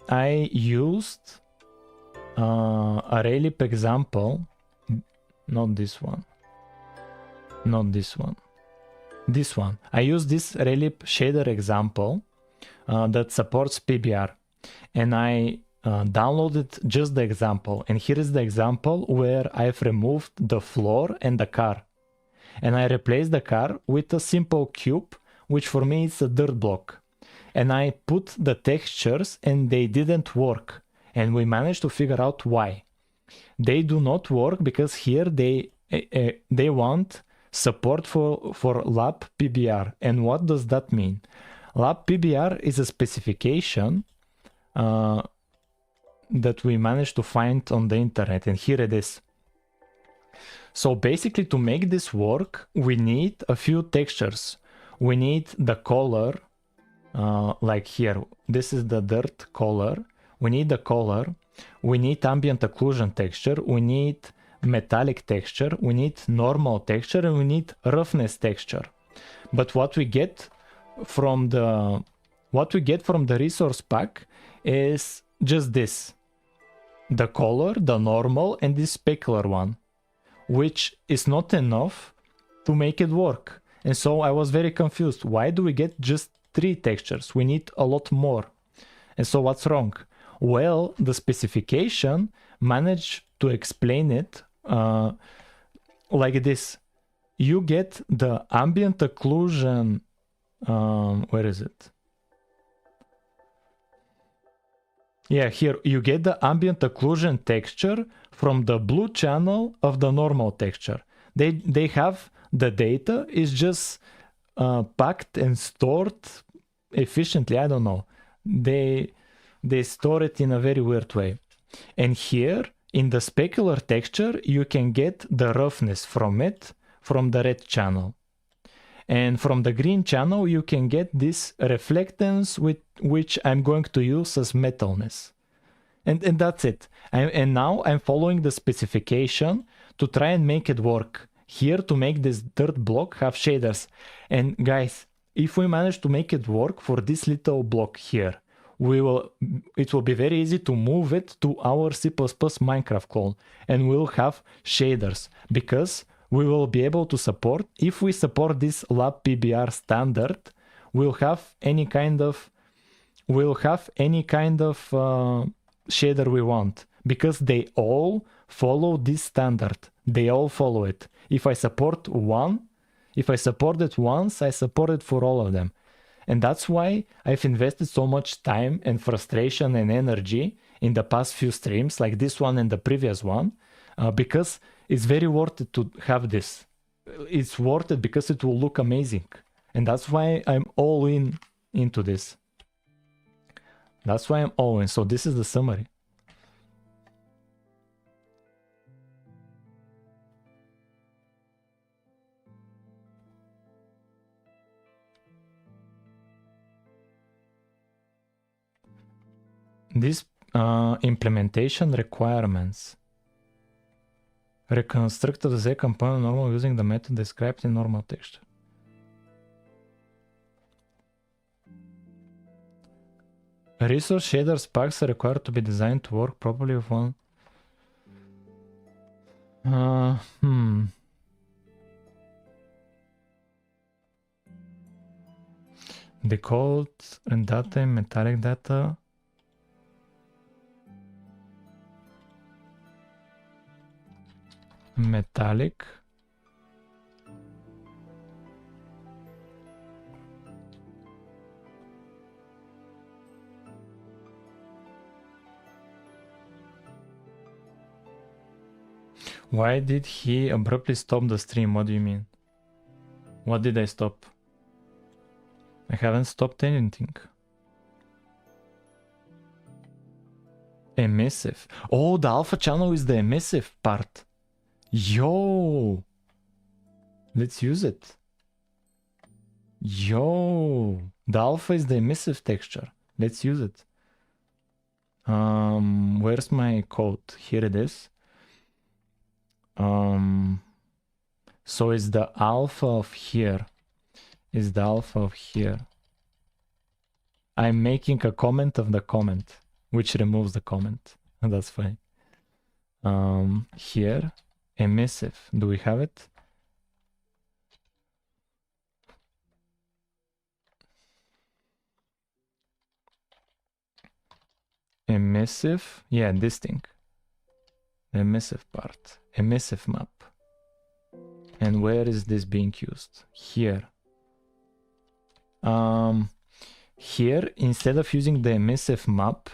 [SPEAKER 1] I used a relief example, not this one. This one. I used this relief shader example that supports PBR, and I downloaded just the example. And here is the example where I've removed the floor and the car, and I replaced the car with a simple cube, which for me is a dirt block. And I put the textures and they didn't work, and we managed to figure out why. They do not work because here they want support for lab PBR. And what does that mean? Lab PBR is a specification that we managed to find on the internet, and here it is. So basically, to make this work, we need a few textures. We need the color, like here, this is the dirt color. We need the color. We need ambient occlusion texture. We need metallic texture. We need normal texture, and we need roughness texture. But what we get from the resource pack is just this: the color, the normal, and this specular one, which is not enough to make it work. And so I was very confused. Why do we get just 3 textures? We need a lot more. And so what's wrong? Well, the specification managed to explain it like this. You get the ambient occlusion, where is it? Yeah, here you get the ambient occlusion texture from the blue channel of the normal texture. They have the data, is just packed and stored efficiently. I don't know. They store it in a very weird way. And here in the specular texture, you can get the roughness from it, from the red channel. And from the green channel, you can get this reflectance, which I'm going to use as metalness. And that's it. And now I'm following the specification to try and make it work. Here, to make this dirt block have shaders. And guys, if we manage to make it work for this little block here, it will be very easy to move it to our C++ Minecraft clone. And we'll have shaders, because we will be able to support, if we support this lab PBR standard, we'll have any kind of shader we want, because they all follow this standard. They all follow it. If I support it once, I support it for all of them. And that's why I've invested so much time and frustration and energy in the past few streams, like this one and the previous one, because it's very worth it to have this. It's worth it because it will look amazing. And that's why I'm all into this. That's why I'm all in. So this is the summary. This implementation requirements. Reconstruct the Z component normal using the method described in normal texture. Resource shaders packs are required to be designed to work properly with one. Decode and data, metallic data. Metallic. Why did he abruptly stop the stream? What do you mean? What did I stop? I haven't stopped anything. Emissive. Oh, the alpha channel is the emissive part. Yo! Let's use it. Yo! The alpha is the emissive texture. Let's use it. Where's my code? Here it is. So it's the alpha of here. Is the alpha of here. I'm making a comment of the comment, which removes the comment. That's fine. Here, emissive. Do we have it? Emissive. Yeah, this thing. Emissive part. Emissive map. And where is this being used? Here. Here, instead of using the emissive map,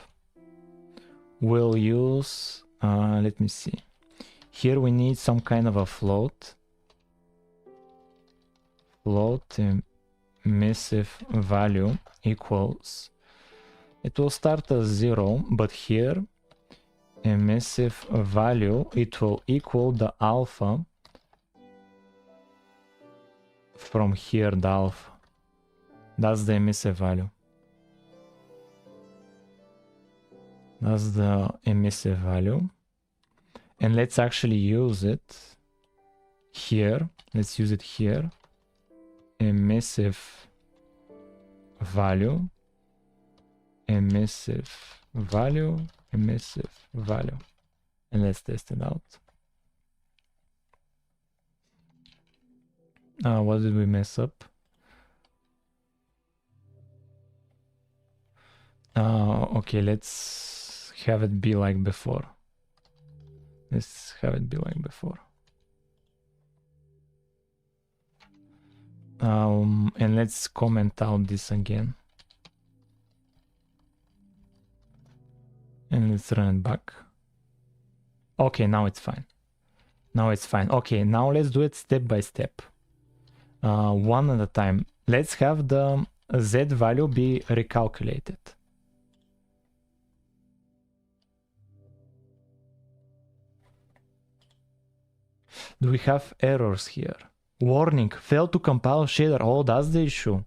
[SPEAKER 1] we'll use, let me see. Here we need some kind of a float. Float emissive value equals. It will start as 0, but here emissive value, it will equal the alpha from here, the alpha. That's the emissive value. That's the emissive value. And let's actually use it here. Let's use it here. Emissive value. Emissive value. Emissive value. And let's test it out. What did we mess up? Okay, let's have it be like before. Let's have it be like before. And let's comment out this again. And let's run it back. Okay, now it's fine. Now it's fine. Okay, now let's do it step by step. One at a time. Let's have the Z value be recalculated. Do we have errors here? Warning, failed to compile shader. Oh, that's the issue.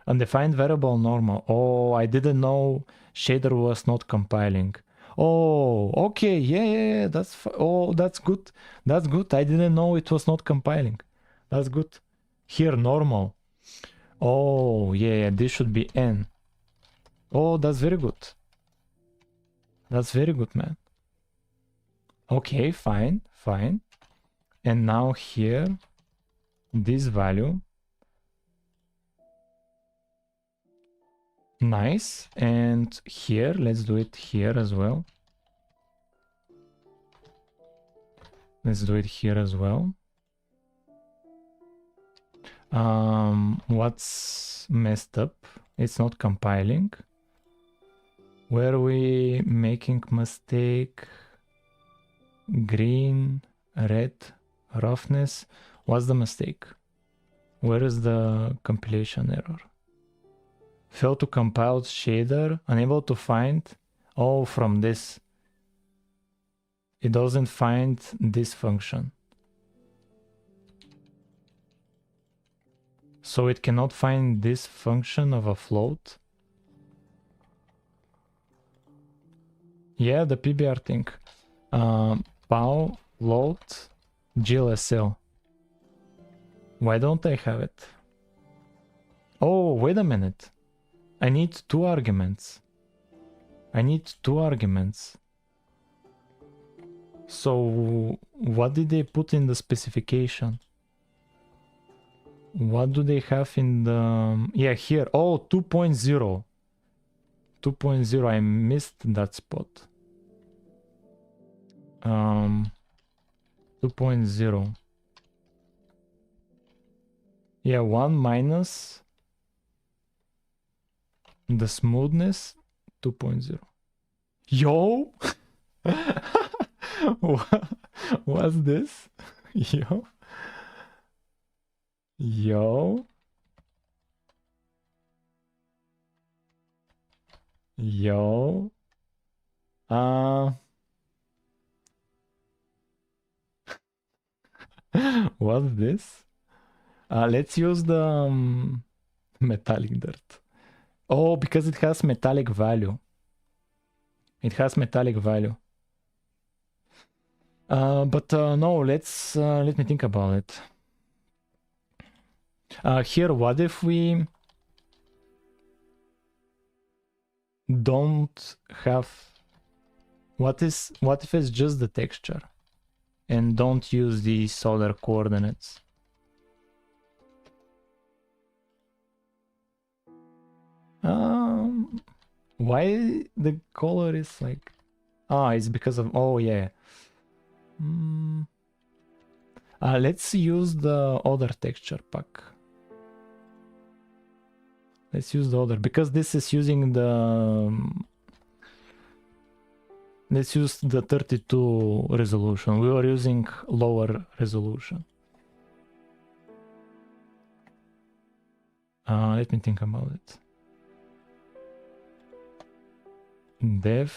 [SPEAKER 1] Undefined variable normal. Oh, I didn't know shader was not compiling. Oh, okay, yeah, that's oh, that's good. That's good. I didn't know it was not compiling. That's good. Here, normal. Oh, yeah, this should be N. Oh, that's very good. That's very good, man. Okay, fine, fine. And now here, this value. Nice. And here, let's do it here as well. Let's do it here as well. What's messed up? It's not compiling. Where are we making mistake? Green, red, roughness. What's the mistake? Where is the compilation error? Failed to compile shader, unable to find. Oh, from this. It doesn't find this function. So it cannot find this function of a float. Yeah, the PBR thing. POW float GLSL. Why don't I have it? Oh, wait a minute. I need two arguments. I need two arguments. So what did they put in the specification? What do they have in the... Yeah, here. Oh, 2.0. 2.0. I missed that spot. 2.0. Yeah, 1 minus the smoothness. 2.0. Yo! What's this? Yo. Yo. Yo. What's this? Let's use the metallic dirt. Oh, because it has metallic value. It has metallic value. But no, let me think about it. Here, what if we don't have... What if it's just the texture and don't use the solar coordinates? Why the color is like... it's because of... Oh, yeah. Let's use the other texture pack. Let's use the other, because this is using the... Let's use the 32 resolution. We were using lower resolution. Let me think about it. Dev.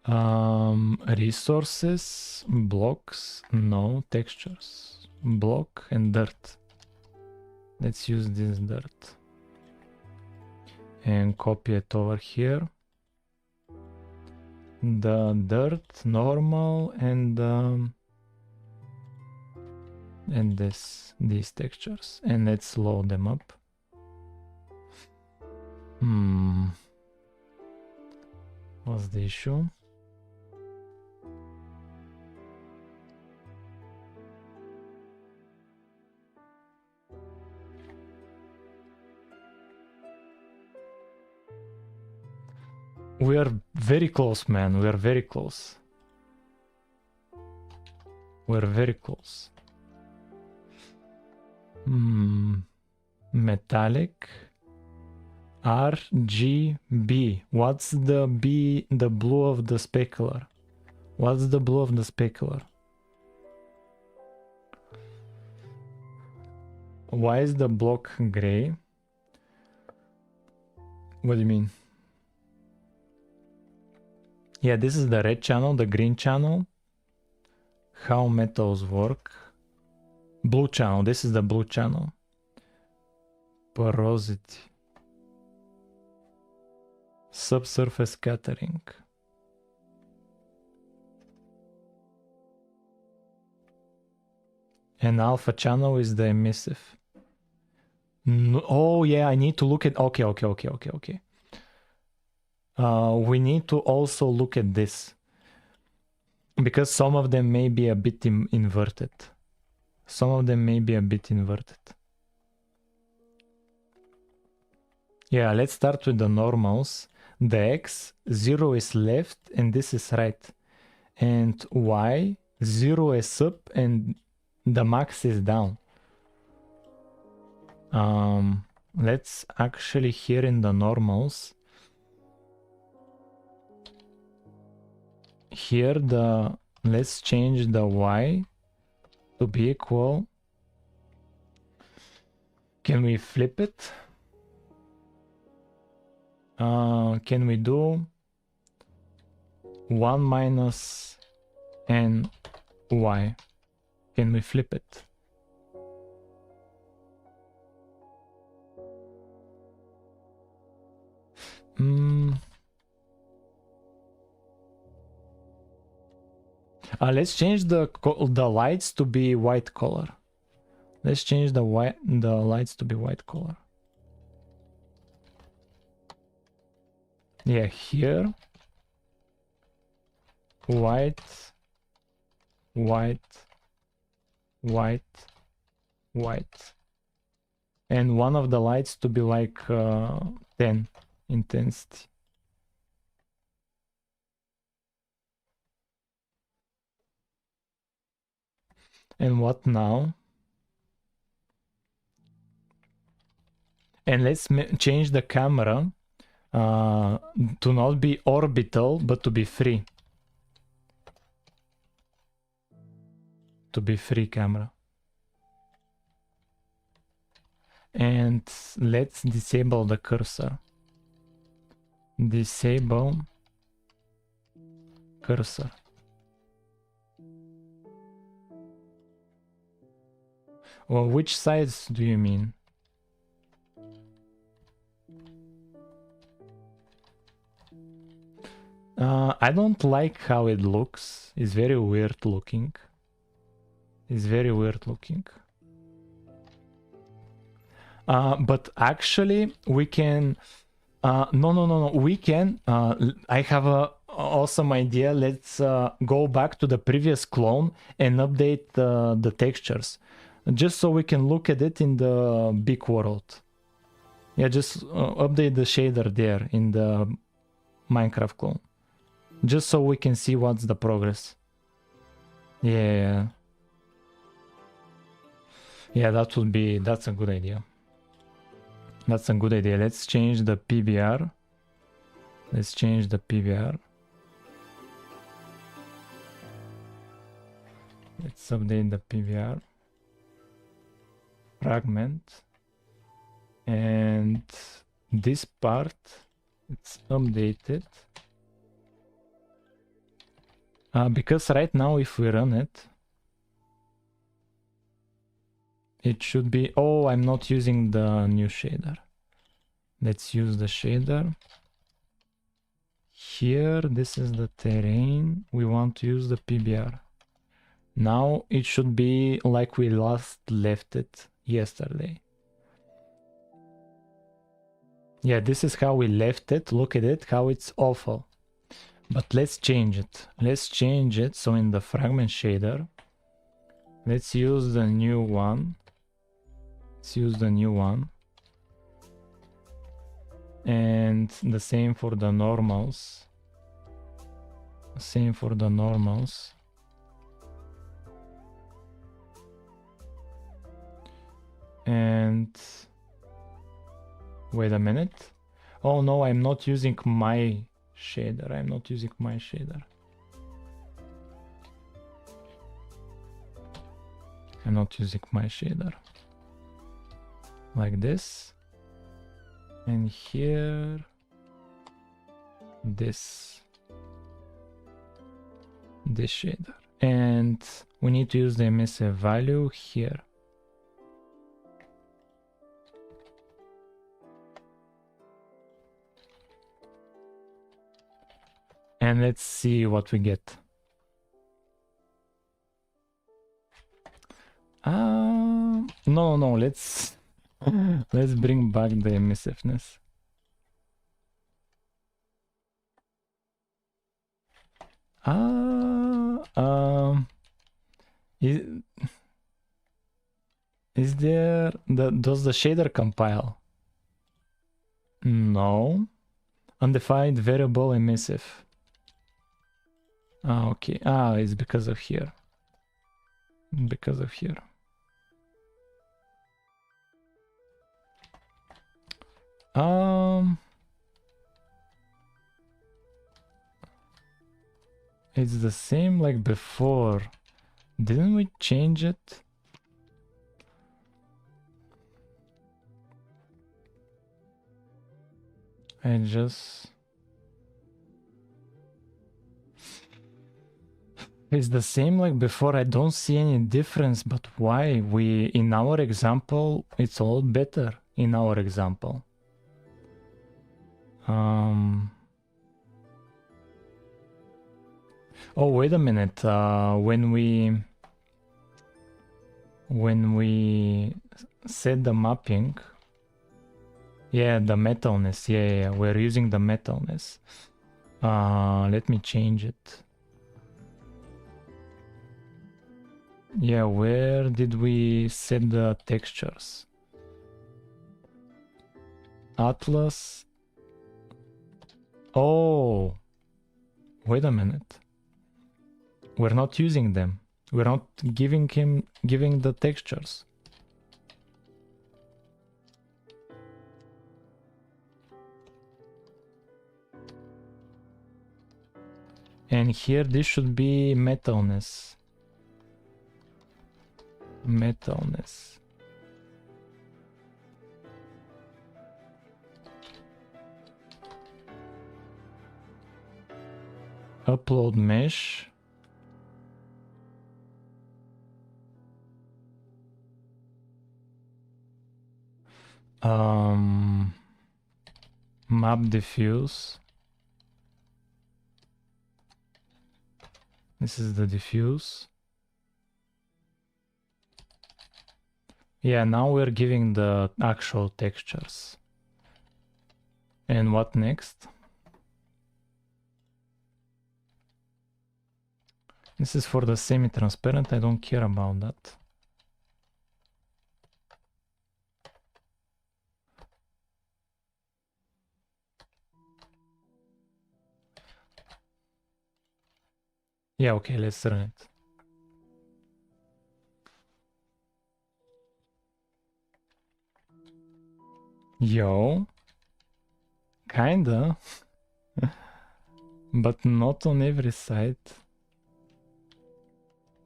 [SPEAKER 1] Resources, blocks, no, textures, block and dirt. Let's use this dirt and copy it over here. The dirt, normal, and these textures, and let's load them up. What's the issue? We are very close, man. We are very close. We're very close. Metallic. RGB. What's the B, the blue of the specular? What's the blue of the specular? Why is the block gray? What do you mean? Yeah, this is the red channel, the green channel. How metals work. Blue channel, this is the blue channel. Porosity. Subsurface scattering. And alpha channel is the emissive. No, oh yeah, I need to look at, okay. We need to also look at this, because some of them may be a bit inverted. Some of them may be a bit inverted. Yeah, let's start with the normals. The X, 0 is left and this is right. And Y, 0 is up and the max is down. Let's actually, here in the normals, here let's change the Y to be equal. Can we flip it? Can we do 1 minus n y? Can we flip it? Let's change the lights to be white color. Let's change the lights to be white color. Yeah, here, white, white, white, white, and one of the lights to be like 10 intensity. And what now? And let's change the camera to not be orbital, but to be free. To be free camera. And let's disable the cursor. Disable cursor. Well, which sides do you mean? I don't like how it looks. It's very weird looking. It's very weird looking. But actually we can no, we can I have a awesome idea. Let's go back to the previous clone and update the textures, just so we can look at it in the big world. Yeah, just update the shader there in the Minecraft clone, just so we can see what's the progress. Yeah, that's a good idea. That's a good idea. Let's change the PBR. Let's change the PBR. Let's update the PBR. Fragment. And this part, it's updated. Because right now if we run it, it should be... Oh, I'm not using the new shader. Let's use the shader. Here, this is the terrain. We want to use the PBR. Now it should be like we last left it yesterday. Yeah, this is how we left it. Look at it, how it's awful. But let's change it. Let's change it. So in the fragment shader, let's use the new one. Let's use the new one. And the same for the normals. Same for the normals. And wait a minute. Oh no, I'm not using my shader. I'm not using my shader. I'm not using my shader. Like this. And here, this shader. And we need to use the emissive value here. And let's see what we get. No, let's bring back the emissiveness. Is there does the shader compile? No. Undefined variable emissive. Okay. It's because of here. Because of here. It's the same like before. Didn't we change it? It's the same like before. I don't see any difference, but why? In our example, it's all better in our example. Oh, wait a minute. When we set the mapping, yeah, the metalness, yeah, we're using the metalness. Let me change it. Yeah, where did we set the textures? Atlas. Oh, wait a minute. We're not using them. We're not giving the textures. And here this should be metalness. Metalness. Upload mesh. Map diffuse. This is the diffuse. Yeah, now we're giving the actual textures. And what next? This is for the semi-transparent. I don't care about that. Yeah, okay, let's run it. Yo, kinda, but not on every side.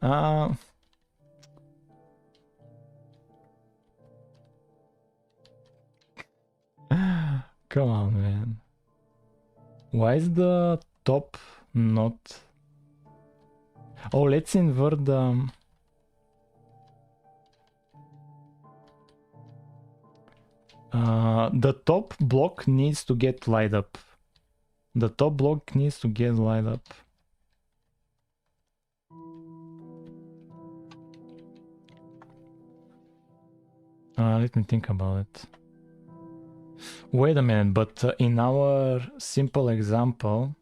[SPEAKER 1] Come on, man. Why is the top not Oh, let's invert the top block needs to get light up. The top block needs to get light up. Let me think about it. Wait a minute, but in our simple example,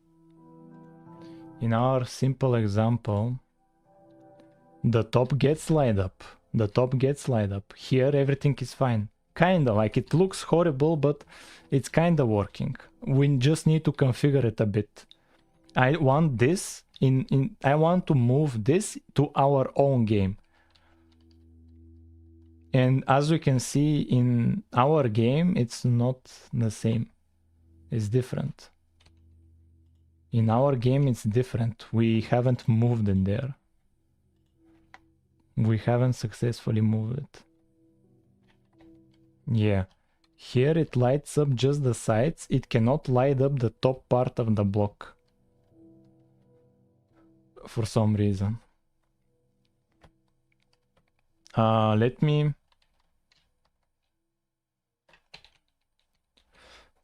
[SPEAKER 1] the top gets light up. The top gets light up. Here, everything is fine. Kinda, like it looks horrible, but it's kinda working. We just need to configure it a bit. I want this I want to move this to our own game. And as we can see in our game, it's not the same. It's different. In our game, it's different. We haven't moved it there. We haven't successfully moved it. Yeah. Here it lights up just the sides. It cannot light up the top part of the block. For some reason. Let me...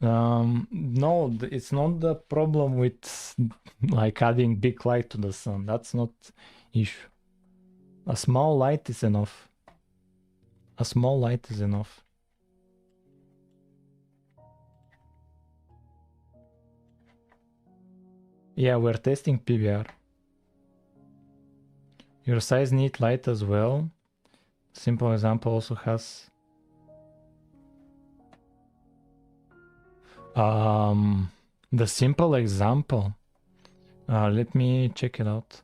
[SPEAKER 1] no, it's not the problem with like adding big light to the sun. That's not issue. A small light is enough. A small light is enough. Yeah, we're testing PBR. Your size need light as well. Simple example also has... the simple example. Let me check it out.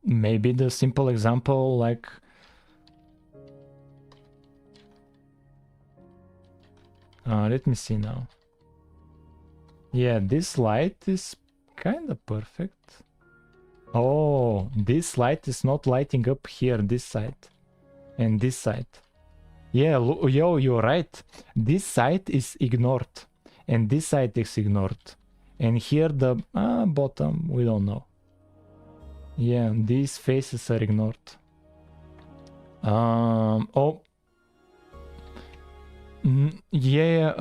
[SPEAKER 1] Maybe the simple example, like... let me see now. Yeah, this light is kind of perfect. Oh, this light is not lighting up here, this side. And this side. Yeah, yo, you're right. This side is ignored. And this side is ignored. And here the bottom, we don't know. Yeah, these faces are ignored. Oh. Yeah,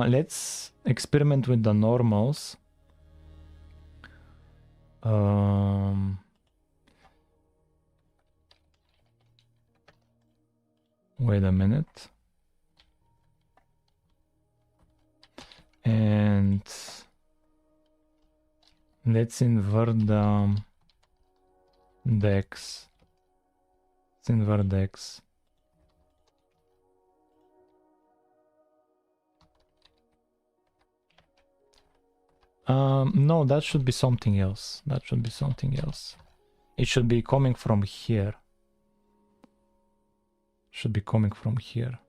[SPEAKER 1] let's experiment with the normals. Wait a minute. And let's invert the X. Let's invert the X. No, that should be something else. That should be something else. It should be coming from here. Should be coming from here.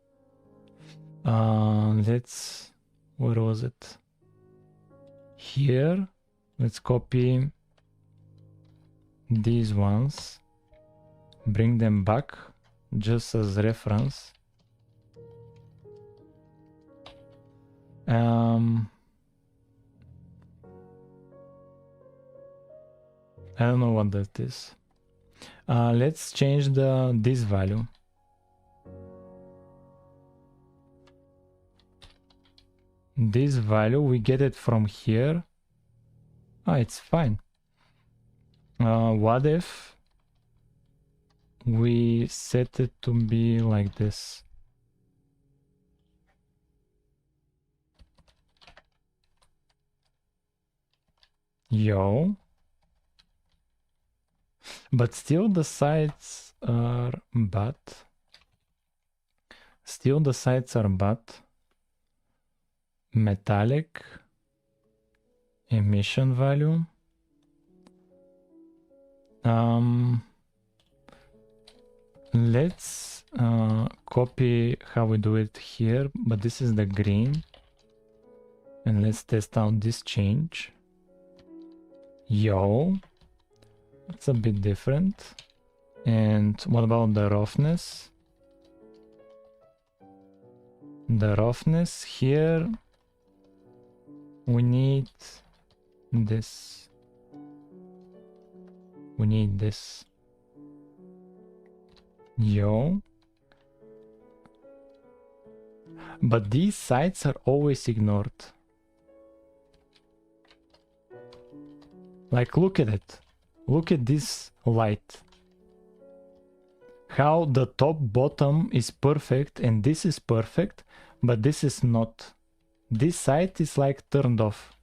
[SPEAKER 1] Let's... Where was it? Here. Let's copy these ones. Bring them back just as reference. I don't know what that is. Let's change this value. This value, we get it from here. It's fine. What if we set it to be like this? Yo. But still the sides are bad. Still the sides are bad. Metallic. Emission value. Let's copy how we do it here, but this is the green. And let's test out this change. Yo. It's a bit different. And what about the roughness? The roughness here, we need this. We need this. Yo. But these sides are always ignored. Like, look at it. Look at this light. How the top bottom is perfect and this is perfect, but this is not. This side is like turned off.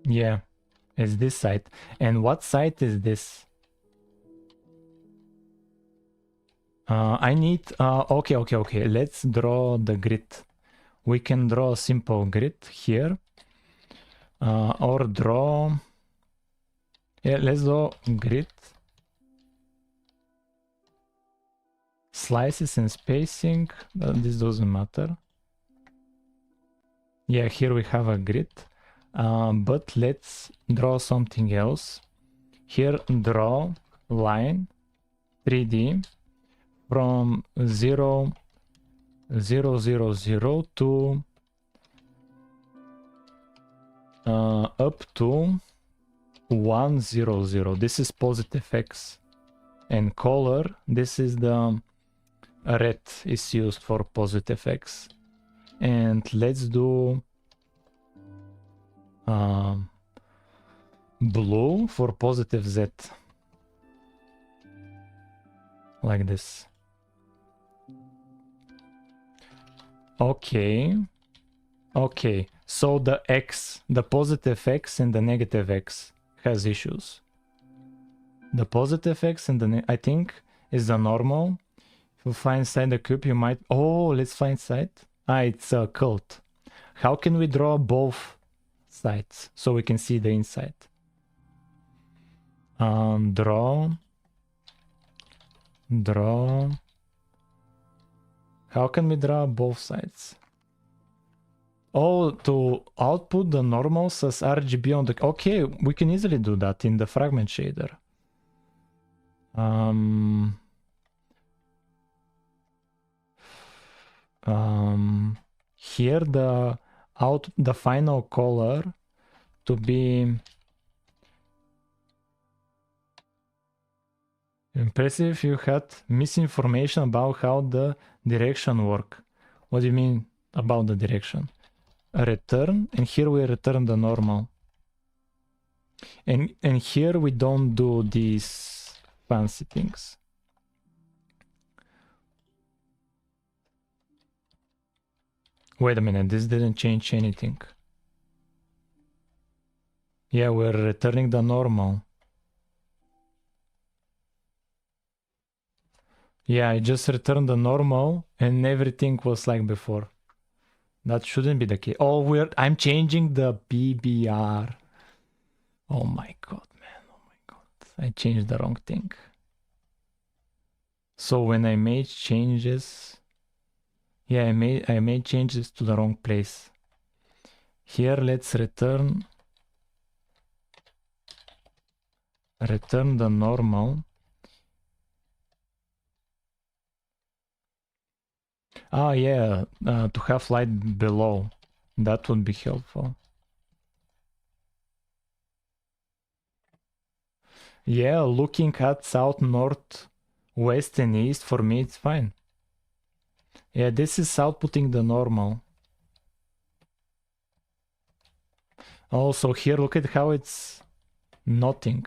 [SPEAKER 1] Yeah, it's this side. And what side is this? I need, okay. Let's draw the grid. We can draw a simple grid here. Or draw, yeah, let's draw grid. Slices and spacing, this doesn't matter. Yeah, here we have a grid. But let's draw something else. Here, draw line 3D from 0, 0, 0, 0 to up to 1, 0, 0. This is positive X. And color, this is the red is used for positive X. And let's do blue for positive Z. Like this. Okay. Okay. So the X, the positive X and the negative X has issues. The positive X and the I think is the normal. If you find inside the cube, you might... Oh, let's find side. Ah, it's a cult. How can we draw both sides so we can see the inside? Draw. How can we draw both sides? Oh, to output the normals as RGB on the... Okay, we can easily do that in the fragment shader. Here the final color to be impressive if you had misinformation about how the direction work. What do you mean about the direction? A return, and here we return the normal. And here we don't do these fancy things. Wait a minute, this didn't change anything. Yeah, we're returning the normal. Yeah, I just returned the normal and everything was like before. That shouldn't be the case. Oh, I'm changing the BBR. Oh my god, man. Oh my god. I changed the wrong thing. So when I made changes... Yeah, I made changes to the wrong place. Here, let's return the normal. Ah, yeah, to have light below. That would be helpful. Yeah, looking at south, north, west, and east, for me, it's fine. Yeah, this is outputting the normal. Also, here, look at how it's nothing.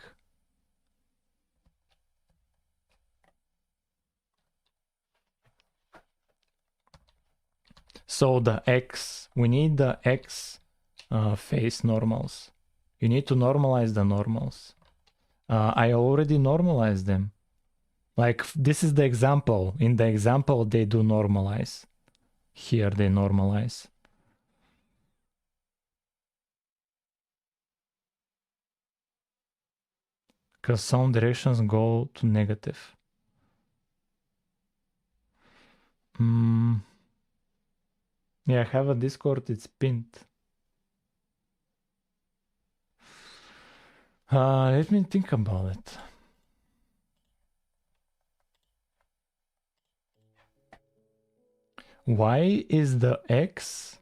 [SPEAKER 1] So the X, we need the X face normals. You need to normalize the normals. I already normalized them. Like, this is the example. In the example, they do normalize. Here, they normalize. Because some directions go to negative. Yeah, I have a Discord, it's pinned. Let me think about it. Why is the X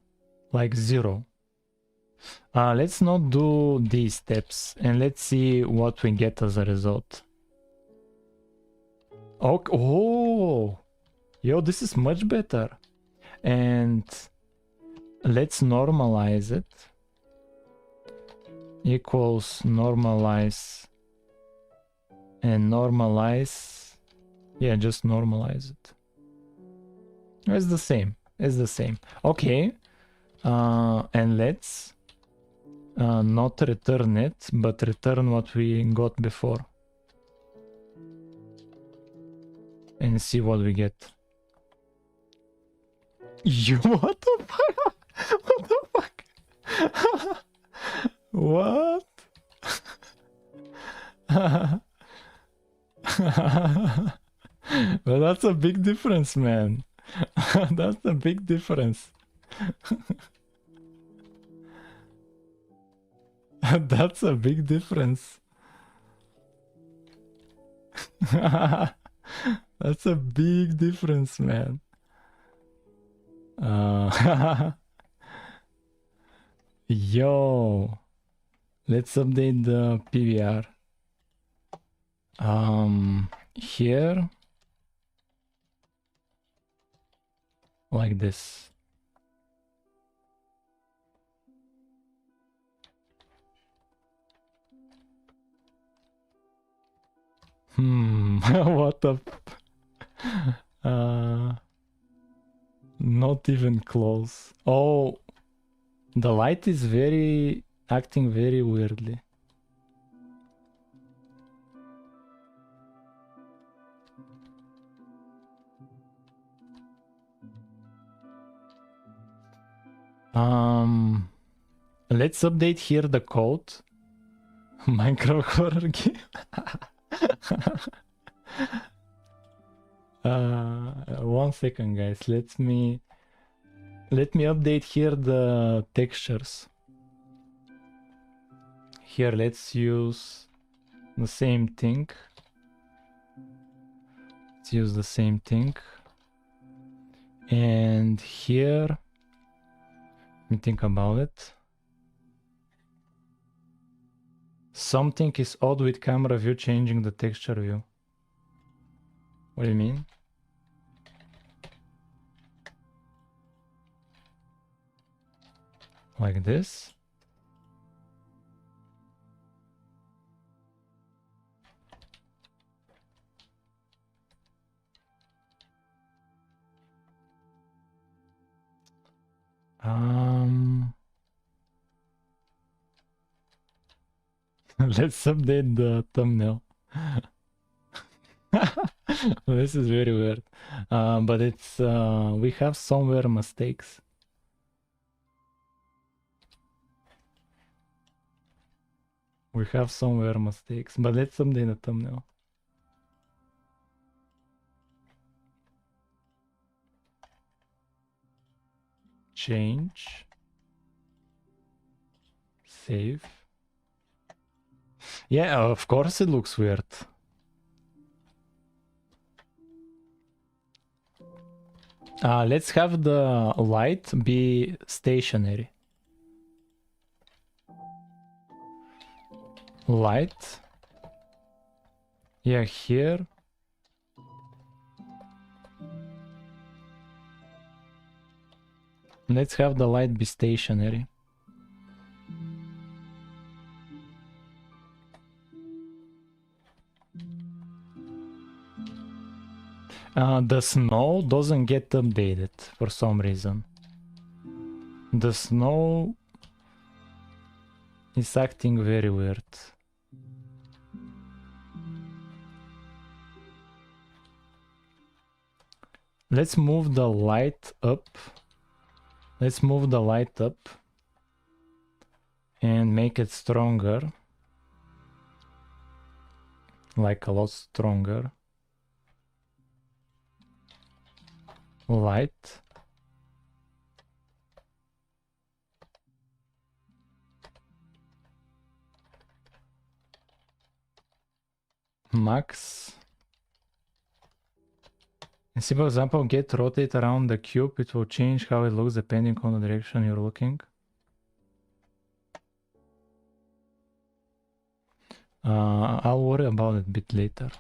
[SPEAKER 1] like 0? Let's not do these steps and let's see what we get as a result. Okay. Oh, yo, this is much better. And let's normalize it. Equals normalize and normalize. Yeah, just normalize it. It's the same. It's the same. Okay. And let's not return it, but return what we got before. And see what we get. You, what the fuck? What the fuck? What? But that's a big difference, man. That's a big difference. That's a big difference. That's a big difference, man. Yo, let's update the PVR. Here, like this. What the? Not even close. Oh, the light is acting very weirdly. Let's update here the code. Minecraft horror game. 1 second, guys. Let me update here the textures. Here, let's use the same thing. Let's use the same thing. And here, let me think about it. Something is odd with camera view changing the texture view. What do you mean? Like this? Let's update the thumbnail. This is very weird. But it's we have somewhere mistakes. We have somewhere mistakes, but let's update the thumbnail. Change. Save. Yeah, of course it looks weird. Let's have the light be stationary. Light. Yeah, here. Let's have the light be stationary. The snow doesn't get updated for some reason. The snow is acting very weird. Let's move the light up. Let's move the light up and make it stronger. Like a lot stronger. Light. Max. And see, for example, get rotate around the cube. It will change how it looks depending on the direction you're looking. I'll worry about it a bit later.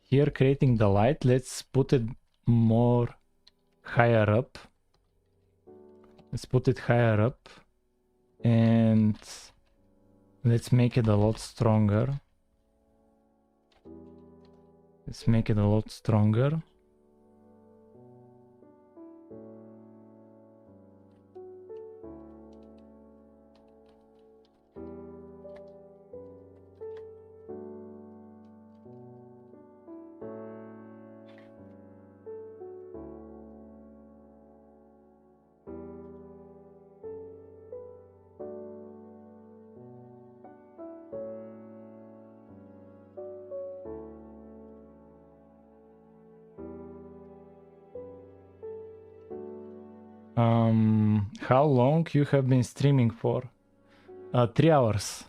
[SPEAKER 1] Here creating the light, let's put it more higher up. Let's put it higher up and let's make it a lot stronger. Let's make it a lot stronger. How long you have been streaming for? 3 hours.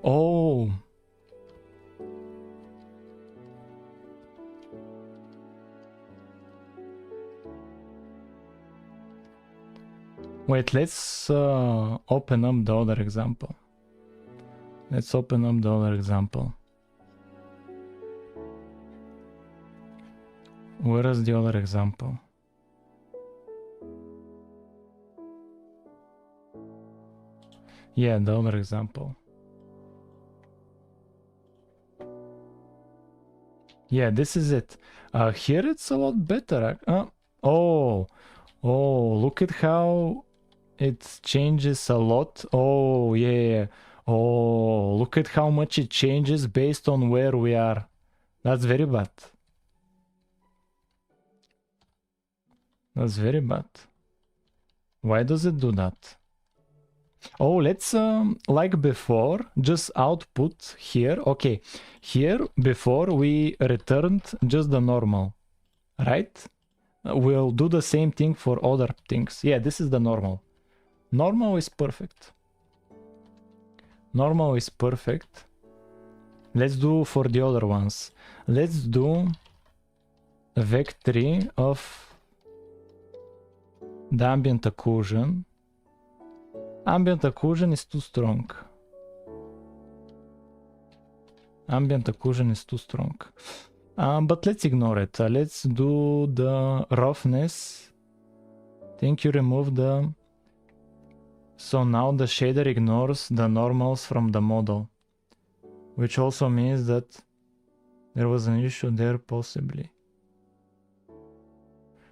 [SPEAKER 1] Oh. Wait, let's open up the other example. Let's open up the other example. Where is the other example? Yeah, the other example. Yeah, this is it. Here it's a lot better. Oh, look at how it changes a lot. Oh, yeah. Oh, look at how much it changes based on where we are. That's very bad. That's very bad. Why does it do that? Oh, let's like before, just output here. Okay, here before we returned just the normal, right? We'll do the same thing for other things. Yeah, this is the normal. Normal is perfect. Normal is perfect. Let's do for the other ones. Let's do a vec3 of the ambient occlusion. Ambient occlusion is too strong. Ambient occlusion is too strong. But let's ignore it. Let's do the roughness. I think you remove the... So now the shader ignores the normals from the model. Which also means that there was an issue there possibly.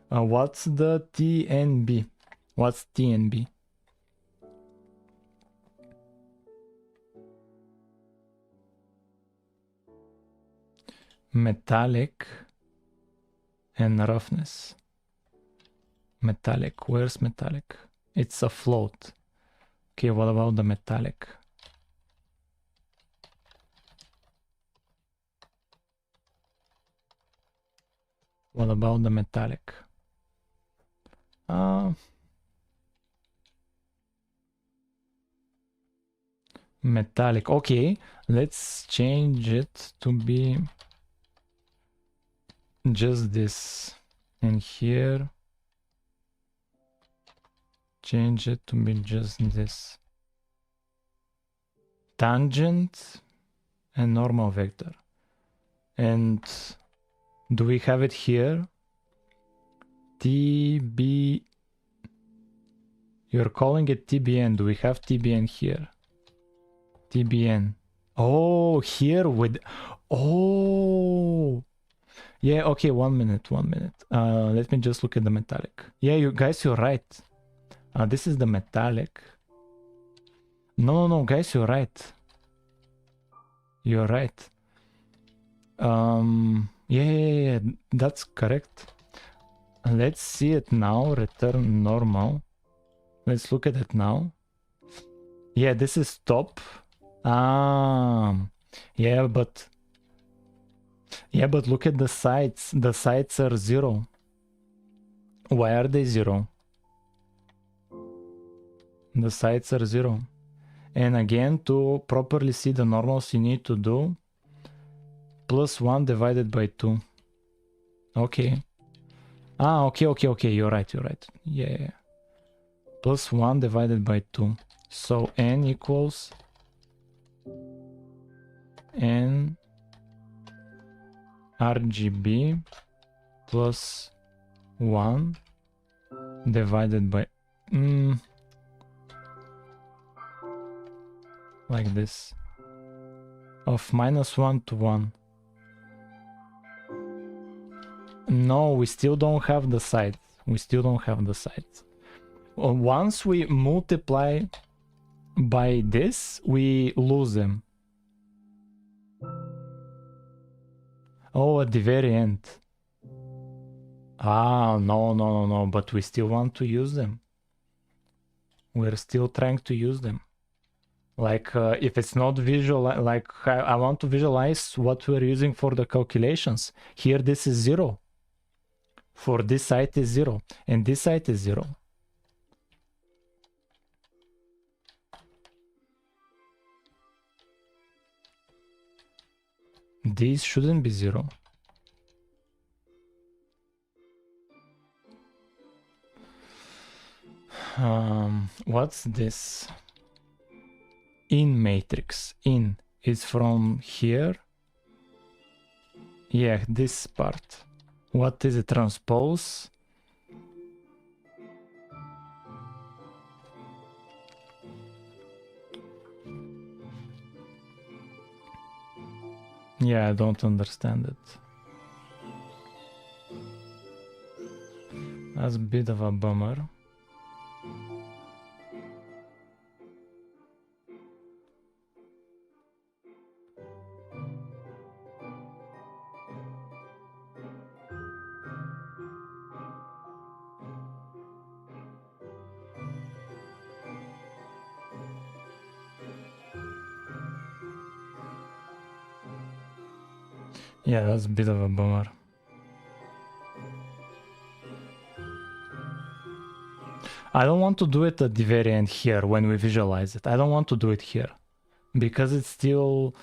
[SPEAKER 1] What's the TNB? What's TNB? Metallic and roughness. Metallic, where's metallic? It's a float. Okay, what about the metallic? What about the metallic? Metallic, okay, let's change it to be just this, and here change it to be just this. Tangent and normal vector. And do we have it here? TB, you're calling it TBN. Do we have TBN here? TBN. Oh, here with... Oh, yeah, okay, 1 minute. Let me just look at the metallic. Yeah, you guys, you're right. This is the metallic. No, guys, you're right. You're right. Yeah, that's correct. Let's see it now. Return normal. Let's look at it now. Yeah, this is top. Yeah, but look at the sides. The sides are 0. Why are they 0? The sides are 0. And again, to properly see the normals, you need to do +1 divided by 2. Okay. Okay, you're right. Yeah. +1 divided by 2. So n equals n RGB plus 1 divided by like this, of -1 to 1. No, we still don't have the sides. Once we multiply by this, we lose them. Oh, at the very end. No, but we still want to use them. We're still trying to use them. Like, if it's not visual, like I want to visualize what we're using for the calculations. Here, this is 0. For this side is 0, and this side is 0. These shouldn't be 0. What's this? In matrix. In is from here. Yeah, this part. What is it? Transpose? Yeah, I don't understand it. That's a bit of a bummer. Yeah, that's a bit of a bummer. I don't want to do it at the very end here when we visualize it. I don't want to do it here because it's still...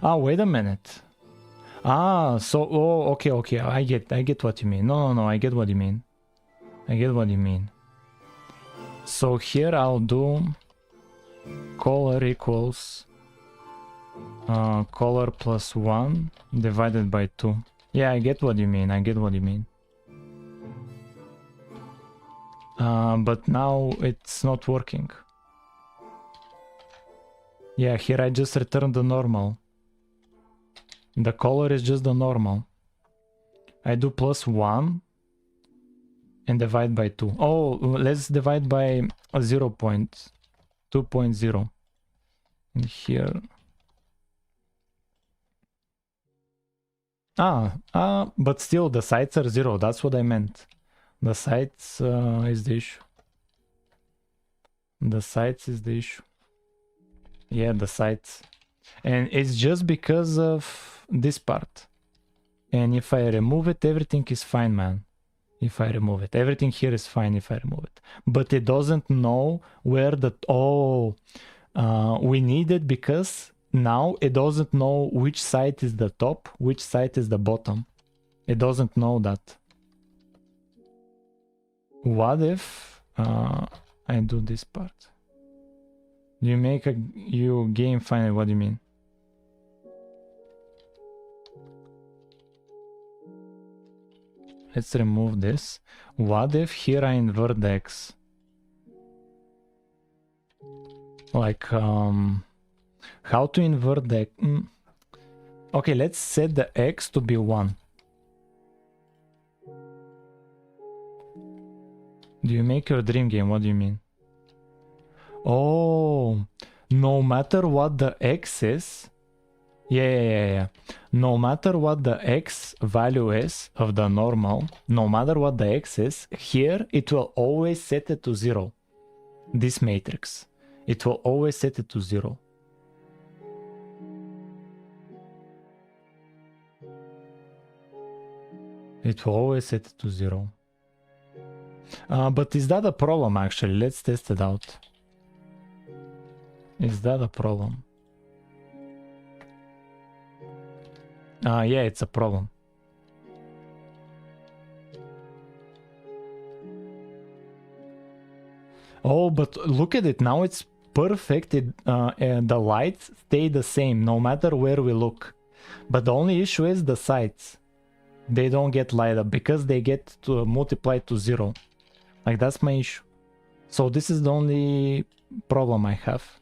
[SPEAKER 1] wait a minute. Okay. I get what you mean. No, I get what you mean. So here I'll do color equals color plus 1 divided by 2. Yeah, I get what you mean. But now it's not working. Yeah, here I just returned the normal. The color is just the normal. I do +1 and divide by 2. Oh, let's divide by 0.2.0. And here. But still the sides are 0. That's what I meant. The sides is the issue. Yeah, the sides. And it's just because of this part. And if I remove it, everything is fine, man. If I remove it, everything here is fine if I remove it. But it doesn't know where the... we need it because now it doesn't know which side is the top, which side is the bottom. It doesn't know that. What if I do this part? You make you game finally, what do you mean? Let's remove this. What if here I invert the x? Like, how to invert the... Okay, let's set the x to be 1. Do you make your dream game? What do you mean? Oh, no matter what the x is... Yeah. No matter what the x value is of the normal, no matter what the x is, here it will always set it to 0. This matrix. It will always set it to 0. It will always set it to 0. But is that a problem actually? Let's test it out. Is that a problem? Yeah, it's a problem. Oh, but look at it now. It's perfect. And the lights stay the same no matter where we look. But the only issue is the sides. They don't get light up because they get to multiply to 0. Like, that's my issue. So this is the only problem I have.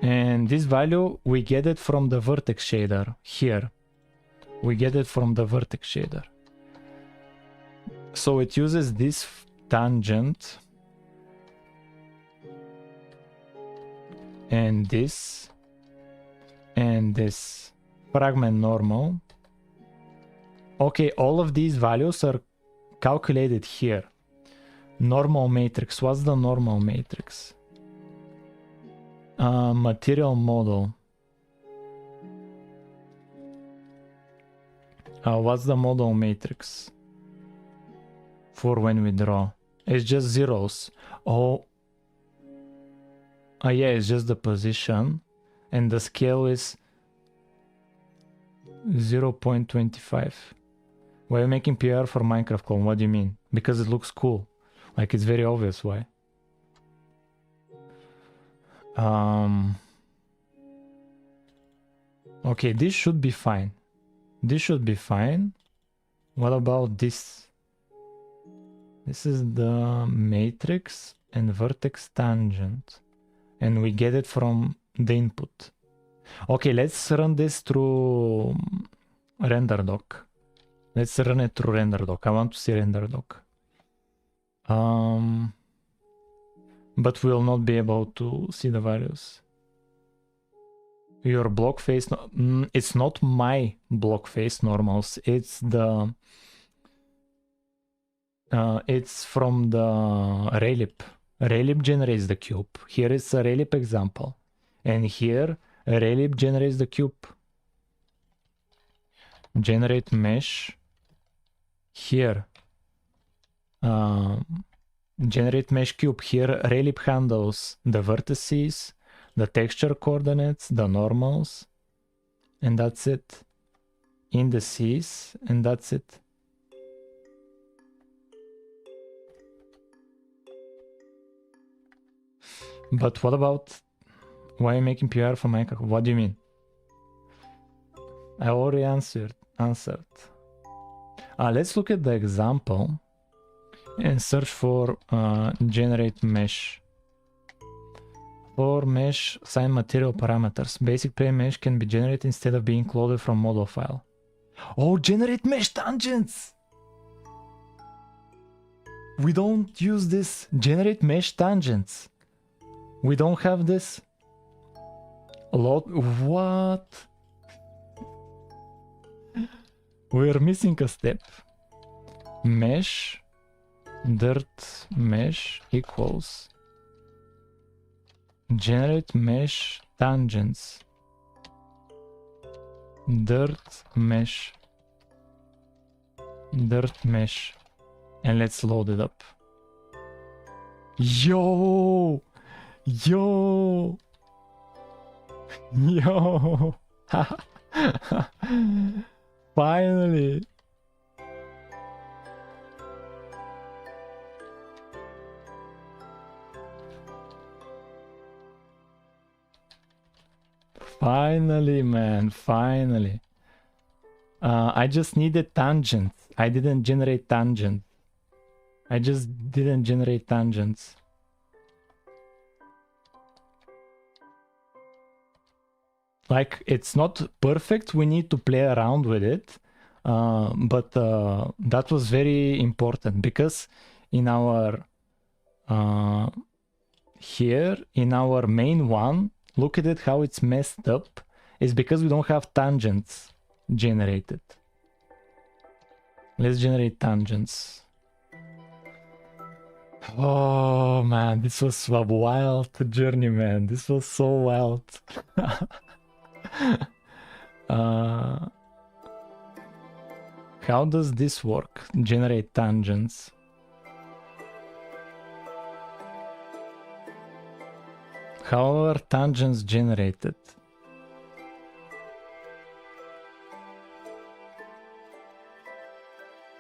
[SPEAKER 1] And this value, we get it from the vertex shader here. We get it from the vertex shader. So it uses this tangent and this fragment normal. Okay, all of these values are calculated here. Normal matrix. What's the normal matrix? Material model. What's the model matrix for when we draw? It's just zeros. Oh, yeah, it's just the position, and the scale is 0.25. Why are you making PR for Minecraft clone? What do you mean? Because it looks cool. Like, it's very obvious why. Okay, this should be fine. This should be fine. What about this? This is the matrix and vertex tangent. And we get it from the input. Okay, let's run this through RenderDoc. Let's run it through RenderDoc. I want to see RenderDoc. But we'll not be able to see the values. Your block face, it's not my block face normals. It's the it's from the Raylib. Raylib generates the cube. Here is a Raylib example, and here Raylib generates the cube. Generate mesh. Here generate mesh cube. Here Raylib handles the vertices, the texture coordinates, the normals, and that's it. Indices, and that's it. But what about why are you making PR for Minecraft? What do you mean? I already answered. Let's look at the example and search for generate mesh. For mesh, assign material parameters. Basic plane mesh can be generated instead of being loaded from model file. Oh, generate mesh tangents! We don't use this. Generate mesh tangents. We don't have this. What? We're missing a step. Mesh dirt mesh equals generate mesh tangents dirt mesh, and let's load it up. Yo finally. Finally, man, finally. I just needed tangents. I didn't generate tangents. I just didn't generate tangents. Like, it's not perfect. We need to play around with it. But that was very important because in our here in our main one, look at it how it's messed up. It's because we don't have tangents generated. Let's generate tangents. Oh man, this was a wild journey, man. This was so wild. How does this work? Generate tangents. How are tangents generated?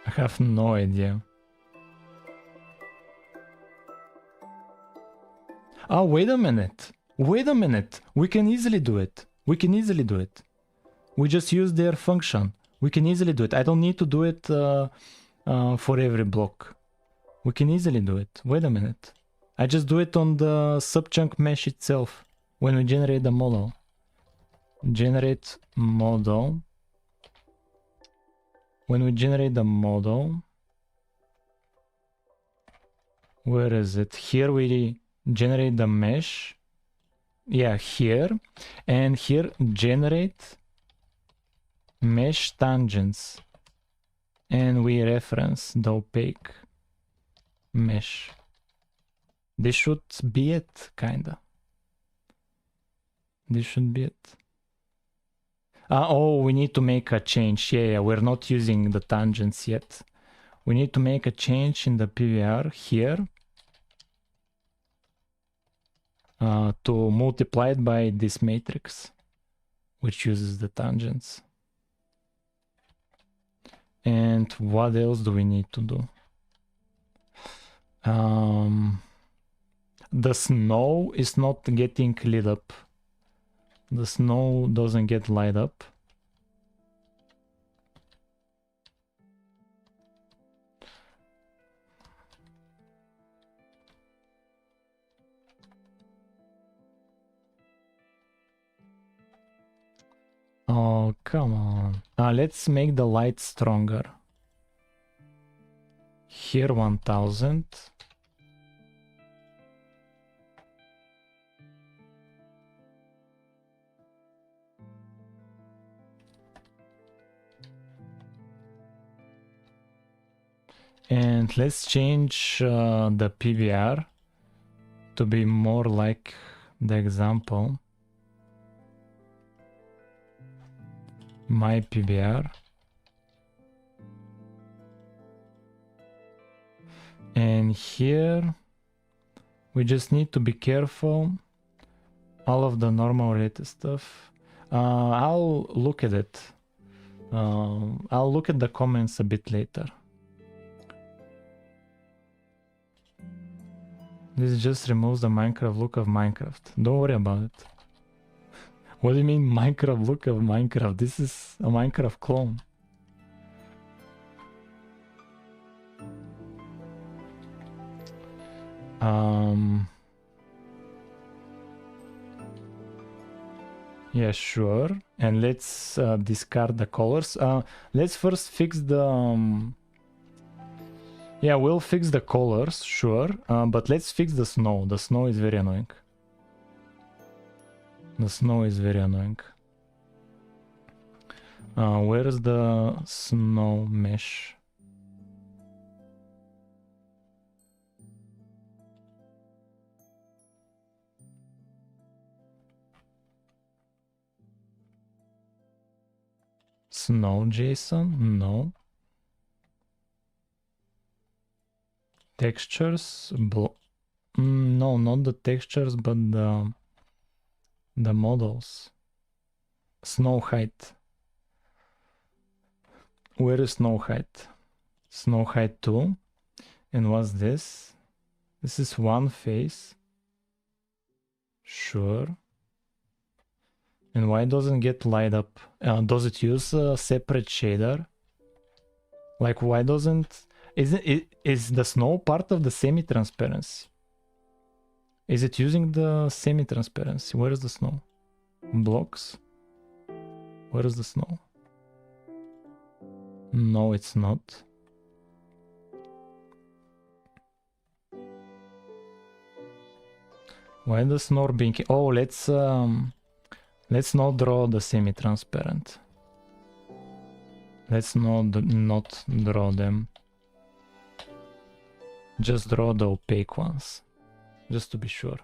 [SPEAKER 1] I have no idea. Oh, wait a minute. Wait a minute. We can easily do it. We can easily do it. We just use their function. We can easily do it. I don't need to do it for every block. We can easily do it. Wait a minute. I just do it on the subchunk mesh itself when we generate the model. Generate model. When we generate the model, where is it? Here we generate the mesh. Yeah, here. And here generate mesh tangents. And we reference the opaque mesh. This should be it, kinda. This should be it. Oh, we need to make a change. Yeah, we're not using the tangents yet. We need to make a change in the PVR here to multiply it by this matrix, which uses the tangents. And what else do we need to do? The snow is not getting lit up. The snow doesn't get light up. Oh, come on. Let's make the light stronger. Here 1000. And let's change the PVR to be more like the example. My PVR. And here we just need to be careful. All of the normal related stuff. I'll look at it. I'll look at the comments a bit later. This just removes the Minecraft look of Minecraft. Don't worry about it. What do you mean Minecraft look of Minecraft? This is a Minecraft clone. Yeah, sure. And let's discard the colors. Let's first fix the... Yeah, we'll fix the colors, sure. But let's fix the snow. The snow is very annoying. The snow is very annoying. Where's the snow mesh? Snow JSON? No. Textures? No, not the textures, but the models. Snow height. Where is snow height? Snow height 2. And what's this? This is one face. Sure. And why doesn't get light up? Does it use a separate shader? Like, why doesn't... Is the snow part of the semi-transparency? Is it using the semi-transparency? Where is the snow? Blocks? Where is the snow? No, it's not. Why the snow being... Oh, let's not draw the semi-transparent. Let's not draw them. Just draw the opaque ones, just to be sure.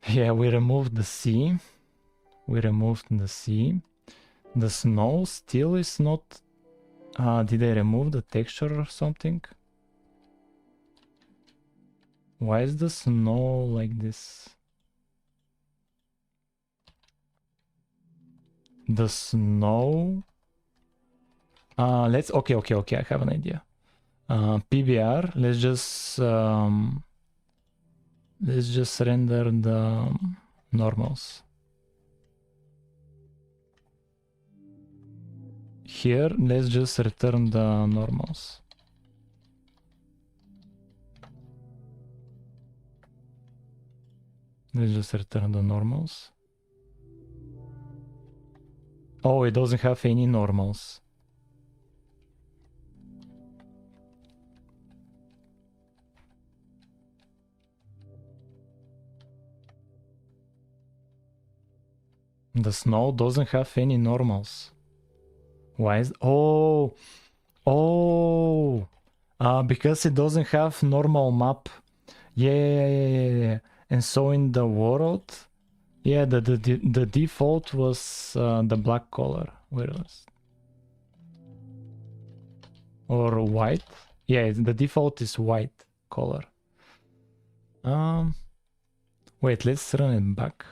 [SPEAKER 1] Yeah, we removed the sea. We removed the sea. The snow still is not... did I remove the texture or something? Why is the snow like this? The snow. Let's okay. I have an idea. PBR. Let's just render the normals. Here, let's just return the normals. Let's just return the normals. Oh, it doesn't have any normals. The snow doesn't have any normals. Why is... Oh! Because it doesn't have normal map. Yeah. And so in the world... Yeah, the default was the black color. Where was... Or white? Yeah, the default is white color. Wait, let's run it back.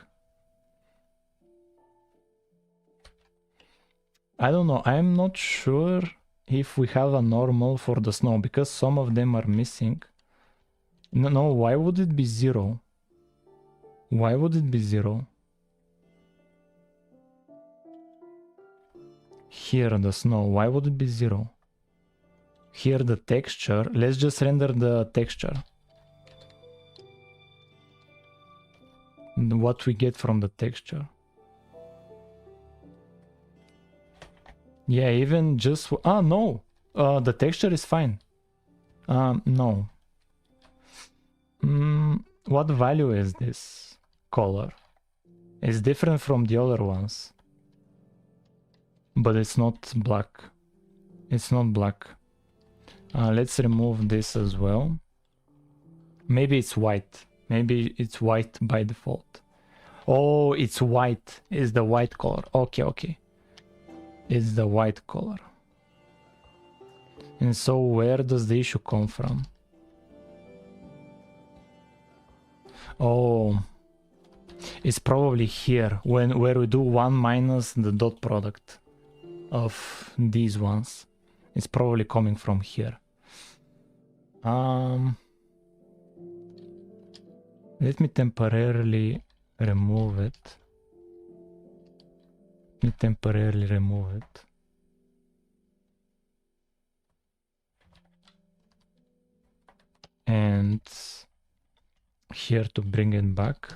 [SPEAKER 1] I don't know, I'm not sure if we have a normal for the snow, because some of them are missing. No, why would it be 0? Why would it be 0? Here the snow, why would it be 0? Here the texture, let's just render the texture. What we get from the texture. Yeah, even just... no! The texture is fine. No. What value is this color? It's different from the other ones. But it's not black. It's not black. Let's remove this as well. Maybe it's white. Maybe it's white by default. Oh, it's white. It's the white color. Okay. It's the white color. And so where does the issue come from? Oh, it's probably here, where we do 1 minus the dot product of these ones. It's probably coming from here. Let me temporarily remove it. And here to bring it back.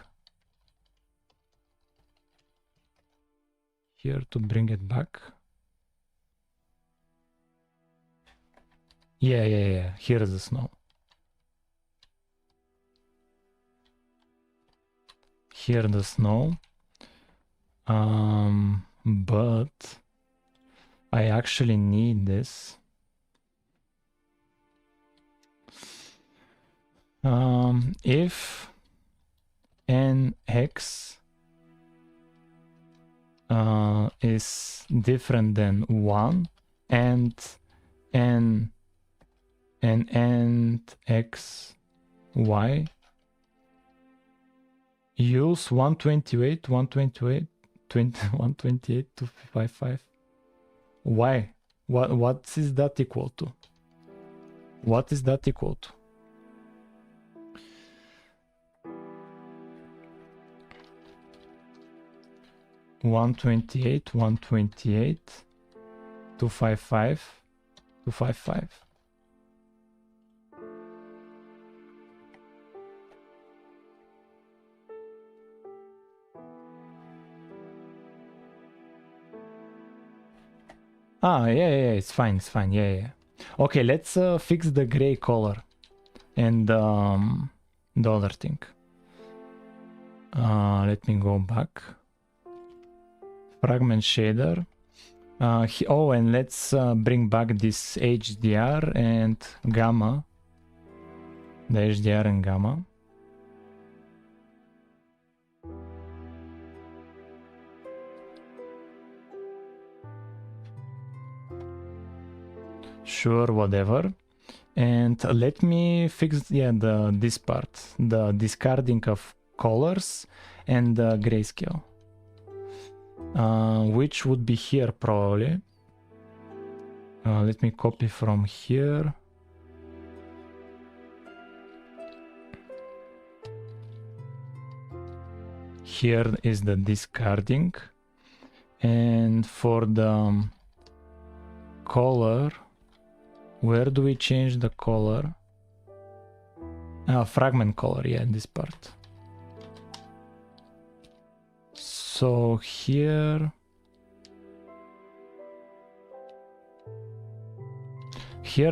[SPEAKER 1] Yeah. Here's the snow. Here the snow. But I actually need this. If nx is different than 1 and x y, use 128 255. Why? What is that equal to? 128 255. Yeah, it's fine. Yeah. Okay, let's fix the gray color and the other thing. Let me go back. Fragment shader. And let's bring back this HDR and gamma. The HDR and gamma. Sure, whatever. And let me fix this part, the discarding of colors and the grayscale, which would be here probably. Let me copy from here. Here is the discarding, and for the color, where do we change the color? Fragment color, yeah, this part. So here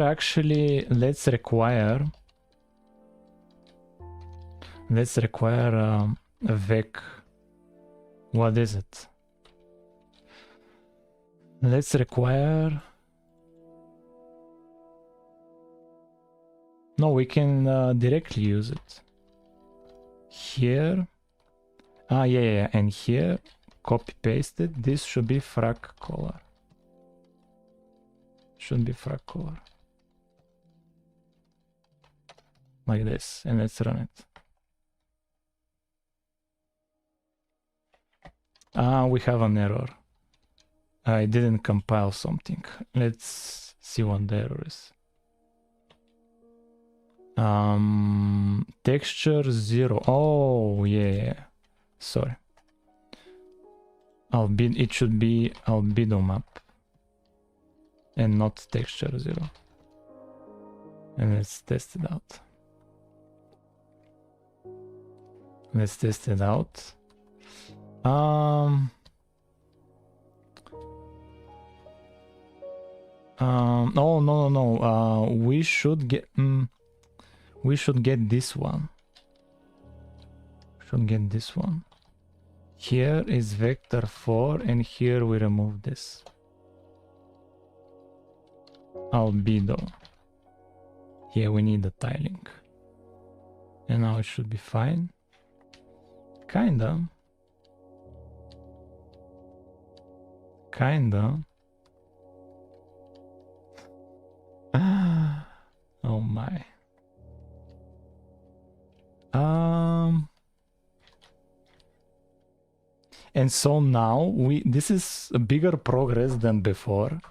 [SPEAKER 1] actually let's require a vec. What is it? Let's require. No, we can directly use it. Here. Yeah, and here, copy pasted. This should be frag color. Should be frag color. Like this, and let's run it. We have an error. I didn't compile something. Let's see what the error is. Texture 0. Oh, yeah. Sorry. It should be albedo map and not texture 0. And let's test it out. Let's test it out. No. We should get this one. Here is vector 4, and here we remove this albedo. Here we need the tiling, and now it should be fine. Kinda. Oh my. And so now this is a bigger progress than before.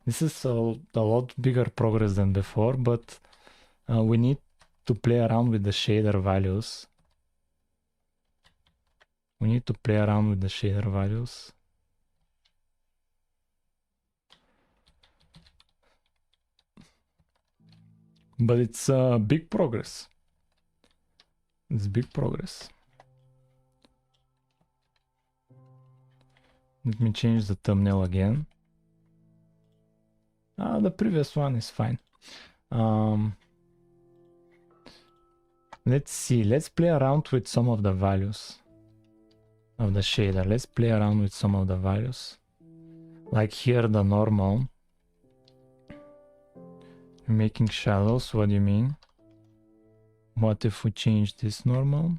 [SPEAKER 1] This is a lot bigger progress than before, but we need to play around with the shader values. But it's big progress. Let me change the thumbnail again. The previous one is fine. Let's see. Let's play around with some of the values of the shader. Let's play around with some of the values. Like here, the normal. Making shadows. What do you mean? What if we change this normal?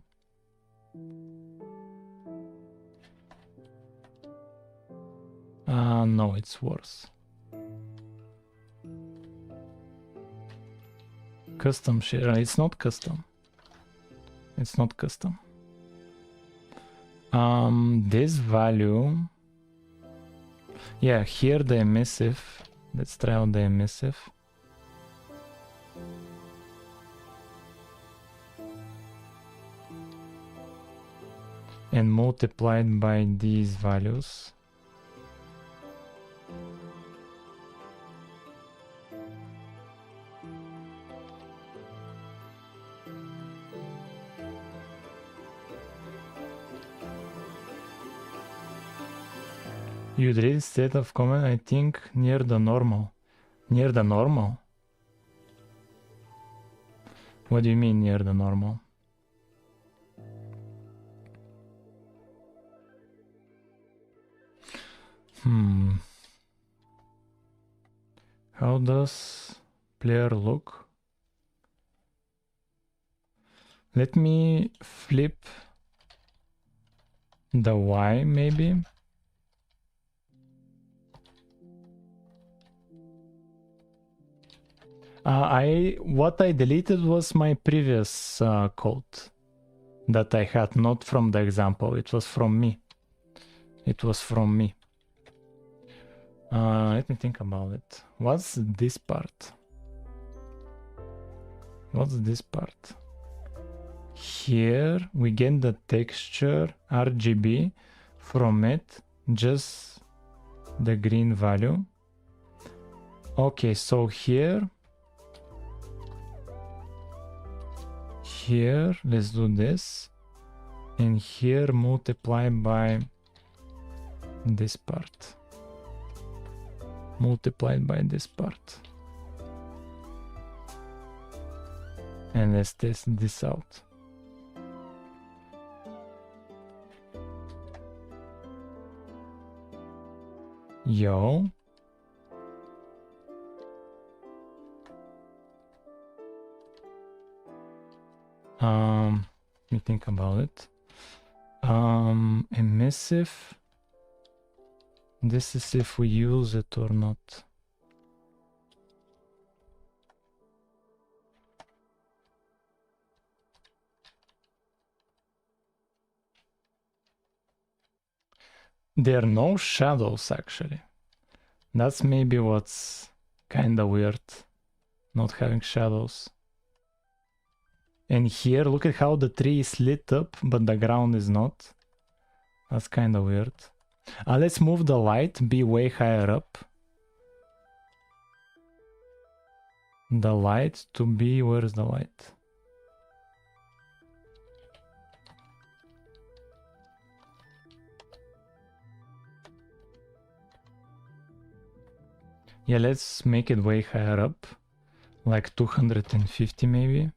[SPEAKER 1] No, it's worse. Custom shader. It's not custom. This value. Yeah, here the emissive. Let's try out the emissive. And multiplied by these values. You did instead of comment, I think, near the normal. Near the normal? What do you mean near the normal? How does player look? Let me flip the Y maybe. What I deleted was my previous code that I had, not from the example. It was from me. It was from me. Let me think about it. What's this part? What's this part? Here we get the texture RGB from it, just the green value. Okay, so here let's do this, and here multiply by this part, multiplied by this part, and let's test this out. Yo, let me think about it. Emissive, this is if we use it or not. There are no shadows actually. That's maybe what's kinda weird, not having shadows. And here, look at how the tree is lit up, but the ground is not. That's kinda weird. Let's move the light, be way higher up. The light to be, where's the light? Yeah, let's make it way higher up, like 250 maybe.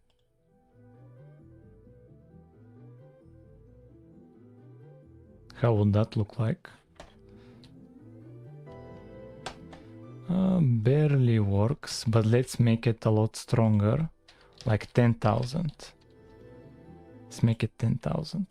[SPEAKER 1] How would that look like? Barely works, but let's make it a lot stronger, like 10,000. Let's make it 10,000.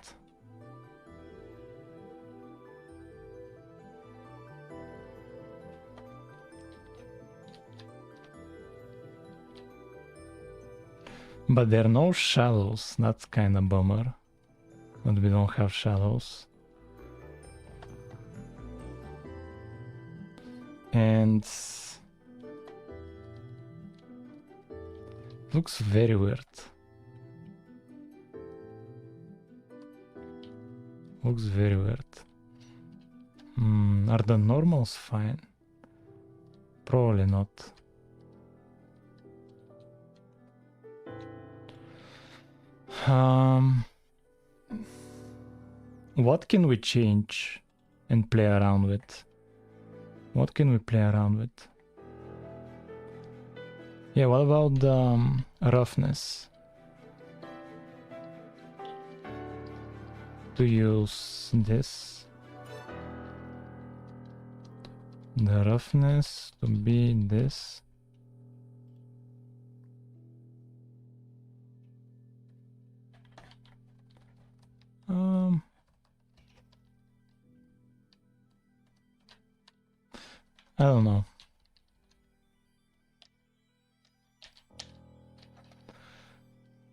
[SPEAKER 1] But there are no shadows, that's kinda bummer. But we don't have shadows. And looks very weird. Looks very weird. Are the normals fine? Probably not. What can we change and play around with? What can we play around with? Yeah, what about the roughness? To use this. The roughness to be this. I don't know.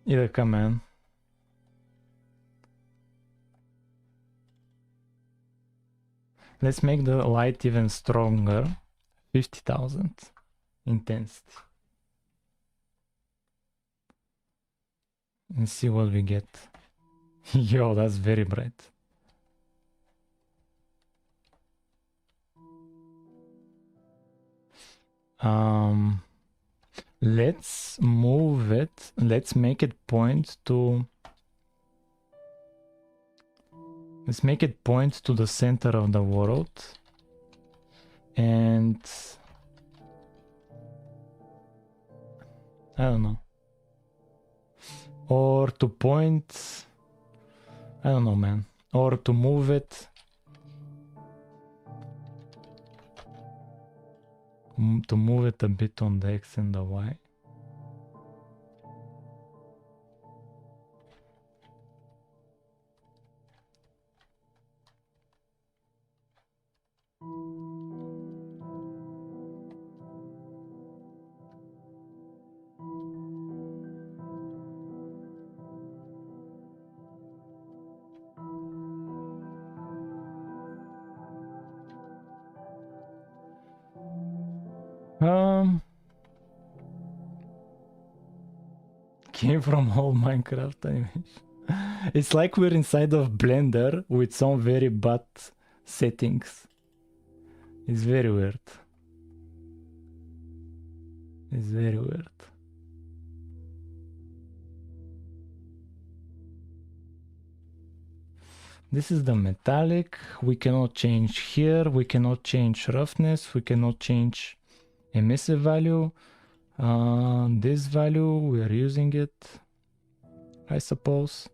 [SPEAKER 1] Either command. Let's make the light even stronger. 50,000 intensity. And see what we get. Yo, that's very bright. Let's move it. Let's make it point to... Let's make it point to the center of the world. And... I don't know. Or to point... I don't know, man. Or to move it... To move it a bit on the X and the Y. came from whole Minecraft animation. It's like we're inside of Blender with some very bad settings. It's very weird. It's very weird. This is the metallic. We cannot change here. We cannot change roughness. We cannot change emissive value. This value, we are using it, I suppose.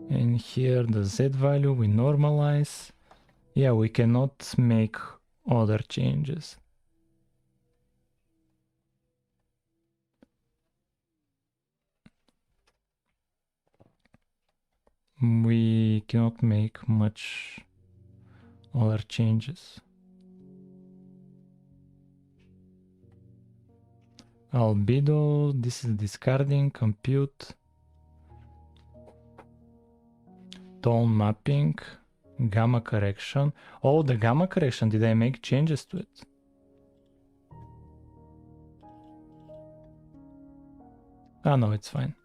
[SPEAKER 1] And here the Z value, we normalize. Yeah, we cannot make other changes. We cannot make much other changes. Albedo, this is discarding, compute. Tone mapping, gamma correction. Oh, the gamma correction, did I make changes to it? Ah, no, it's fine.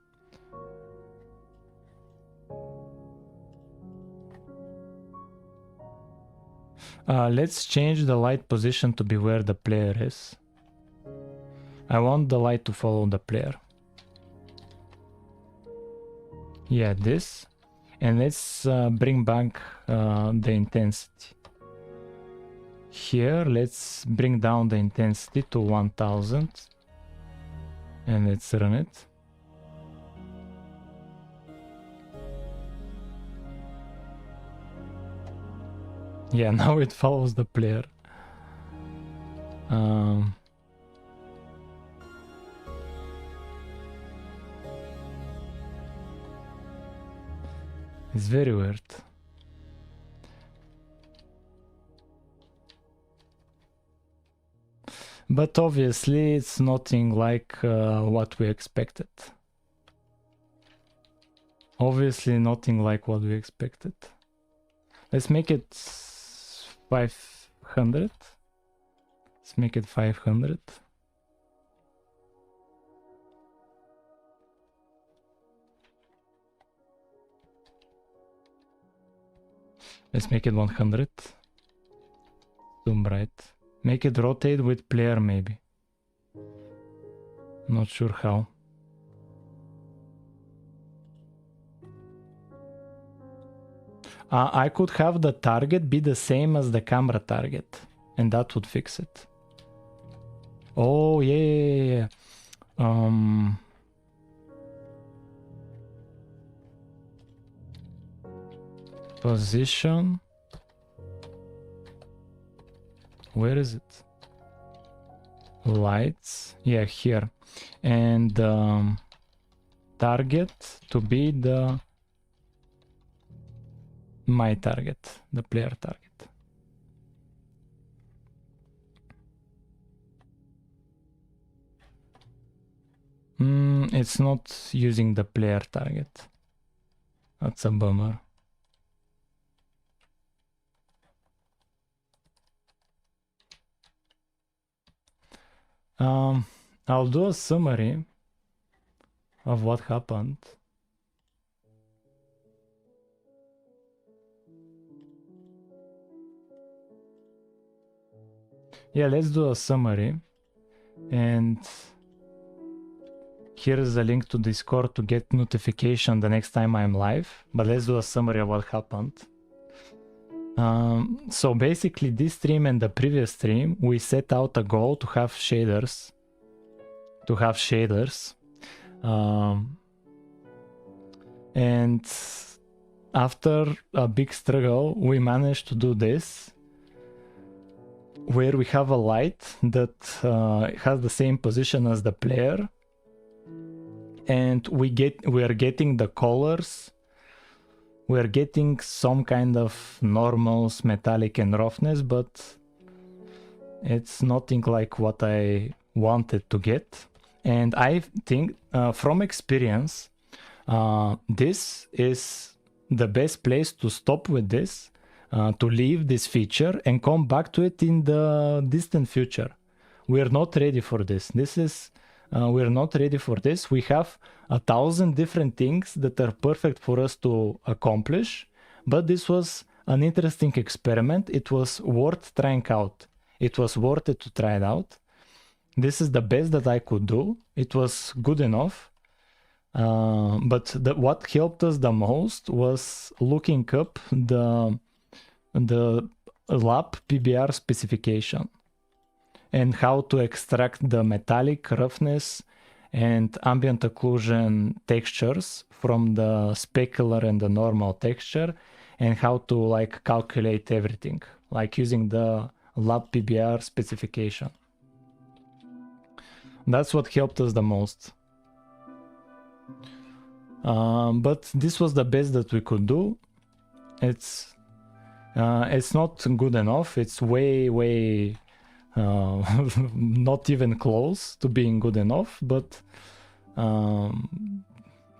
[SPEAKER 1] Let's change the light position to be where the player is. I want the light to follow the player. Yeah, this. And let's bring back the intensity. Here, let's bring down the intensity to 1000. And let's run it. Yeah, now it follows the player. It's very weird. But obviously it's nothing like what we expected. Obviously nothing like what we expected. Let's make it 500. Let's make it 500. Let's make it 100. Zoom right. Make it rotate with player maybe. Not sure how. I could have the target be the same as the camera target, and that would fix it. Oh, yeah. Position. Where is it? Lights. Yeah, here. And target to be my target, the player target. It's not using the player target. That's a bummer. I'll do a summary of what happened. Yeah, let's do a summary. And here is a link to Discord to get notification the next time I'm live. But let's do a summary of what happened. So basically this stream and the previous stream, we set out a goal to have shaders. And after a big struggle, we managed to do this, where we have a light that has the same position as the player, and we are getting the colors. We're getting some kind of normals, metallic and roughness, but it's nothing like what I wanted to get. And I think from experience, this is the best place to stop with this, to leave this feature and come back to it in the distant future. We're not ready for this. This is We're not ready for this. We have 1,000 different things that are perfect for us to accomplish, but this was an interesting experiment. It was worth trying out. It was worth it to try it out. This is the best that I could do. It was good enough. But what helped us the most was looking up the lab PBR specification and how to extract the metallic roughness and ambient occlusion textures from the specular and the normal texture, and how to like calculate everything, like using the lab PBR specification. That's what helped us the most. But this was the best that we could do. It's not good enough. It's way not even close to being good enough, but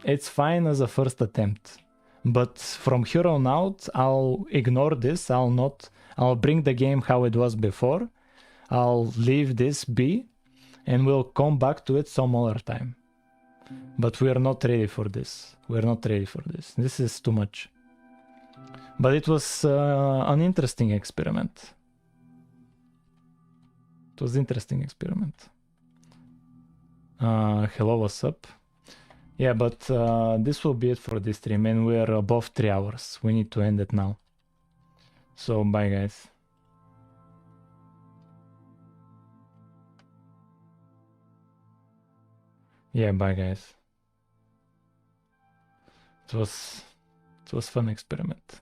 [SPEAKER 1] it's fine as a first attempt. But from here on out, I'll ignore this. I'll bring the game how it was before. I'll leave this be, and we'll come back to it some other time. But we are not ready for this. We're not ready for this. This is too much. But it was an interesting experiment. It was an interesting experiment. Hello, what's up? Yeah, but this will be it for this stream, and we're above 3 hours. We need to end it now. So, bye guys. Yeah, bye guys. It was fun experiment.